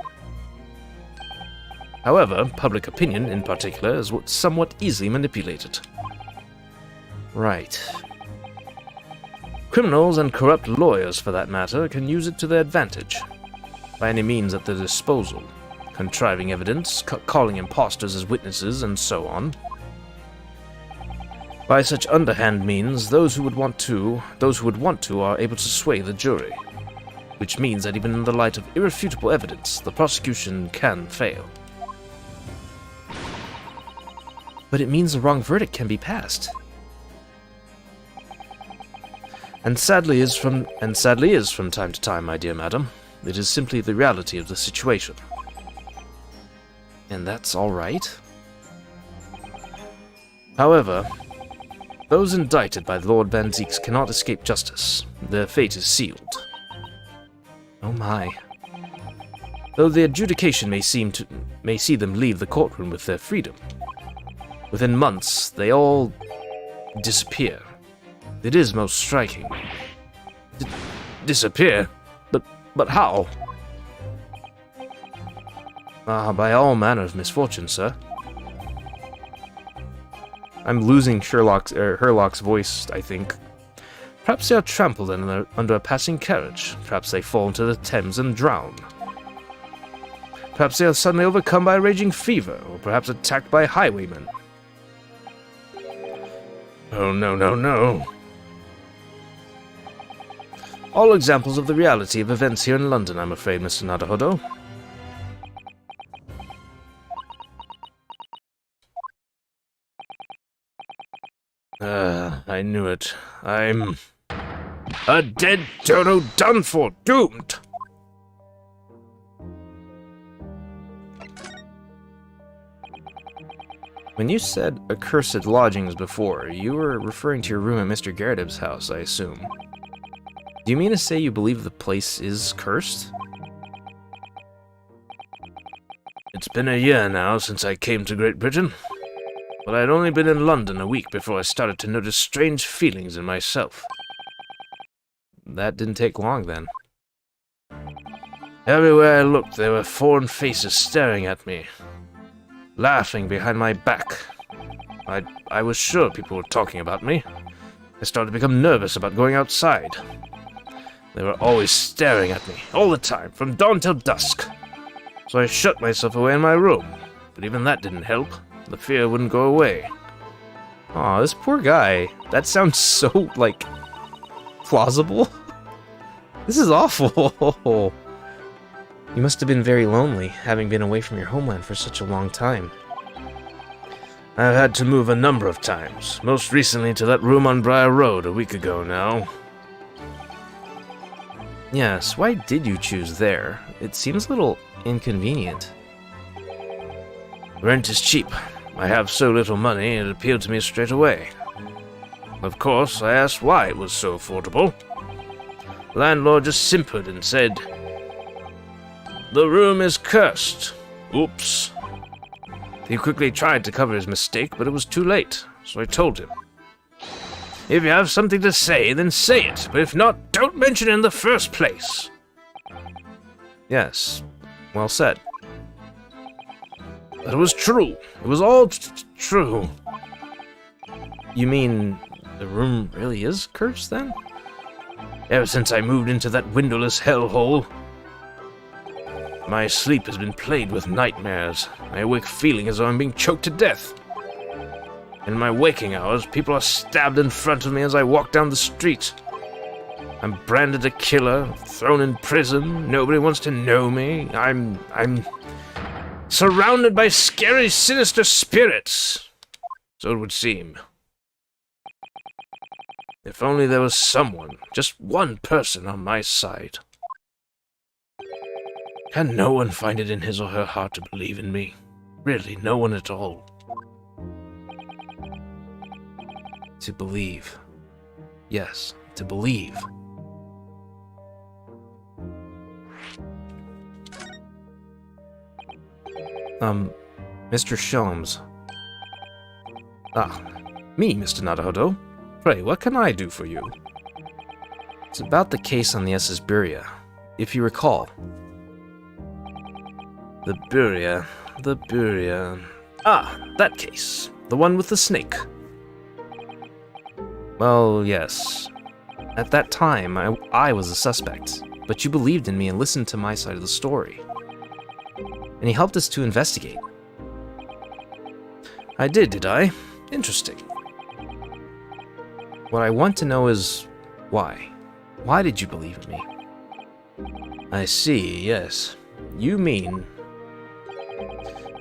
However, public opinion, in particular, is somewhat easily manipulated.
Right.
Criminals and corrupt lawyers, for that matter, can use it to their advantage. By any means at their disposal, contriving evidence, calling impostors as witnesses, and so on. By such underhand means, those who would want to are able to sway the jury, which means that even in the light of irrefutable evidence, the prosecution can fail.
But it means the wrong verdict can be passed.
And sadly is from time to time, my dear madam. It is simply the reality of the situation.
And that's all right?
However, those indicted by Lord Van Zeeks cannot escape justice. Their fate is sealed.
Oh my.
Though the adjudication may see them leave the courtroom with their freedom, within months they all disappear. It is most striking. Disappear? But how?
By all manner of misfortune, sir. I'm losing Herlock's voice, I think.
Perhaps they are trampled under a passing carriage. Perhaps they fall into the Thames and drown. Perhaps they are suddenly overcome by a raging fever, or perhaps attacked by highwaymen. Oh, no, no, no. All examples of the reality of events here in London, I'm afraid, Mr. Naruhodo. I knew it. A dead dodo done for, doomed!
When you said accursed lodgings before, you were referring to your room at Mr. Garrideb's house, I assume. Do you mean to say you believe the place is cursed?
It's been a year now since I came to Great Britain, but I'd only been in London a week before I started to notice strange feelings in myself.
That didn't take long, then.
Everywhere I looked, there were foreign faces staring at me, laughing behind my back. I was sure people were talking about me. I started to become nervous about going outside. They were always staring at me, all the time, from dawn till dusk. So I shut myself away in my room, but even that didn't help. The fear wouldn't go away.
Aw, this poor guy. That sounds so, like, plausible. This is awful. You must have been very lonely, having been away from your homeland for such a long time.
I've had to move a number of times, most recently to that room on Briar Road a week ago now.
Yes, why did you choose there? It seems a little inconvenient.
Rent is cheap. I have so little money, it appealed to me straight away. Of course, I asked why it was so affordable. The landlord just simpered and said, "The room is cursed." Oops. He quickly tried to cover his mistake, but it was too late, so I told him, "If you have something to say, then say it, but if not, don't mention it in the first place."
Yes, well said.
But it was true. It was all true.
You mean the room really is cursed, then?
Ever since I moved into that windowless hellhole, my sleep has been plagued with nightmares. I awake feeling as though I'm being choked to death. In my waking hours, people are stabbed in front of me as I walk down the street. I'm branded a killer, thrown in prison, nobody wants to know me. I'm surrounded by scary, sinister spirits. So it would seem. If only there was someone, just one person on my side. Can no one find it in his or her heart to believe in me? Really, no one at all.
To believe. Yes, to believe. Mr. Sholmes. Ah, me, Mr. Naruhodo. Pray, what can I do for you? It's about the case on the SS Buria, if you recall.
The Buria. Ah, that case. The one with the snake.
Well, yes. At that time, I was a suspect, but you believed in me and listened to my side of the story. And he helped us to investigate.
I did I? Interesting.
What I want to know is why. Why did you believe in me?
I see, yes.
You mean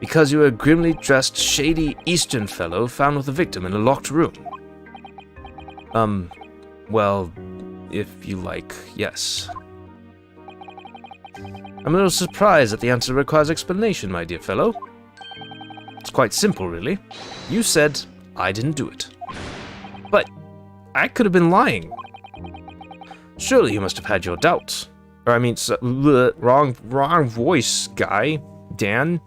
because you were a grimly dressed, shady Eastern fellow found with a victim in a locked room.
Well, if you like, yes.
I'm a little surprised that the answer requires explanation, my dear fellow. It's quite simple, really.
You said I didn't do it. But I could have been lying.
Surely you must have had your doubts.
Or I mean, wrong voice, guy. Dan.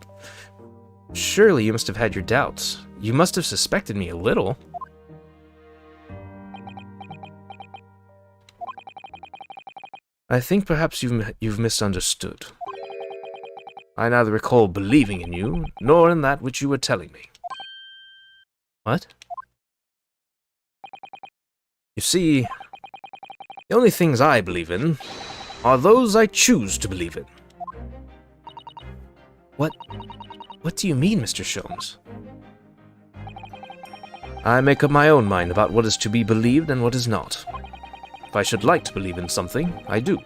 Surely you must have had your doubts. You must have suspected me a little.
I think perhaps you've misunderstood. I neither recall believing in you, nor in that which you were telling me.
What?
You see, the only things I believe in are those I choose to believe in.
What do you mean, Mr. Sholmes?
I make up my own mind about what is to be believed and what is not. If I should like to believe in something, I do.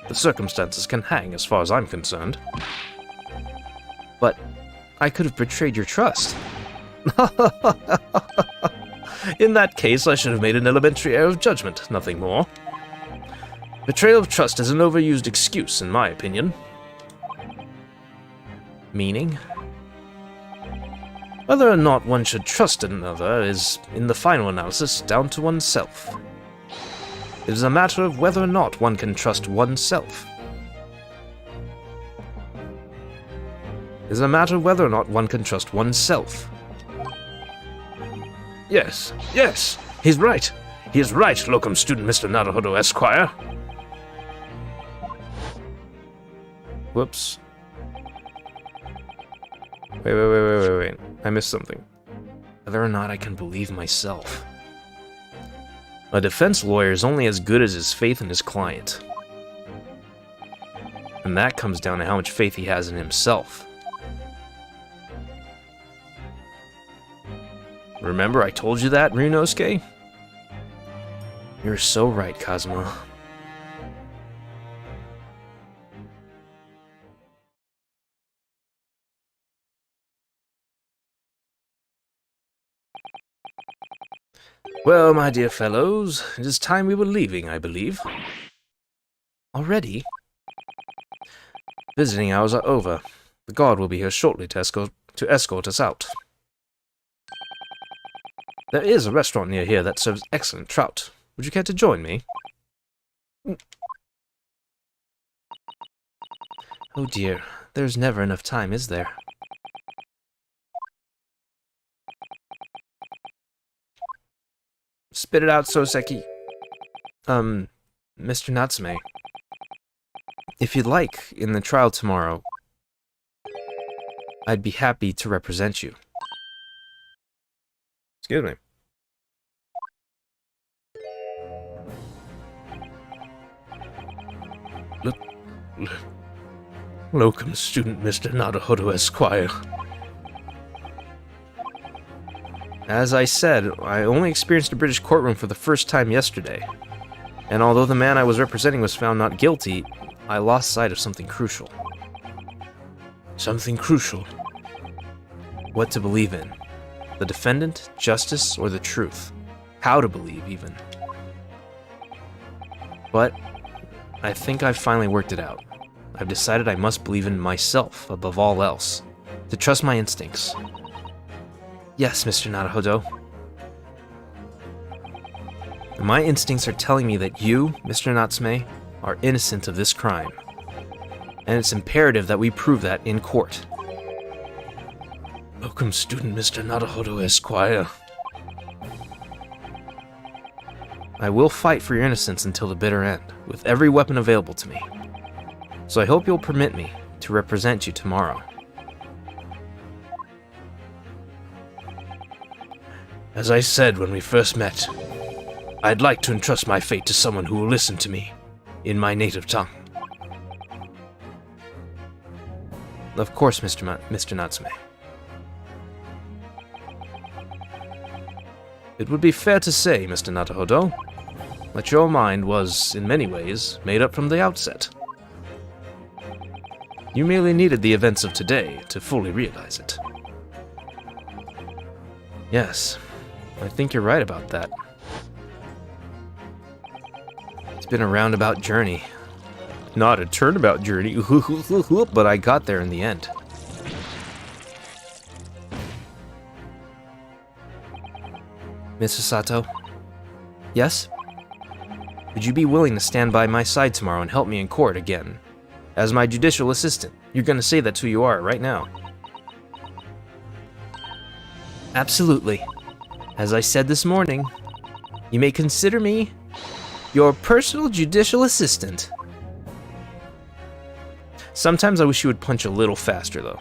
The circumstances can hang as far as I'm concerned.
But I could have betrayed your trust.
In that case, I should have made an elementary error of judgment, nothing more. Betrayal of trust is an overused excuse, in my opinion.
Meaning?
Whether or not one should trust another is, in the final analysis, down to oneself. It is a matter of whether or not one can trust oneself. It is a matter of whether or not one can trust oneself. Yes, yes, he's right. He is right, locum student Mr. Naruhodo Esquire.
Whoops. Wait. I missed something.
Whether or not I can believe myself. A defense lawyer is only as good as his faith in his client. And that comes down to how much faith he has in himself. Remember I told you that, Ryunosuke? You're so right, Kazuma. Well, my dear fellows, it is time we were leaving, I believe. Already? Visiting hours are over. The guard will be here shortly to escort us out. There is a restaurant near here that serves excellent trout. Would you care to join me? Oh dear, there's never enough time, is there? Spit it out, Soseki. Mr. Natsume. If you'd like, in the trial tomorrow, I'd be happy to represent you.
Excuse me.
Locum student Mr. Naruhodo Esquire.
As I said, I only experienced a British courtroom for the first time yesterday. And although the man I was representing was found not guilty, I lost sight of something crucial.
Something crucial.
What to believe in. The defendant, justice, or the truth. How to believe, even. But I think I've finally worked it out. I've decided I must believe in myself above all else. To trust my instincts. Yes, Mr. Naruhodo. My instincts are telling me that you, Mr. Natsume, are innocent of this crime. And it's imperative that we prove that in court.
Locum student Mr. Naruhodo Esquire.
I will fight for your innocence until the bitter end, with every weapon available to me. So I hope you'll permit me to represent you tomorrow.
As I said when we first met, I'd like to entrust my fate to someone who will listen to me, in my native tongue.
Of course, Mr. Natsume.
It would be fair to say, Mr. Naruhodo, that your mind was, in many ways, made up from the outset. You merely needed the events of today to fully realize it.
Yes, I think you're right about that. It's been a roundabout journey. Not a turnabout journey, but I got there in the end. Mrs. Sato? Yes? Would you be willing to stand by my side tomorrow and help me in court again? As my judicial assistant. You're gonna say that's who you are right now. Absolutely. As I said this morning, you may consider me your personal judicial assistant. Sometimes I wish you would punch a little faster, though.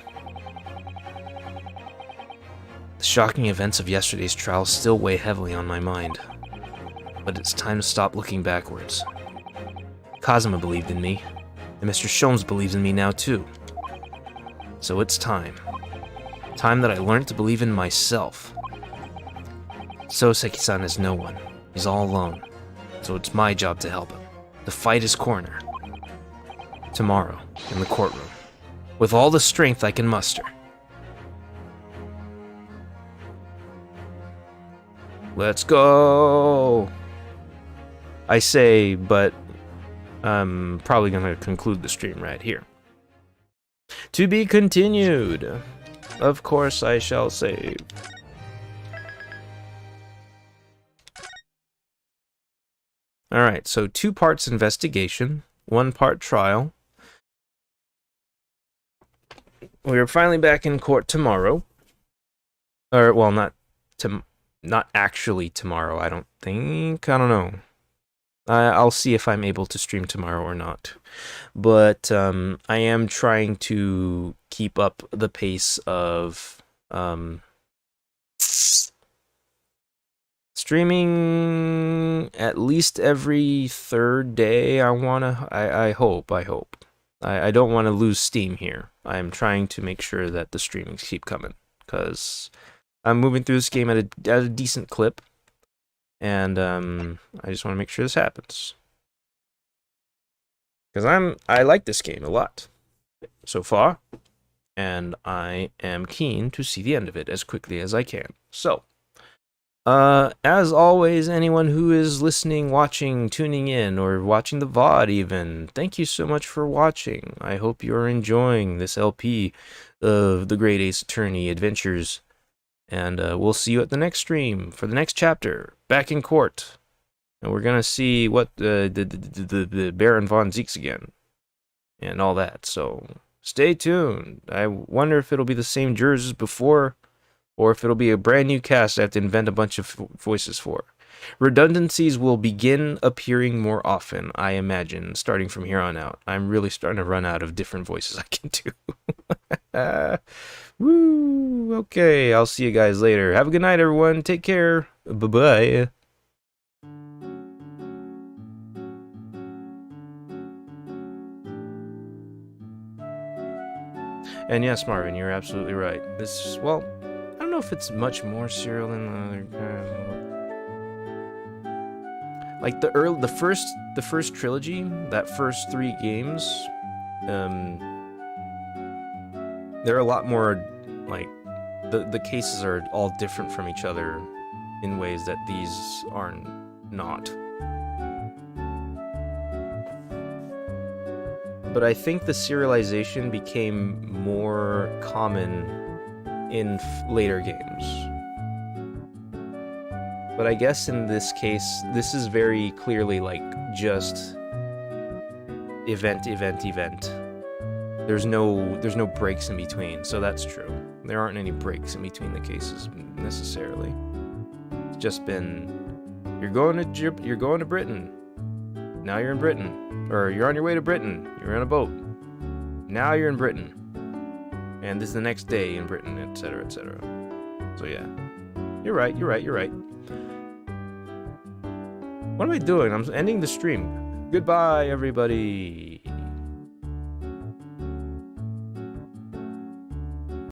The shocking events of yesterday's trial still weigh heavily on my mind. But it's time to stop looking backwards. Kazuma believed in me, and Mr. Sholmes believes in me now too. So it's time. Time that I learned to believe in myself. Soseki-san is no one. He's all alone. So it's my job to help him. To fight his corner. Tomorrow, in the courtroom. With all the strength I can muster. Let's go! I say, but I'm probably going to conclude the stream right here. To be continued. Of course, I shall save. Alright, so 2 parts investigation, 1 part trial. We're finally back in court tomorrow. Or, well, not actually tomorrow, I don't think. I don't know. I'll see if I'm able to stream tomorrow or not. But I am trying to keep up the pace of streaming at least every 3rd day. I hope. I don't want to lose steam here. I'm trying to make sure that the streamings keep coming, because I'm moving through this game at a decent clip. And I just want to make sure this happens, because I like this game a lot so far, and I am keen to see the end of it as quickly as I can. So, as always, anyone who is listening, watching, tuning in, or watching the VOD even, thank you so much for watching. I hope you're enjoying this LP of the Great Ace Attorney Adventures. And we'll see you at the next stream for the next chapter, back in court. And we're going to see what the Baron von Zeeks again, and all that. So stay tuned. I wonder if it'll be the same jurors as before, or if it'll be a brand new cast I have to invent a bunch of voices for. Redundancies will begin appearing more often, I imagine, starting from here on out. I'm really starting to run out of different voices I can do. Woo! Okay, I'll see you guys later. Have a good night, everyone. Take care. Bye-bye. And yes, Marvin, you're absolutely right. This, well, I don't know if it's much more serial than the other. Like the first trilogy, that first 3 games, there are a lot more, like, the cases are all different from each other in ways that these are not. But I think the serialization became more common in later games. But I guess in this case, this is very clearly like just event. There's no breaks in between, so that's true. There aren't any breaks in between the cases necessarily. It's just been you're going to Britain. Now you're in Britain, or you're on your way to Britain. You're on a boat. Now you're in Britain, and this is the next day in Britain, etc., etc. So yeah, you're right. What am I doing? I'm ending the stream. Goodbye, everybody.